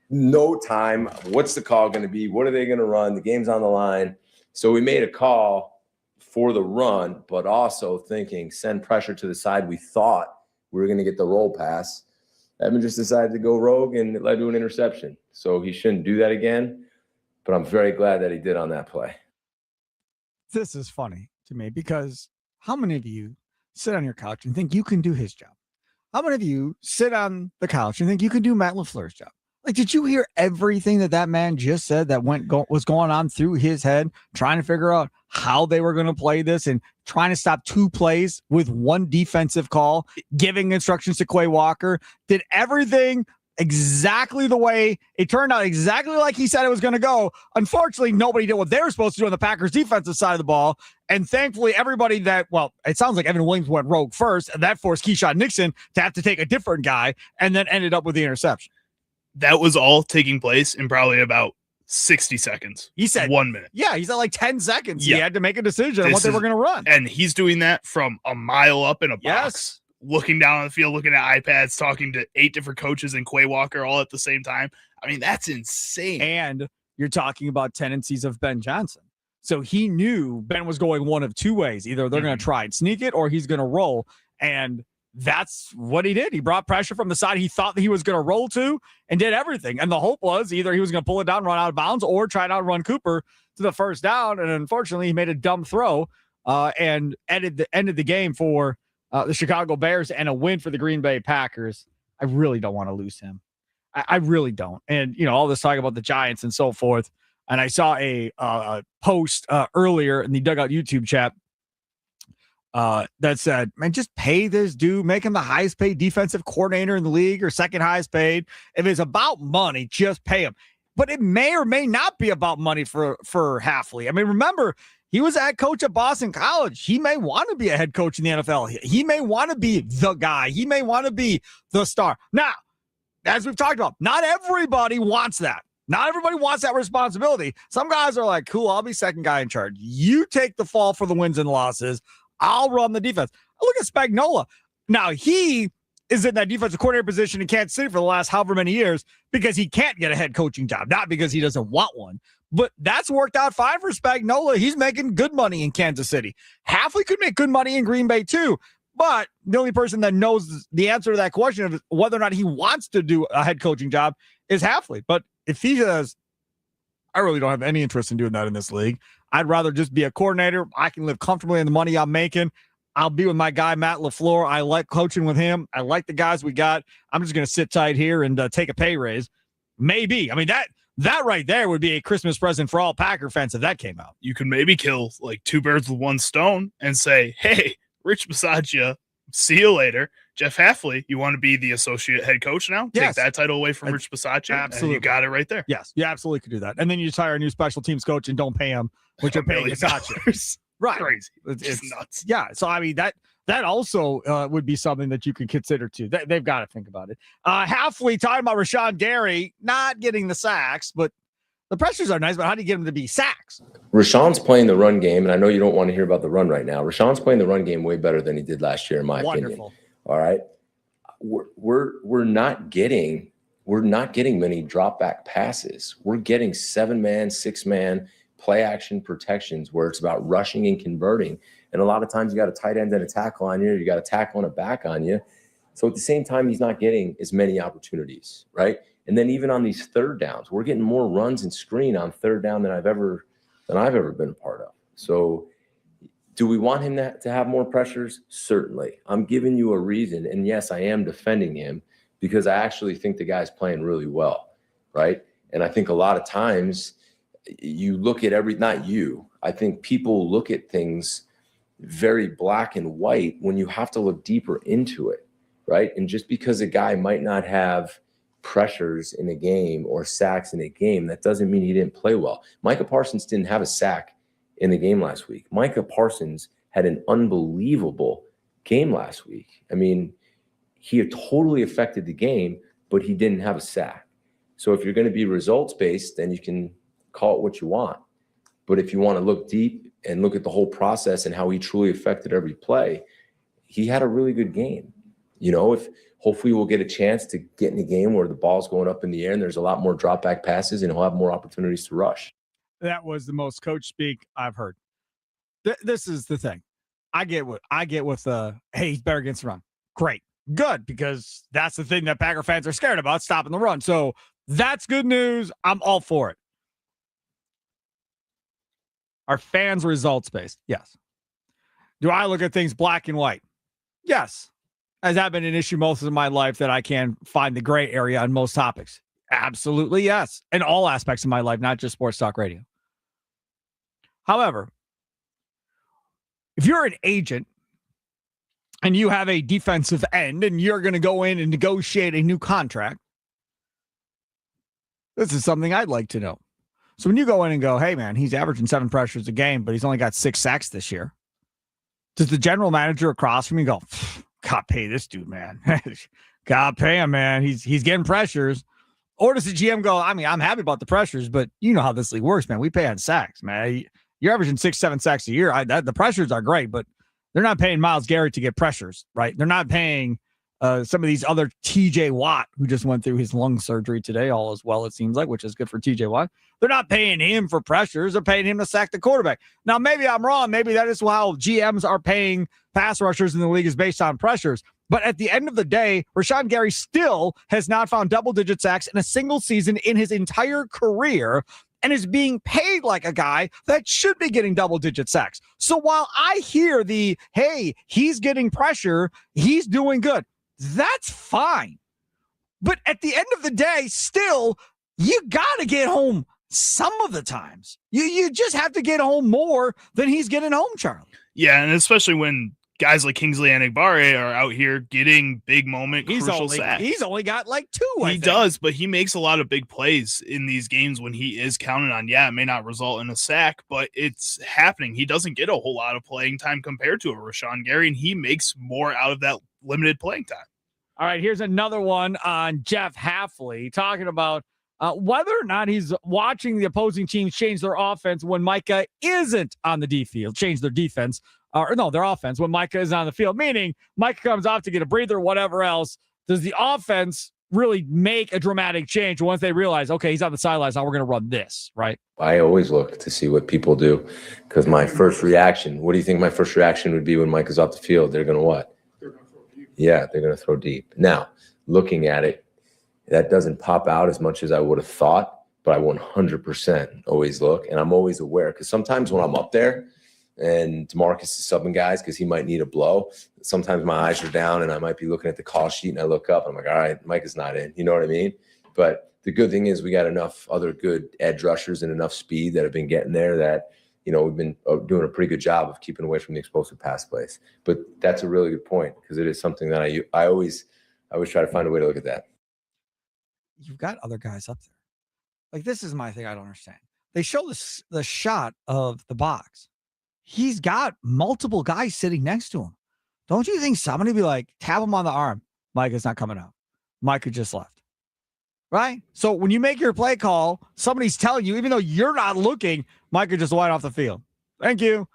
no time. What's the call going to be? What are they going to run? The game's on the line. So we made a call for the run, but also thinking send pressure to the side. We thought we were going to get the roll pass. Evan just decided to go rogue, and it led to an interception. So he shouldn't do that again, but I'm very glad that he did on that play. This is funny to me because how many of you sit on your couch and think you can do his job? How many of you sit on the couch and think you can do Matt LaFleur's job? Like, did you hear everything that man just said that was going on through his head, trying to figure out how they were going to play this and trying to stop 2 plays with 1 defensive call, giving instructions to Quay Walker, did everything exactly the way it turned out, exactly like he said it was going to go. Unfortunately, nobody did what they were supposed to do on the Packers defensive side of the ball. And thankfully, everybody it sounds like Evan Williams went rogue first, and that forced Keyshawn Nixon to have to take a different guy and then ended up with the interception. That was all taking place in probably about 60 seconds. He said 1 minute. Yeah, he said like 10 seconds. Yeah. He had to make a decision on what they were going to run. And he's doing that from a mile up in a box, looking down on the field, looking at iPads, talking to 8 different coaches and Quay Walker all at the same time. I mean, that's insane. And you're talking about tendencies of Ben Johnson. So he knew Ben was going one of 2 ways. Either they're going to try and sneak it or he's going to roll. And that's what he did. He brought pressure from the side he thought that he was going to roll to and did everything. And the hope was either he was going to pull it down, run out of bounds, or try to outrun Cooper to the first down. And unfortunately, he made a dumb throw and ended the game for the Chicago Bears and a win for the Green Bay Packers. I really don't want to lose him. I really don't. And, all this talk about the Giants and so forth. And I saw a post earlier in the Dugout YouTube chat that said, man, just pay this dude, make him the highest paid defensive coordinator in the league or second highest paid. If it's about money, just pay him. But it may or may not be about money for Hafley. I mean, remember, he was a head coach at Boston College. He may want to be a head coach in the NFL. He may want to be the guy. He may want to be the star. Now, as we've talked about, not everybody wants that. Not everybody wants that responsibility. Some guys are like, cool, I'll be second guy in charge. You take the fall for the wins and losses. I'll run the defense. Look at Spagnuolo. Now, he is in that defensive coordinator position in Kansas City for the last however many years because he can't get a head coaching job, not because he doesn't want one. But that's worked out fine for Spagnuolo. He's making good money in Kansas City. Hafley could make good money in Green Bay too. But the only person that knows the answer to that question of whether or not he wants to do a head coaching job is Hafley. But if he says, I really don't have any interest in doing that in this league, I'd rather just be a coordinator. I can live comfortably in the money I'm making. I'll be with my guy, Matt LaFleur. I like coaching with him. I like the guys we got. I'm just going to sit tight here and take a pay raise. Maybe. I mean, that right there would be a Christmas present for all Packer fans if that came out. You can maybe kill like 2 birds with 1 stone and say, hey, Rich Bisaccia, see you later. Jeff Hafley, you want to be the associate head coach now? Yes. Take that title away from Rich Bisaccia. Absolutely. And you got it right there. Yes, you absolutely could do that. And then you just hire a new special teams coach and don't pay him, which you're paying Bisaccia. Right. Crazy. It's nuts. Yeah. So, I mean, that also would be something that you could consider too. They've got to think about it. Hafley talking about Rashawn Gary not getting the sacks, but the pressures are nice, but how do you get him to be sacks? Rashawn's playing the run game, and I know you don't want to hear about the run right now. Rashawn's playing the run game way better than he did last year, in my opinion. All right. We're not getting many drop back passes. We're getting 7-man, 6-man play action protections where it's about rushing and converting. And a lot of times you got a tight end and a tackle on you, you got a tackle and a back on you. So at the same time, he's not getting as many opportunities, right? And then even on these third downs, we're getting more runs and screen on third down than I've ever been a part of. So do we want him to have more pressures? Certainly. I'm giving you a reason. And yes, I am defending him because I actually think the guy's playing really well, right? And I think a lot of times you look at I think people look at things very black and white when you have to look deeper into it, right? And just because a guy might not have pressures in a game or sacks in a game, that doesn't mean he didn't play well. Micah Parsons didn't have a sack in the game last week. Micah Parsons had an unbelievable game last week. I mean, he had totally affected the game, but he didn't have a sack. So if you're going to be results-based, then you can call it what you want. But if you want to look deep and look at the whole process and how he truly affected every play, he had a really good game. If hopefully we'll get a chance to get in a game where the ball's going up in the air and there's a lot more drop back passes and he'll have more opportunities to rush. That was the most coach speak I've heard. This is the thing. I get with hey, he's better against the run. Great. Good, because that's the thing that Packer fans are scared about, stopping the run. So that's good news. I'm all for it. Are fans results-based? Yes. Do I look at things black and white? Yes. Has that been an issue most of my life that I can find the gray area on most topics? Absolutely, yes. In all aspects of my life, not just sports talk radio. However, if you're an agent and you have a defensive end and you're going to go in and negotiate a new contract, this is something I'd like to know. So when you go in and go, hey, man, he's averaging 7 pressures a game, but he's only got 6 sacks this year. Does the general manager across from you go, gotta pay this dude, man. Gotta pay him, man. He's getting pressures. Or does the GM go, I mean, I'm happy about the pressures, but you know how this league works, man. We pay on sacks, man. You're averaging 6, 7 sacks a year. The pressures are great, but they're not paying Myles Garrett to get pressures, right? They're not paying some of these other TJ Watt, who just went through his lung surgery today, all as well, it seems like, which is good for TJ Watt. They're not paying him for pressures. They're paying him to sack the quarterback. Now, maybe I'm wrong. Maybe that is how GMs are paying pass rushers in the league, is based on pressures. But at the end of the day, Rashawn Gary still has not found double-digit sacks in a single season in his entire career, and is being paid like a guy that should be getting double-digit sacks. So while I hear hey, he's getting pressure, he's doing good, that's fine. But at the end of the day, still, you got to get home some of the times. You just have to get home more than he's getting home, Charlie. Yeah, and especially when guys like Kingsley Enagbare are out here getting big moment crucial sacks. He's only got like 2, I think. Does, but he makes a lot of big plays in these games when he is counted on. Yeah, it may not result in a sack, but it's happening. He doesn't get a whole lot of playing time compared to a Rashawn Gary, and he makes more out of that limited playing time. All right, here's another one on Jeff Hafley talking about whether or not he's watching the opposing teams change their offense when Micah isn't on the D field, change their defense, their offense when Micah is on the field, meaning Micah comes off to get a breather, whatever else. Does the offense really make a dramatic change once they realize, okay, he's on the sidelines, now we're going to run this, right? I always look to see what people do, because my first reaction, what do you think my first reaction would be when Micah's off the field? They're going to what? Yeah, they're going to throw deep. Now, looking at it, that doesn't pop out as much as I would have thought, but I 100% always look, and I'm always aware, because sometimes when I'm up there and DeMarcus is subbing guys because he might need a blow, sometimes my eyes are down and I might be looking at the call sheet and I look up and I'm like, all right, Micah's not in. You know what I mean? But the good thing is we got enough other good edge rushers and enough speed that have been getting there that, you know, we've been doing a pretty good job of keeping away from the explosive pass plays. But that's a really good point, because it is something that I always try to find a way to look at that. You've got other guys up there. Like, this is my thing I don't understand. They show the shot of the box. He's got multiple guys sitting next to him. Don't you think somebody be like, tap him on the arm? Micah's not coming out. Micah just left. Right? So when you make your play call, somebody's telling you, even though you're not looking, Micah just went off the field. Thank you.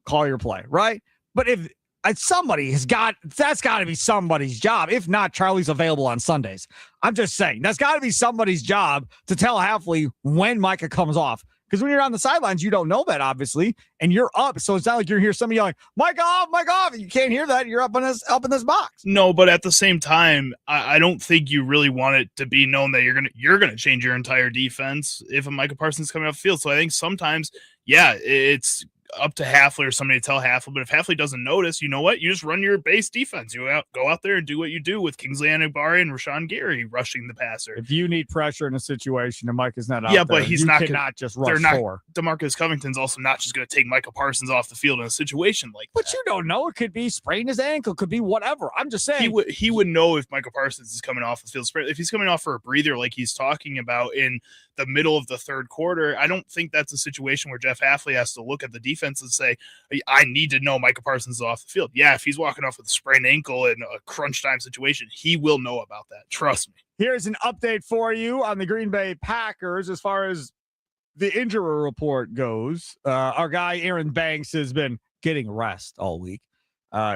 Call your play. Right? But if somebody that's got to be somebody's job. If not, Charlie's available on Sundays. I'm just saying, that's got to be somebody's job to tell Hafley when Micah comes off. Because when you're on the sidelines, you don't know that, obviously, and you're up. So it's not like you're hearing somebody yelling, Mike off, Mike off. You can't hear that. You're up in this box. No, but at the same time, I don't think you really want it to be known that you're gonna change your entire defense if a Micah Parsons is coming off the field. So I think sometimes, yeah, it's up to Hafley or somebody to tell Hafley. But if Hafley doesn't notice, you know what? You just run your base defense. You go out there and do what you do with Kingsley Enagbare and Rashawn Gary rushing the passer. If you need pressure in a situation and Mike is not out there, but he's not cannot just rush four. DeMarcus Covington's also not just going to take Micah Parsons off the field in a situation like that. But you don't know. It could be sprain his ankle, could be whatever. I'm just saying. He would know if Micah Parsons is coming off the field. If he's coming off for a breather like he's talking about in the middle of the third quarter, I don't think that's a situation where Jeff Hafley has to look at the defense and say, I need to know Micah Parsons is off the field. Yeah, if he's walking off with a sprained ankle in a crunch time situation, he will know about that. Trust me. Here's an update for you on the Green Bay Packers as far as the injury report goes. Our guy Aaron Banks has been getting rest all week.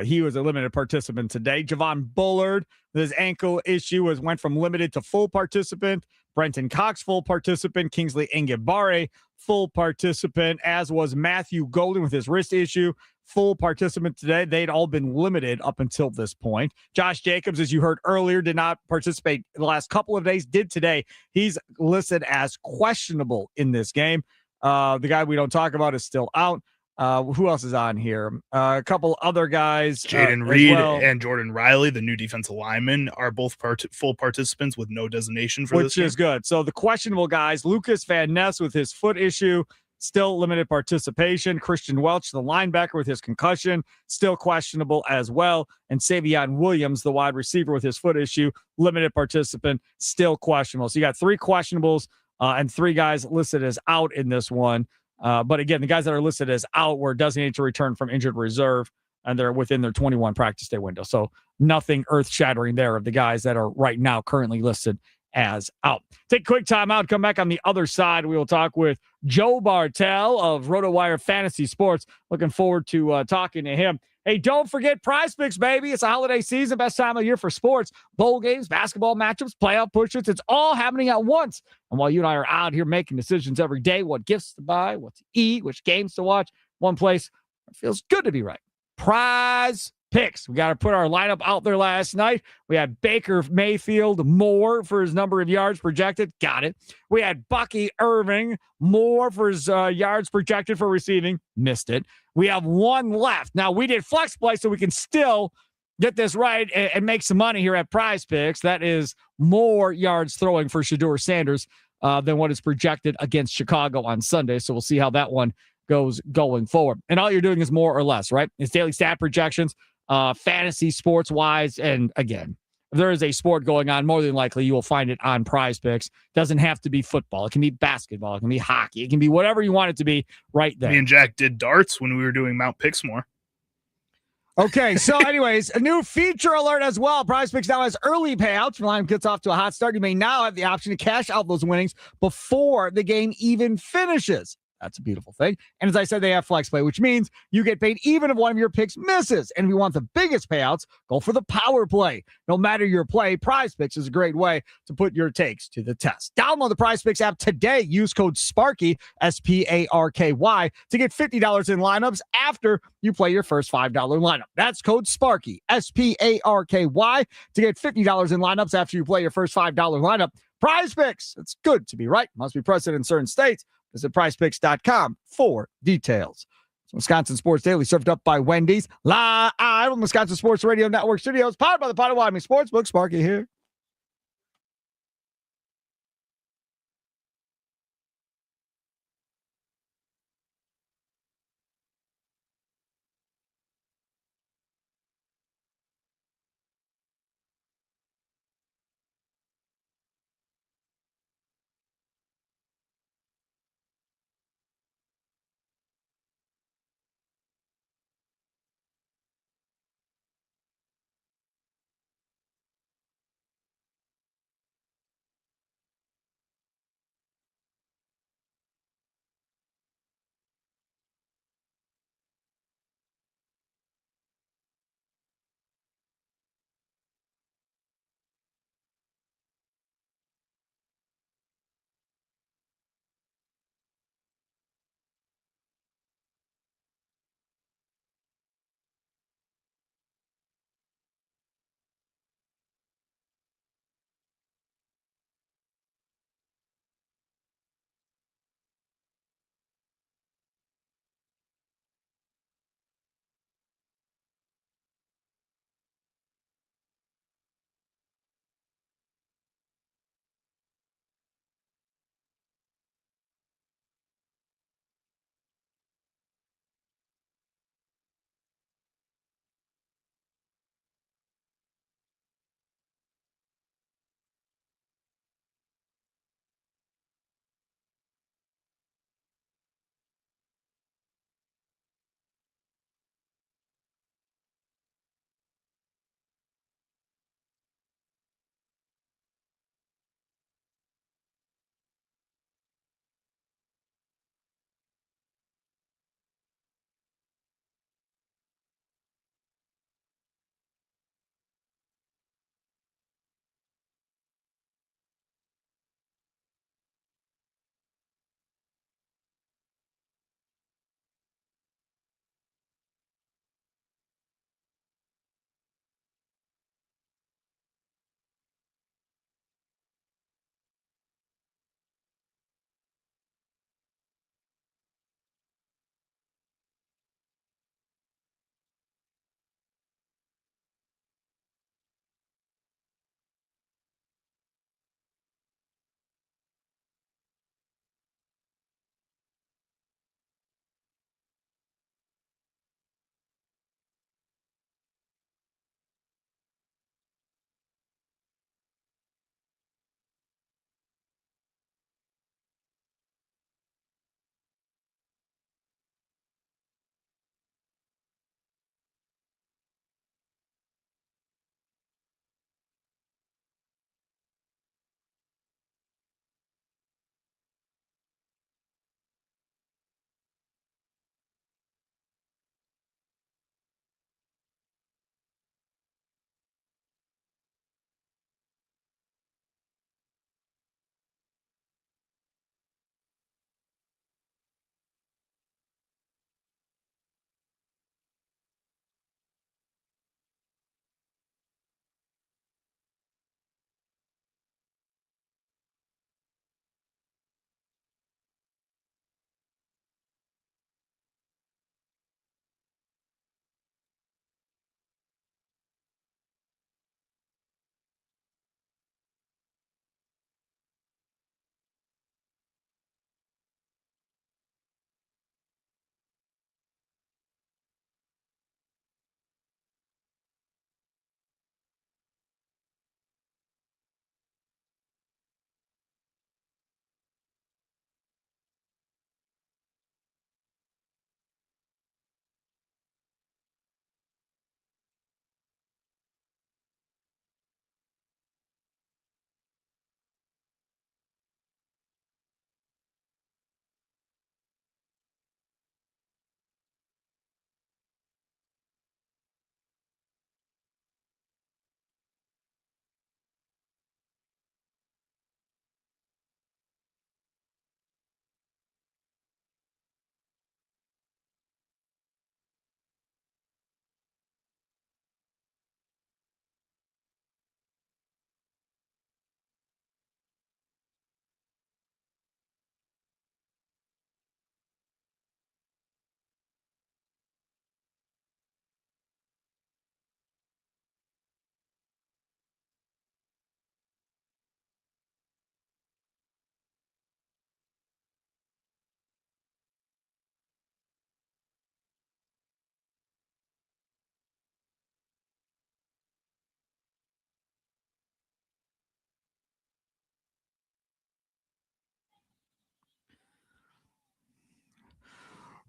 He was a limited participant today. Javon Bullard, his ankle issue went from limited to full participant. Brenton Cox, full participant. Kingsley Enagbare, full participant, as was Matthew Golden with his wrist issue. Full participant today. They'd all been limited up until this point. Josh Jacobs, as you heard earlier, did not participate the last couple of days, did today. He's listed as questionable in this game. The guy we don't talk about is still out. Who else is on here? A couple other guys. Jaden as Reed well, and Jordan Riley, the new defensive linemen, are both full participants with no designation for which this is game. good. So the questionable guys, Lucas Van Ness with his foot issue, still limited participation. Christian Welch, the linebacker with his concussion, still questionable as well. And Savion Williams, the wide receiver with his foot issue, limited participant, still questionable. So you got 3 questionables and 3 guys listed as out in this one. But again, the guys that are listed as out were designated to return from injured reserve, and they're within their 21 practice day window. So nothing earth-shattering there of the guys that are right now currently listed as out. Take a quick time out. Come back on the other side. We will talk with Joe Bartel of RotoWire Fantasy Sports. Looking forward to talking to him. Hey, don't forget Prize Picks, baby. It's a holiday season, best time of year for sports. Bowl games, basketball matchups, playoff push-ups. It's all happening at once. And while you and I are out here making decisions every day, what gifts to buy, what to eat, which games to watch, one place it feels good to be right. Prize Picks. We got to put our lineup out there last night. We had Baker Mayfield more for his number of yards projected. Got it. We had Bucky Irving more for his yards projected for receiving. Missed it. We have one left. Now, we did flex play so we can still get this right and make some money here at Prize Picks. That is more yards throwing for Shedeur Sanders than what is projected against Chicago on Sunday. So we'll see how that one goes going forward. And all you're doing is more or less, right? It's daily stat projections, fantasy sports wise. And again, if there is a sport going on, more than likely you will find it on Prize Picks. Doesn't have to be football. It can be basketball. It can be hockey. It can be whatever you want it to be right there. Me and Jack did darts when we were doing Mount Pixmore. Okay, so anyways, a new feature alert as well. Prize Picks now has early payouts. Your line gets off to a hot start. You may now have the option to cash out those winnings before the game even finishes. That's a beautiful thing. And as I said, they have flex play, which means you get paid even if one of your picks misses. And if you want the biggest payouts, go for the power play. No matter your play, Prize Picks is a great way to put your takes to the test. Download the Prize Picks app today. Use code SPARKY, SPARKY, to get $50 in lineups after you play your first $5 lineup. That's code SPARKY, SPARKY, to get $50 in lineups after you play your first $5 lineup. Prize Picks. It's good to be right. Must be present in certain states. Visit prizepicks.com for details. Wisconsin Sports Daily, served up by Wendy's, live on Wisconsin Sports Radio Network Studios, powered by the Potawatomi Sportsbook. Sparky here.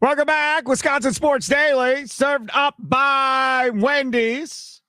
Welcome back. Wisconsin Sports Daily, served up by Wendy's.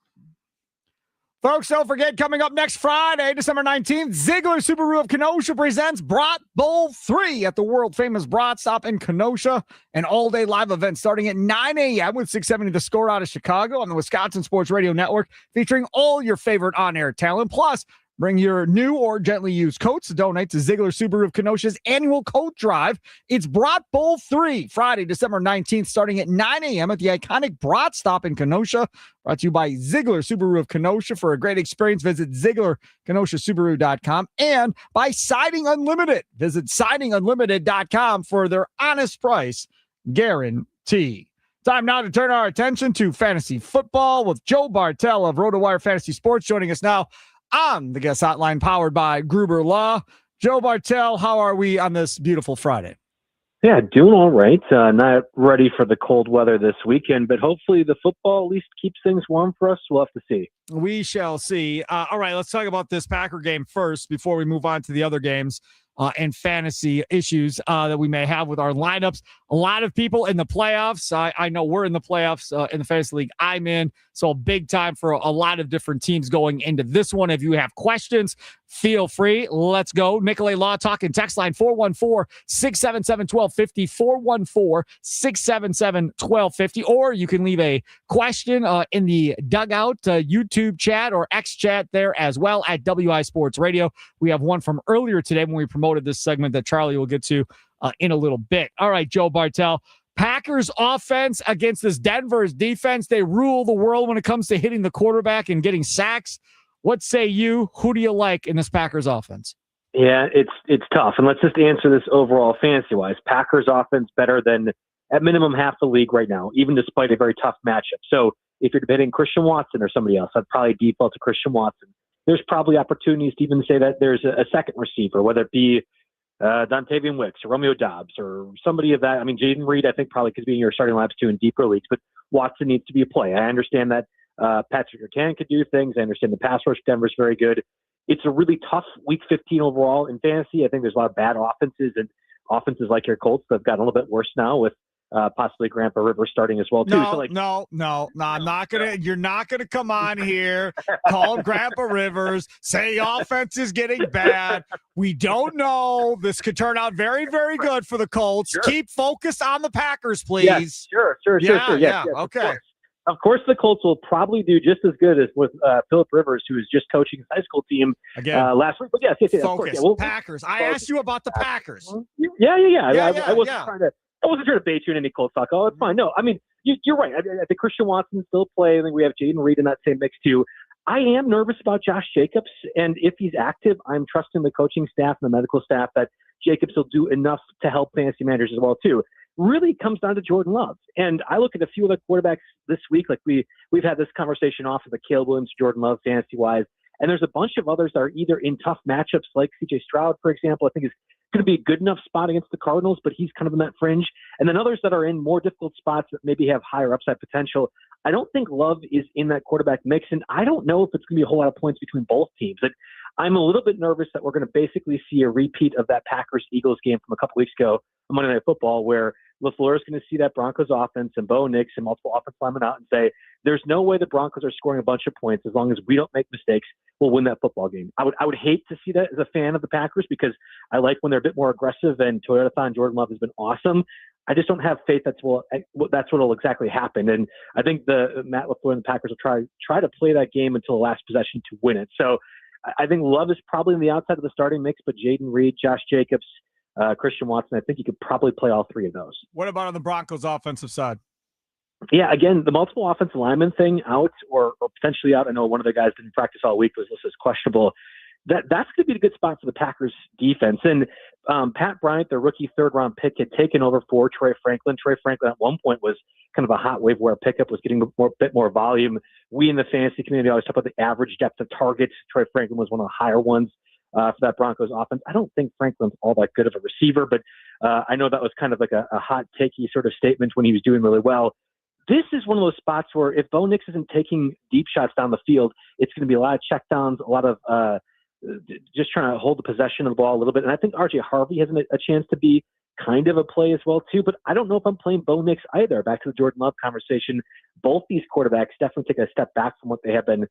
Folks, don't forget, coming up next Friday, December 19th, Ziegler Subaru of Kenosha presents Brat Bowl 3 at the world-famous Brat Stop in Kenosha. An all-day live event starting at 9 a.m. with 670 The Score out of Chicago on the Wisconsin Sports Radio Network, featuring all your favorite on-air talent. Plus, bring your new or gently used coats to donate to Ziegler Subaru of Kenosha's annual coat drive. It's Brat Bowl 3, Friday, December 19th, starting at 9 a.m. at the iconic Brat Stop in Kenosha. Brought to you by Ziegler Subaru of Kenosha. For a great experience, visit ZieglerKenoshaSubaru.com, and by Siding Unlimited. Visit SidingUnlimited.com for their honest price guarantee. Time now to turn our attention to fantasy football with Joe Bartel of RotoWire Fantasy Sports joining us now on the guest hotline powered by Gruber Law. Joe Bartel, how are we on this beautiful Friday? Yeah, doing all right. Not ready for the cold weather this weekend, but hopefully the football at least keeps things warm for us. We'll have to see. We shall see. All right, let's talk about this Packer game first before we move on to the other games and fantasy issues that we may have with our lineups. A lot of people in the playoffs. I know we're in the playoffs in the fantasy league I'm in. So big time for a lot of different teams going into this one. If you have questions, feel free. Let's go. Nicolay Law Talking text line 414-677-1250, 414-677-1250. Or you can leave a question in the Dugout YouTube chat or X chat there as well at WI Sports Radio. We have one from earlier today when we promoted this segment that Charlie will get to in a little bit. All right, Joe Bartel. Packers offense against this Denver's defense. They rule the world when it comes to hitting the quarterback and getting sacks. What say you? Who do you like in this Packers offense? Yeah, it's tough. And let's just answer this overall fantasy-wise. Packers offense better than at minimum half the league right now, even despite a very tough matchup. So if you're debating Christian Watson or somebody else, I'd probably default to Christian Watson. There's probably opportunities to even say that there's a second receiver, whether it be Dontavian Wicks or Romeo Doubs or somebody of that. I mean, Jaden Reed, I think probably could be in your starting lineups too in deeper leagues, but Watson needs to be a play. I understand that Patrick Surtain could do things. I understand the pass rush Denver is very good. It's a really tough week 15 overall in fantasy. I think there's a lot of bad offenses, and offenses like your Colts that have gotten a little bit worse now with possibly Grandpa Rivers starting as well too. No, I'm not gonna. You're not gonna come on here, call Grandpa Rivers, say offense is getting bad. We don't know. This could turn out very, very good for the Colts. Sure. Keep focused on the Packers, please. Yes, sure. Yes, okay. Of course, the Colts will probably do just as good as with Philip Rivers, who is just coaching his high school team last week. But yes, focus. Of course, yeah. Packers. I asked you about the Packers. Yeah. I wasn't trying to bait you in any Colts talk. Oh, it's fine. No, I mean, you're right. I think Christian Watson still play. I think we have Jaden Reed in that same mix too. I am nervous about Josh Jacobs, and if he's active, I'm trusting the coaching staff and the medical staff that Jacobs will do enough to help fantasy managers as well too. Really comes down to Jordan Love. And I look at a few other quarterbacks this week, like we've had this conversation off of the Caleb Williams, Jordan Love fantasy-wise, and there's a bunch of others that are either in tough matchups, like C.J. Stroud, for example, I think is going to be a good enough spot against the Cardinals, but he's kind of in that fringe. And then others that are in more difficult spots that maybe have higher upside potential. I don't think Love is in that quarterback mix, and I don't know if it's going to be a whole lot of points between both teams. I'm a little bit nervous that we're going to basically see a repeat of that Packers-Eagles game from a couple weeks ago on Monday Night Football, where LaFleur is going to see that Broncos offense and Bo Nix and multiple offense linemen out and say, there's no way the Broncos are scoring a bunch of points. As long as we don't make mistakes, we'll win that football game. I would hate to see that as a fan of the Packers, because I like when they're a bit more aggressive, and Toyota-thon Jordan Love has been awesome. I just don't have faith that's what will exactly happen. And I think the Matt LaFleur and the Packers will try to play that game until the last possession to win it. So I think Love is probably on the outside of the starting mix, but Jaden Reed, Josh Jacobs, Christian Watson, I think you could probably play all three of those. What about on the Broncos offensive side? Yeah, again, the multiple offensive lineman thing out or potentially out. I know one of the guys didn't practice all week, was listed as questionable. That's going to be a good spot for the Packers defense. And Pat Bryant, their rookie third-round pick, had taken over for Troy Franklin. Troy Franklin at one point was kind of a hot wave where a pickup was getting a bit more volume. We in the fantasy community always talk about the average depth of targets. Troy Franklin was one of the higher ones for that Broncos offense. I don't think Franklin's all that good of a receiver, but I know that was kind of like a hot takey sort of statement when he was doing really well. This is one of those spots where if Bo Nix isn't taking deep shots down the field, it's going to be a lot of checkdowns, a lot of just trying to hold the possession of the ball a little bit. And I think RJ Harvey has a chance to be kind of a play as well too, but I don't know if I'm playing Bo Nix either. Back to the Jordan Love conversation, both these quarterbacks definitely take a step back from what they have been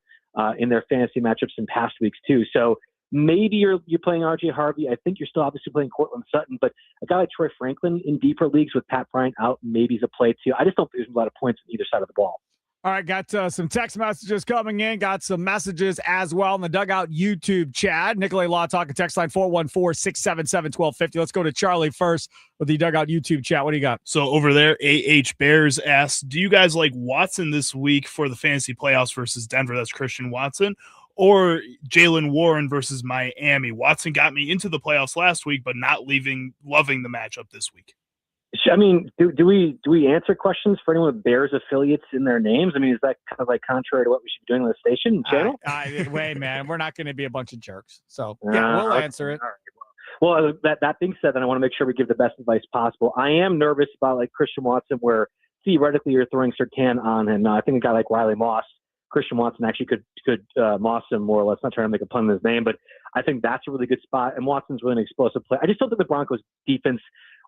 in their fantasy matchups in past weeks too. So maybe you're playing RJ Harvey. I think you're still obviously playing Cortland Sutton, but a guy like Troy Franklin in deeper leagues with Pat Bryant out maybe is a play too. I just don't think there's a lot of points on either side of the ball. All right, got some text messages coming in. Got some messages as well in the Dugout YouTube chat. Nicolay Law Talk text line 414-677-1250. Let's go to Charlie first with the Dugout YouTube chat. What do you got? So over there, AH Bears asks, do you guys like Watson this week for the fantasy playoffs versus Denver? That's Christian Watson. Or Jaylen Warren versus Miami? Watson got me into the playoffs last week, but not loving the matchup this week. I mean, do we answer questions for anyone with Bears affiliates in their names? I mean, is that kind of like contrary to what we should be doing on the station and channel? Wait, man, we're not going to be a bunch of jerks. So yeah, we'll answer it. All right. Well, that being said, then I want to make sure we give the best advice possible. I am nervous about like Christian Watson, where theoretically you're throwing Surtain on him. Now, I think a guy like Riley Moss, Christian Watson actually could moss him more or less. Not trying to make a pun on his name, but I think that's a really good spot. And Watson's really an explosive player. I just don't think the Broncos defense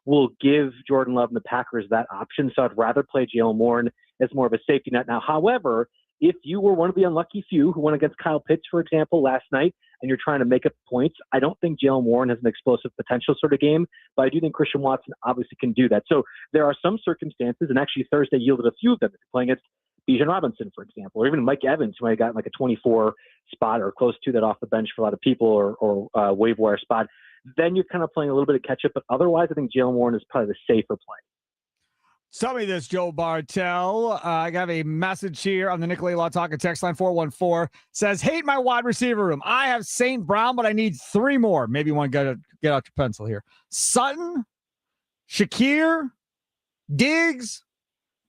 will give Jordan Love and the Packers that option. So I'd rather play Jaylen Warren as more of a safety net. Now, however, if you were one of the unlucky few who went against Kyle Pitts, for example, last night, and you're trying to make up points, I don't think Jaylen Warren has an explosive potential sort of game, but I do think Christian Watson obviously can do that. So there are some circumstances, and actually Thursday yielded a few of them. If you're playing against Bijan Robinson, for example, or even Mike Evans, who might have gotten like a 24 spot or close to that off the bench for a lot of people, or waiver wire spot, then you're kind of playing a little bit of catch up. But otherwise, I think Jaylen Warren is probably the safer play. Tell me this, Joe Bartel. I got a message here on the Nicolay Law Talk text line 414. Says, hate my wide receiver room. I have St. Brown, but I need 3 more. Maybe you want to get out your pencil here. Sutton, Shakir, Diggs,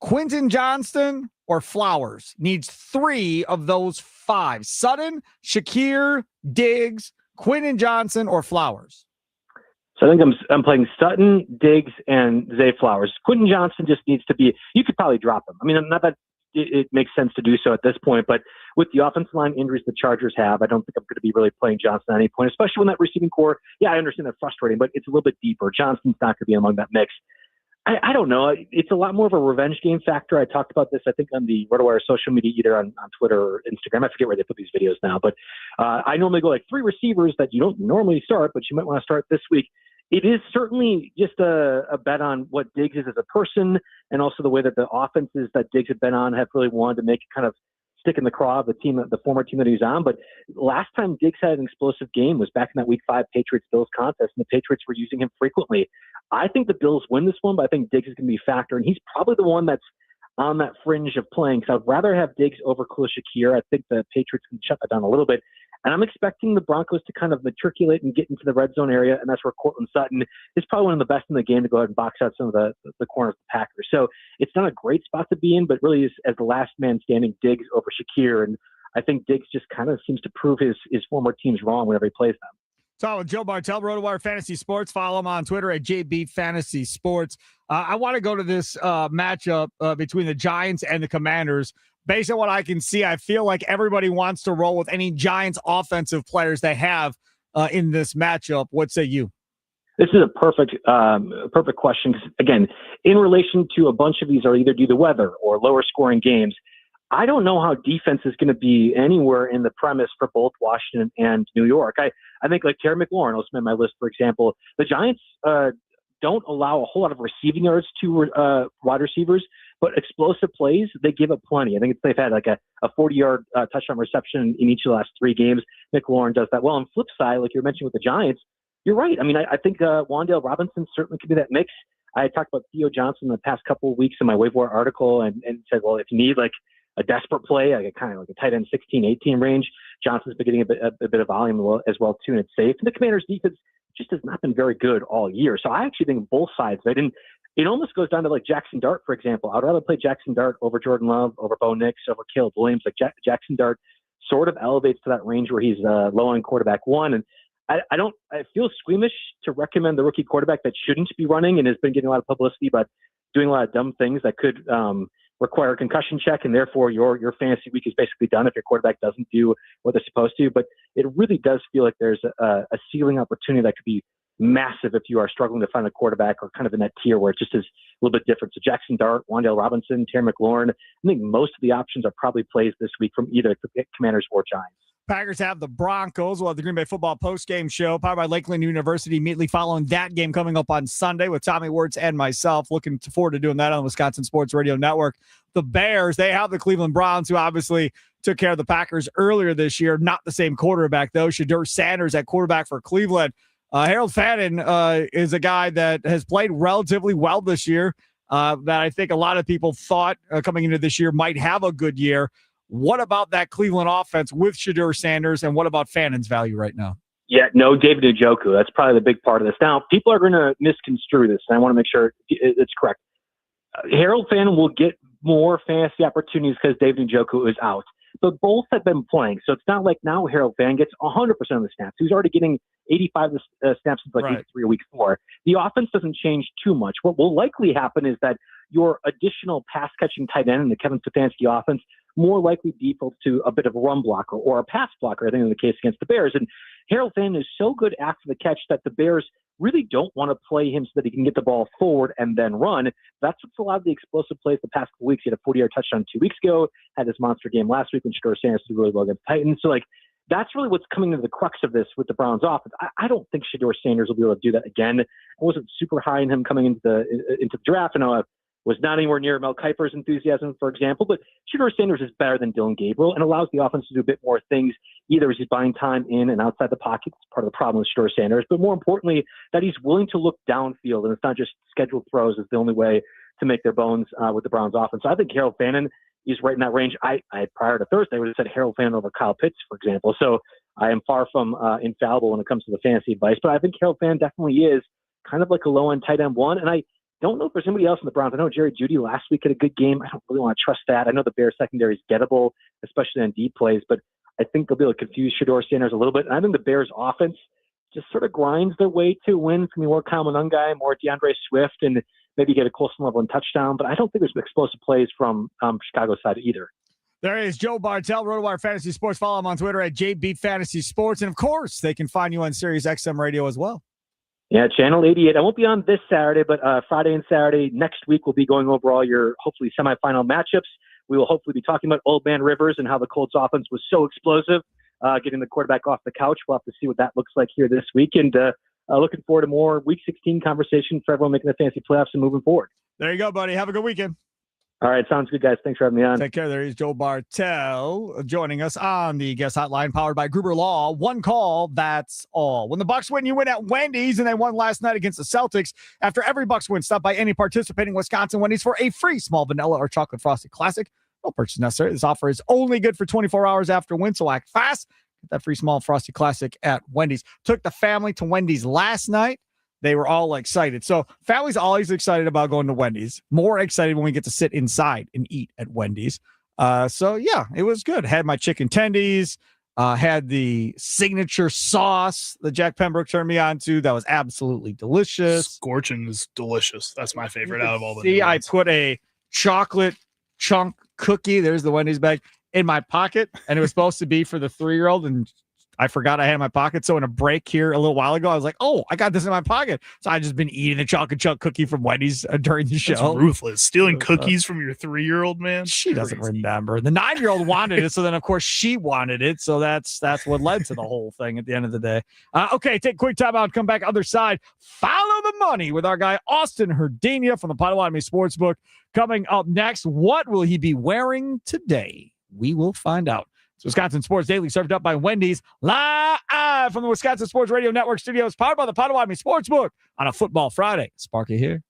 Quentin Johnston, or Flowers. Needs 3 of those 5. Sutton, Shakir, Diggs, Quentin Johnson, or Flowers. So I think I'm playing Sutton, Diggs, and Zay Flowers. Quentin Johnson just needs to be – you could probably drop him. I mean, not that it makes sense to do so at this point, but with the offensive line injuries the Chargers have, I don't think I'm going to be really playing Johnson at any point, especially when that receiving core – yeah, I understand they're frustrating, but it's a little bit deeper. Johnson's not going to be among that mix. I don't know. It's a lot more of a revenge game factor. I talked about this, I think, on the RotoWire social media, either on Twitter or Instagram. I forget where they put these videos now. But I normally go like 3 receivers that you don't normally start, but you might want to start this week. It is certainly just a bet on what Diggs is as a person, and also the way that the offenses that Diggs have been on have really wanted to make it kind of stick in the craw of the former team that he was on. But last time Diggs had an explosive game was back in that Week 5 Patriots-Bills contest, and the Patriots were using him frequently. I think the Bills win this one, but I think Diggs is going to be a factor, and he's probably the one that's on that fringe of playing. So I'd rather have Diggs over Khalil Shakir. I think the Patriots can shut that down a little bit. And I'm expecting the Broncos to kind of matriculate and get into the red zone area, and that's where Cortland Sutton is probably one of the best in the game to go ahead and box out some of the corners of the Packers. So it's not a great spot to be in, but really is as the last man standing, Diggs over Shakir. And I think Diggs just kind of seems to prove his former teams wrong whenever he plays them. So with Joe Bartel, RotoWire Fantasy Sports. Follow him on Twitter at JB Fantasy Sports. I want to go to this matchup between the Giants and the Commanders. Based on what I can see, I feel like everybody wants to roll with any Giants offensive players they have in this matchup. What say you? This is a perfect question. 'Cause again, in relation to a bunch of these are either due to weather or lower scoring games. I don't know how defense is going to be anywhere in the premise for both Washington and New York. I think like Terry McLaurin will submit my list, for example. The Giants don't allow a whole lot of receiving yards to wide receivers, but explosive plays, they give up plenty. I think they've had like a 40-yard touchdown reception in each of the last 3 games. McLaurin does that well. On the flip side, like you were mentioning with the Giants, you're right. I mean, I think Wan'Dale Robinson certainly could be that mix. I had talked about Theo Johnson in the past couple of weeks in my waiver article and said, well, if you need like a desperate play, like a kind of like a tight end 16-18 range, Johnson's been getting a bit of volume as well too, and it's safe. And the Commanders' defense just has not been very good all year. So I actually think both sides, right? And it almost goes down to like Jackson Dart, for example. I'd rather play Jackson Dart over Jordan Love, over Bo Nix, over Caleb Williams. Like Jackson Dart sort of elevates to that range where he's low on quarterback 1. And I feel squeamish to recommend the rookie quarterback that shouldn't be running and has been getting a lot of publicity, but doing a lot of dumb things that could require a concussion check, and therefore your fantasy week is basically done if your quarterback doesn't do what they're supposed to. But it really does feel like there's a ceiling opportunity that could be massive if you are struggling to find a quarterback or kind of in that tier where it just is a little bit different. So Jackson Dart, Wandale Robinson, Terry McLaurin, I think most of the options are probably plays this week from either Commanders or Giants. Packers have the Broncos. We'll have the Green Bay Football postgame show powered by Lakeland University immediately following that game coming up on Sunday with Tommy Wirtz and myself. Looking forward to doing that on the Wisconsin Sports Radio Network. The Bears, they have the Cleveland Browns, who obviously took care of the Packers earlier this year. Not the same quarterback, though. Shedeur Sanders at quarterback for Cleveland. Harold Fannin is a guy that has played relatively well this year that I think a lot of people thought coming into this year might have a good year. What about that Cleveland offense with Shedeur Sanders, and what about Fannin's value right now? Yeah, no David Njoku. That's probably the big part of this. Now, people are going to misconstrue this, and I want to make sure it's correct. Harold Fannin will get more fantasy opportunities because David Njoku is out. But both have been playing, so it's not like now Harold Fannin gets 100% of the snaps. He's already getting 85 snaps since like week 3 or week 4. The offense doesn't change too much. What will likely happen is that your additional pass-catching tight end in the Kevin Stefanski offense more likely defaults to a bit of a run blocker or a pass blocker, I think in the case against the Bears. And Harold Fannin is so good after the catch that the Bears really don't want to play him so that he can get the ball forward and then run. That's what's allowed the explosive plays the past couple weeks. He had a 40-yard touchdown 2 weeks ago, had this monster game last week when Shedeur Sanders did really well against the Titans. So, like, that's really what's coming into the crux of this with the Browns offense. I don't think Shedeur Sanders will be able to do that again. I wasn't super high on him coming into the draft. I know I was not anywhere near Mel Kiper's enthusiasm, for example, but Shedeur Sanders is better than Dylan Gabriel and allows the offense to do a bit more things, either as he's buying time in and outside the pocket. It's part of the problem with Shedeur Sanders, but more importantly, that he's willing to look downfield, and it's not just scheduled throws is the only way to make their bones with the Browns offense. So I think Harold Fannin is right in that range. I prior to Thursday would have said Harold Fannin over Kyle Pitts, for example. So I am far from infallible when it comes to the fantasy advice, but I think Harold Fannin definitely is kind of like a low-end tight end one, and I don't know if there's anybody else in the Browns. I know Jerry Jeudy last week had a good game. I don't really want to trust that. I know the Bears secondary is gettable, especially on deep plays, but I think they'll be able to confuse Shedeur Sanders a little bit. And I think the Bears offense just sort of grinds their way to win from more Kyle Monangai, more DeAndre Swift, and maybe get a Colson level and touchdown. But I don't think there's explosive plays from Chicago's side either. There is Joe Bartel, RotoWire Fantasy Sports. Follow him on Twitter at JBFantasySports. And, of course, they can find you on Sirius XM Radio as well. Yeah, Channel 88. I won't be on this Saturday, but Friday and Saturday next week we'll be going over all your hopefully semifinal matchups. We will hopefully be talking about Old Man Rivers and how the Colts offense was so explosive, getting the quarterback off the couch. We'll have to see what that looks like here this week. And looking forward to more Week 16 conversation for everyone making the fantasy playoffs and moving forward. There you go, buddy. Have a good weekend. All right, sounds good, guys. Thanks for having me on. Take care. There is Joe Bartel joining us on the guest hotline powered by Gruber Law. One call, that's all. When the Bucks win, you win at Wendy's, and they won last night against the Celtics. After every Bucks win, stop by any participating Wisconsin Wendy's for a free small vanilla or chocolate frosted classic. No purchase necessary. This offer is only good for 24 hours after win, so act fast. Get that free small frosty classic at Wendy's. Took the family to Wendy's last night. They were all excited. So family's always excited about going to Wendy's. More excited when we get to sit inside and eat at Wendy's. So yeah, it was good. Had my chicken tendies, had the signature sauce that Jack Pembroke turned me on to. That was absolutely delicious. Scorching is delicious. That's my favorite out of all the See, new I ones. put a chocolate chunk cookie. There's the Wendy's bag in my pocket, and it was supposed to be for the 3-year-old, and I forgot I had it in my pocket. So in a break here a little while ago, I was like, oh, I got this in my pocket. So I just been eating the chocolate chunk cookie from Wendy's during the show. That's ruthless. Stealing cookies from your 3-year-old, man. She doesn't remember. The 9-year-old wanted it. So then, of course, she wanted it. So that's what led to the whole thing at the end of the day. Okay, take a quick time out. Come back other side. Follow the money with our guy, Austin Herdania from the Potawatomi Sportsbook. Coming up next, what will he be wearing today? We will find out. It's Wisconsin Sports Daily, served up by Wendy's, live from the Wisconsin Sports Radio Network studios, powered by the Potawatomi Sportsbook on a Football Friday. Sparky here.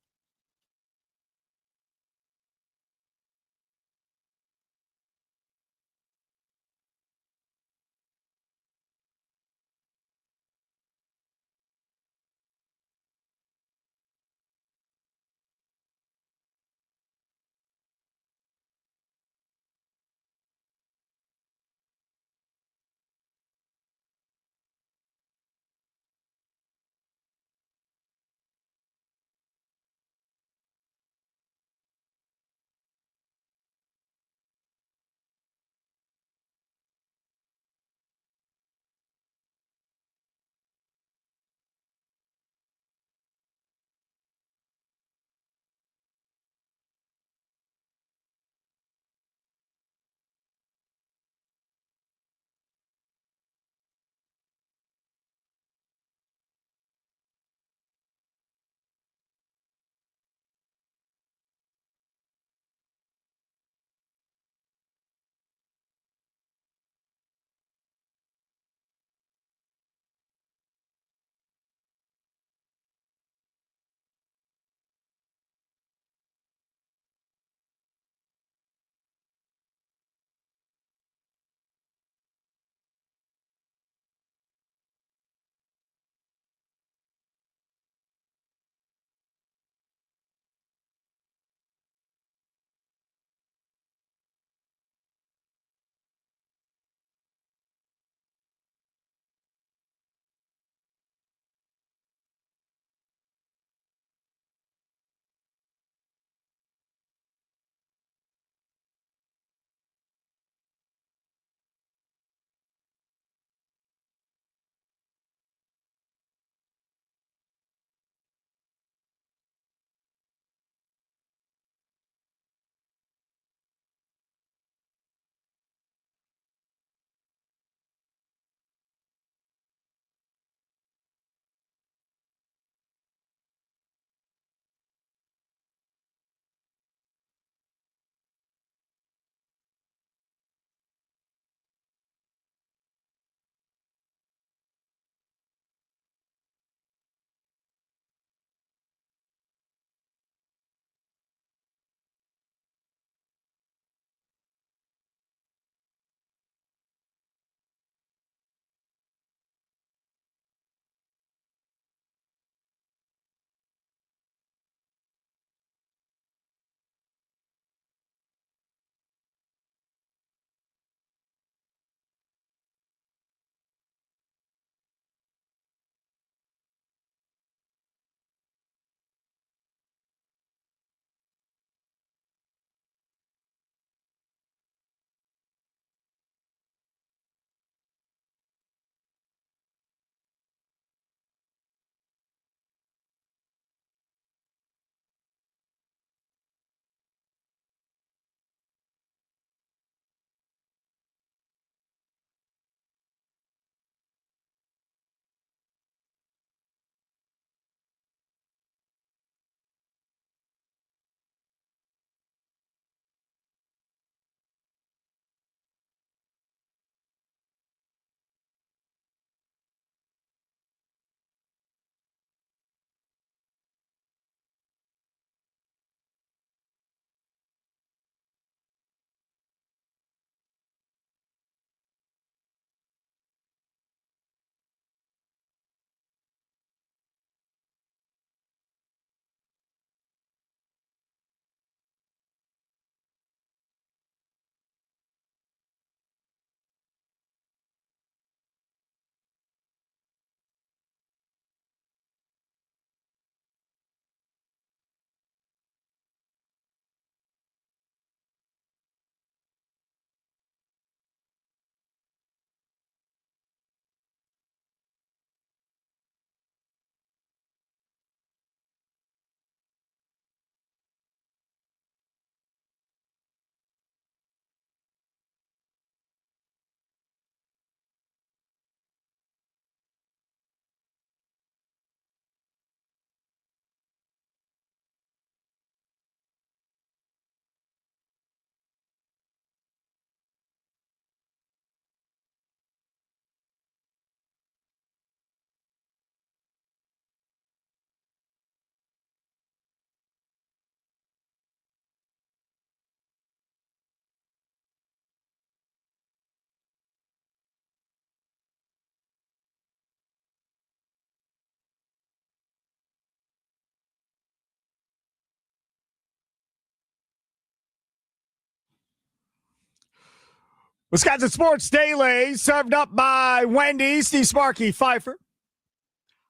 Wisconsin Sports Daily, served up by Wendy, Steve Sparky, Pfeiffer.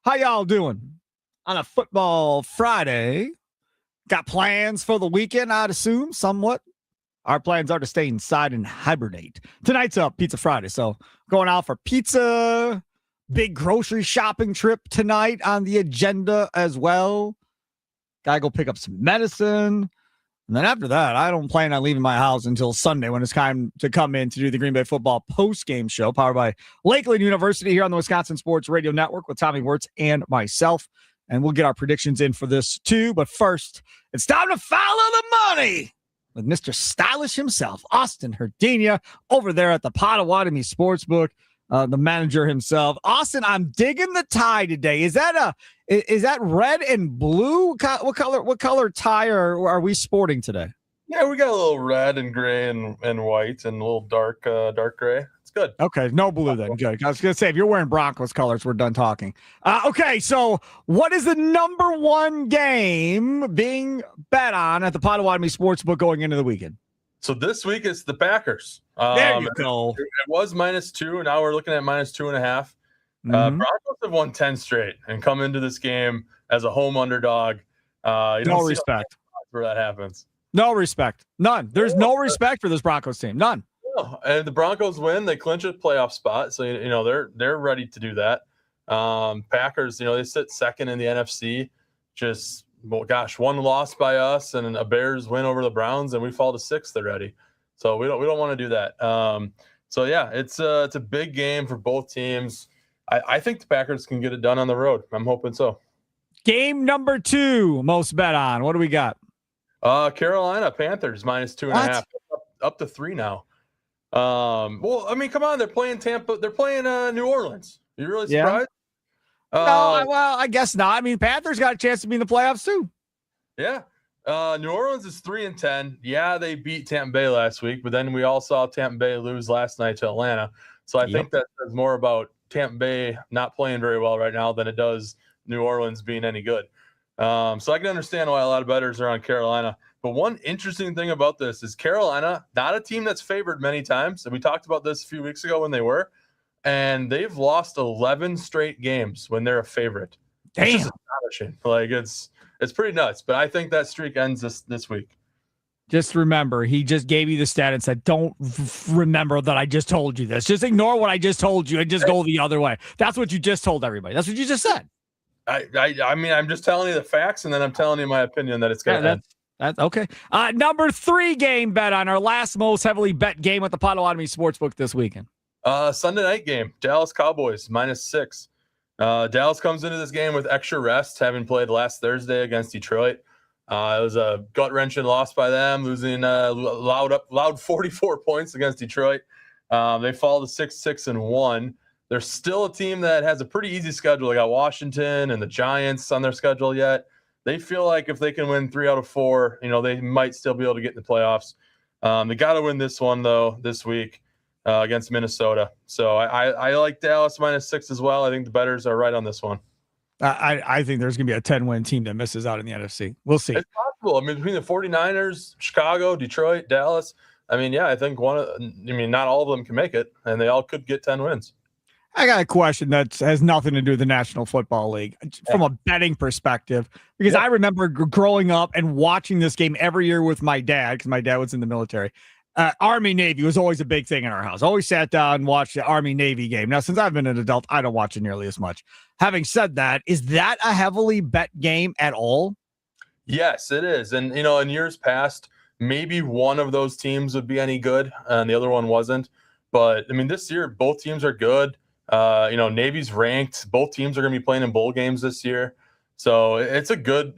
How y'all doing on a football Friday? Got plans for the weekend, I'd assume, somewhat. Our plans are to stay inside and hibernate. Tonight's a Pizza Friday, so going out for pizza. Big grocery shopping trip tonight on the agenda as well. Gotta go pick up some medicine. And then after that, I don't plan on leaving my house until Sunday when it's time to come in to do the Green Bay football post-game show powered by Lakeland University here on the Wisconsin Sports Radio Network with Tommy Wirtz and myself. And we'll get our predictions in for this too. But first, it's time to follow the money with Mr. Stylish himself, Austin Herdenia, over there at the Potawatomi Sportsbook, the manager himself. Austin, I'm digging the tie today. Is that red and blue? What color tie are we sporting today? Yeah, we got a little red and gray and white and a little dark gray. It's good. Okay, no blue then. Good. I was going to say, if you're wearing Broncos colors, we're done talking. Okay, so what is the number one game being bet on at the Potawatomi Sportsbook going into the weekend? So this week it's the Packers. There you go. It was -2, and now we're looking at -2.5. Broncos have won 10 straight and come into this game as a home underdog. No respect where that happens. No respect. None. There's no respect for this Broncos team. None. No. And the Broncos win, they clinch a playoff spot. So they're ready to do that. Packers, they sit second in the NFC. Just one loss by us and a Bears win over the Browns, and we fall to 6th already. So we don't want to do that. So yeah, it's a big game for both teams. I think the Packers can get it done on the road. I'm hoping so. Game number 2, most bet on. What do we got? Carolina Panthers -2.5, up to 3 now. Well, I mean, come on, they're playing Tampa. They're playing New Orleans. You really surprised? No, well, I guess not. I mean, Panthers got a chance to be in the playoffs too. Yeah. New Orleans is 3-10. Yeah, they beat Tampa Bay last week, but then we all saw Tampa Bay lose last night to Atlanta. So I think that says more about Tampa Bay not playing very well right now than it does New Orleans being any good. So I can understand why a lot of bettors are on Carolina. But one interesting thing about this is Carolina, not a team that's favored many times. And we talked about this a few weeks ago when they were. And they've lost 11 straight games when they're a favorite. Damn. Which is astonishing. Like it's pretty nuts. But I think that streak ends this week. Just remember, he just gave you the stat and said, don't remember that I just told you this. Just ignore what I just told you and just go the other way. That's what you just told everybody. That's what you just said. I mean, I'm just telling you the facts, and then I'm telling you my opinion that it's going to end. That's okay. Number 3 game bet on our last most heavily bet game at the Potawatomi Sportsbook this weekend. Sunday night game, Dallas Cowboys -6. Dallas comes into this game with extra rest, having played last Thursday against Detroit. It was a gut-wrenching loss by them, losing loud 44 points against Detroit. They fall to 6-1. They're still a team that has a pretty easy schedule. They got Washington and the Giants on their schedule yet. They feel like if they can win 3 out of 4, they might still be able to get in the playoffs. They got to win this one, though, this week against Minnesota. So I like Dallas -6 as well. I think the bettors are right on this one. I think there's going to be a 10-win team that misses out in the NFC. We'll see. It's possible. I mean, between the 49ers, Chicago, Detroit, Dallas, I think not all of them can make it, and they all could get 10 wins. I got a question that has nothing to do with the National Football League from a betting perspective, because I remember growing up and watching this game every year with my dad, because my dad was in the military. Army Navy was always a big thing in our house. Always sat down and watched the Army Navy game. Now, since I've been an adult, I don't watch it nearly as much. Having said that, is that a heavily bet game at all? Yes, it is. And, in years past, maybe one of those teams would be any good and the other one wasn't. But, this year, both teams are good. Navy's ranked. Both teams are going to be playing in bowl games this year. So it's a good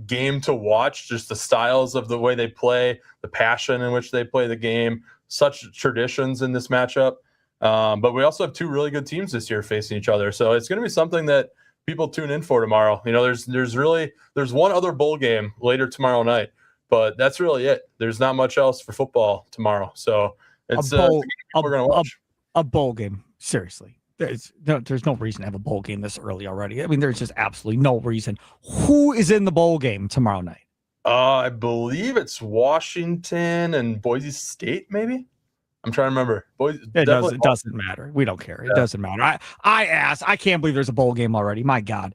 game to watch, just the styles of the way they play, the passion in which they play the game, such traditions in this matchup. But we also have 2 really good teams this year facing each other. So it's going to be something that people tune in for tomorrow. There's one other bowl game later tomorrow night, but that's really it. There's not much else for football tomorrow. So it's we're going to watch. A bowl game. Seriously. There's no reason to have a bowl game this early already. There's just absolutely no reason. Who is in the bowl game tomorrow night? I believe it's Washington and Boise State, maybe. I'm trying to remember. It doesn't matter. We don't care. It doesn't matter. I asked. I can't believe there's a bowl game already. My God.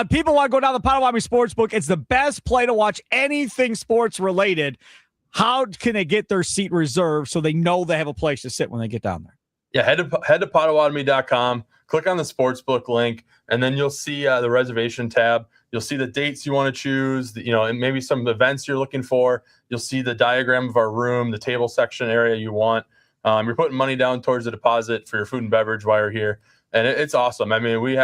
People want to go down the Potawatomi Sportsbook. It's the best play to watch anything sports related. How can they get their seat reserved so they know they have a place to sit when they get down there? Yeah, head to Potawatomi.com, click on the sportsbook link, and then you'll see the reservation tab. You'll see the dates you want to choose, and maybe some events you're looking for. You'll see the diagram of our room, the table section area you want. You're putting money down towards the deposit for your food and beverage while you're here. And it's awesome. I mean, we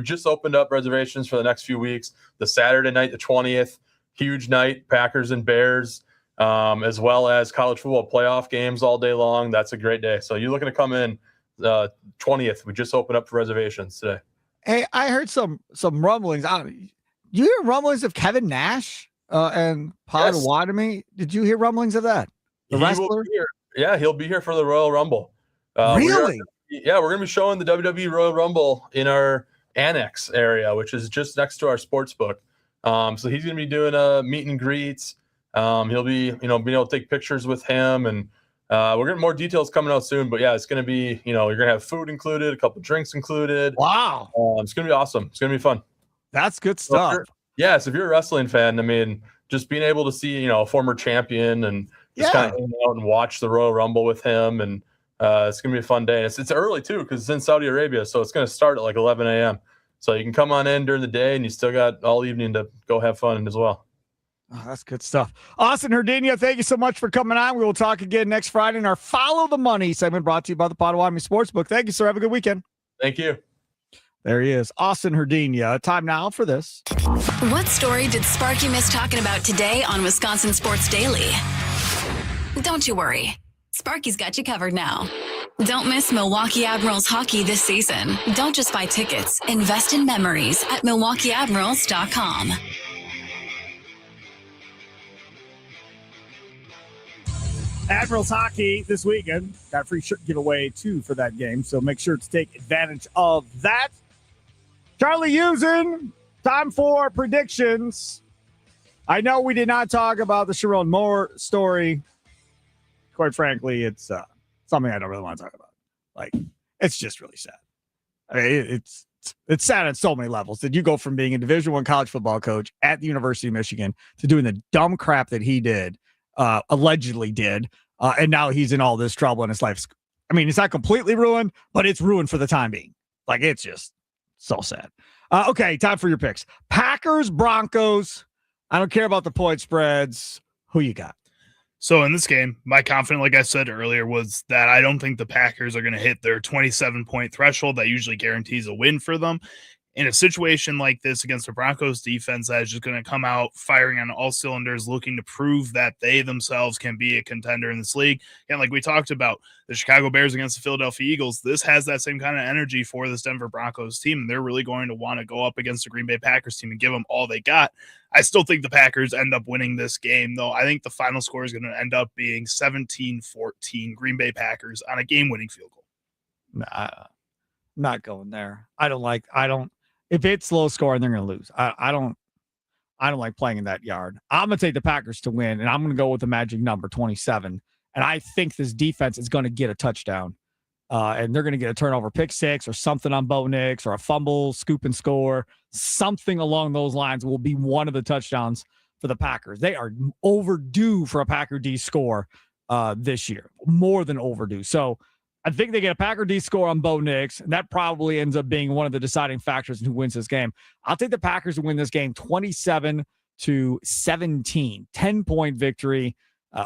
just opened up reservations for the next few weeks. The Saturday night, the 20th, huge night, Packers and Bears, as well as college football playoff games all day long. That's a great day. So you're looking to come in 20th. We just opened up for reservations today. Hey, I heard some rumblings. You hear rumblings of Kevin Nash and Potawatomi? Yes. Did you hear rumblings of that? The wrestler? Yeah, he'll be here for the Royal Rumble. Really? We're going to be showing the WWE Royal Rumble in our annex area, which is just next to our sports book. So he's going to be doing a meet and greets. He'll be, being able to take pictures with him, and we're getting more details coming out soon. But yeah, it's going to be, you're going to have food included, a couple of drinks included. Wow. It's going to be awesome. It's going to be fun. That's good stuff. So if you're a wrestling fan, I mean, just being able to see, a former champion and just kind of hang out and watch the Royal Rumble with him. And it's going to be a fun day. And it's early too, because it's in Saudi Arabia. So it's going to start at like 11 a.m. So you can come on in during the day and you still got all evening to go have fun as well. Oh, that's good stuff. Austin Herdinho, thank you so much for coming on. We will talk again next Friday in our Follow the Money segment brought to you by the Potawatomi Sportsbook. Thank you, sir. Have a good weekend. Thank you. There he is, Austin Herdinho. Time now for this. What story did Sparky miss talking about today on Wisconsin Sports Daily? Don't you worry. Sparky's got you covered now. Don't miss Milwaukee Admirals hockey this season. Don't just buy tickets. Invest in memories at MilwaukeeAdmirals.com. Admirals hockey this weekend. Got a free shirt giveaway, too, for that game. So make sure to take advantage of that. Charlie Usen, time for predictions. I know we did not talk about the Sharon Moore story. Quite frankly, it's something I don't really want to talk about. Like, it's just really sad. I mean, it's sad on so many levels that you go from being a Division I college football coach at the University of Michigan to doing the dumb crap that he did, allegedly did, and now he's in all this trouble in his life. I mean, it's not completely ruined, but it's ruined for the time being. Like, it's just so sad. Okay, time for your picks. Packers, Broncos. I don't care about the point spreads. Who you got? So in this game, my confidence, like I said earlier, was that I don't think the Packers are going to hit their 27-point threshold. That usually guarantees a win for them. In a situation like this against the Broncos defense that is just going to come out firing on all cylinders, looking to prove that they themselves can be a contender in this league. And like we talked about, the Chicago Bears against the Philadelphia Eagles, this has that same kind of energy for this Denver Broncos team. And they're really going to want to go up against the Green Bay Packers team and give them all they got. I still think the Packers end up winning this game, though. I think the final score is going to end up being 17-14 Green Bay Packers on a game-winning field goal. Nah, not going there. If it's low scoring, they're going to lose. I don't like playing in that yard. I'm going to take the Packers to win, and I'm going to go with the magic number 27. And I think this defense is going to get a touchdown, and they're going to get a turnover pick six or something on Bo Nix or a fumble, scoop and score. Something along those lines will be one of the touchdowns for the Packers. They are overdue for a Packer D score this year, more than overdue. So I think they get a Packer D score on Bo Nix, and that probably ends up being one of the deciding factors in who wins this game. I'll take the Packers to win this game 27-17, 10-point victory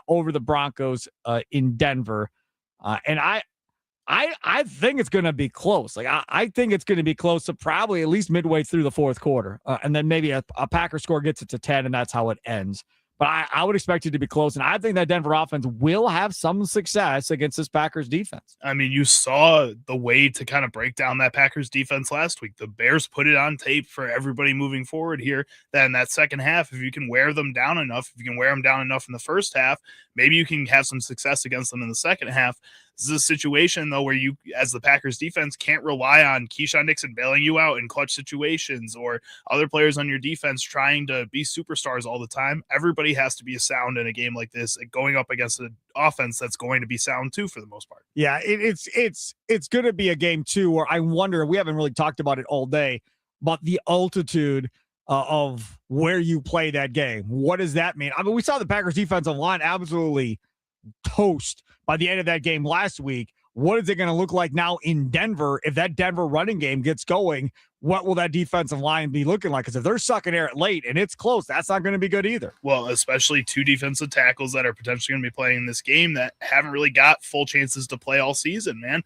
over the Broncos in Denver. And I think it's going to be close. Like I think it's going to be close to probably at least midway through the fourth quarter. And then maybe a Packer score gets it to 10, and that's how it ends. But I would expect it to be close, and I think that Denver offense will have some success against this Packers defense. I mean, you saw the way to kind of break down that Packers defense last week. The Bears put it on tape for everybody moving forward here that in that second half, if you can wear them down enough, if you can wear them down enough in the first half, maybe you can have some success against them in the second half. This is a situation, though, where you, as the Packers defense, can't rely on Keyshawn Nixon bailing you out in clutch situations or other players on your defense trying to be superstars all the time. Everybody has to be sound in a game like this, going up against an offense that's going to be sound too for the most part. Yeah, it's going to be a game too where I wonder, we haven't really talked about it all day, but the altitude of where you play that game. What does that mean? I mean, we saw the Packers defensive line absolutely toast by the end of that game last week. What is it going to look like now in Denver? If that Denver running game gets going, what will that defensive line be looking like? Because if they're sucking air at late and it's close, that's not going to be good either. Well, especially two defensive tackles that are potentially going to be playing in this game that haven't really got full chances to play all season, man.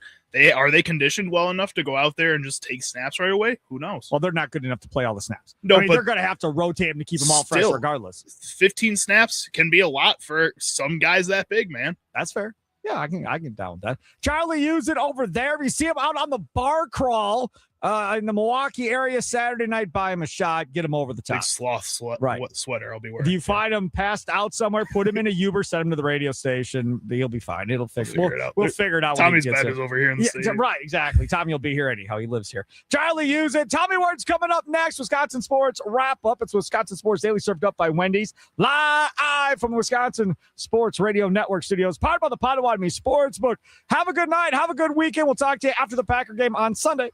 Are they conditioned well enough to go out there and just take snaps right away? Who knows? Well, they're not good enough to play all the snaps. No, I mean, but they're going to have to rotate them to keep them all fresh regardless. 15 snaps can be a lot for some guys that big, man. That's fair. Yeah, I can down with that. Charlie Use it over there. You see him out on the bar crawl in the Milwaukee area Saturday night. Buy him a shot. Get him over the top. Big sloth sweater I'll be wearing. Do you find him passed out somewhere? Put him in a Uber. Send him to the radio station. He'll be fine. It'll fix. We'll figure it out. Tommy's bed is over here in the stadium. Right, exactly. Tommy will be here anyhow. He lives here. Charlie Use it. Tommy Ward's coming up next. Wisconsin Sports Wrap Up. It's Wisconsin Sports Daily, served up by Wendy's. Live from Wisconsin Sports Radio Network studios. Powered by the Potawatomi Sportsbook. Have a good night. Have a good weekend. We'll talk to you after the Packer game on Sunday.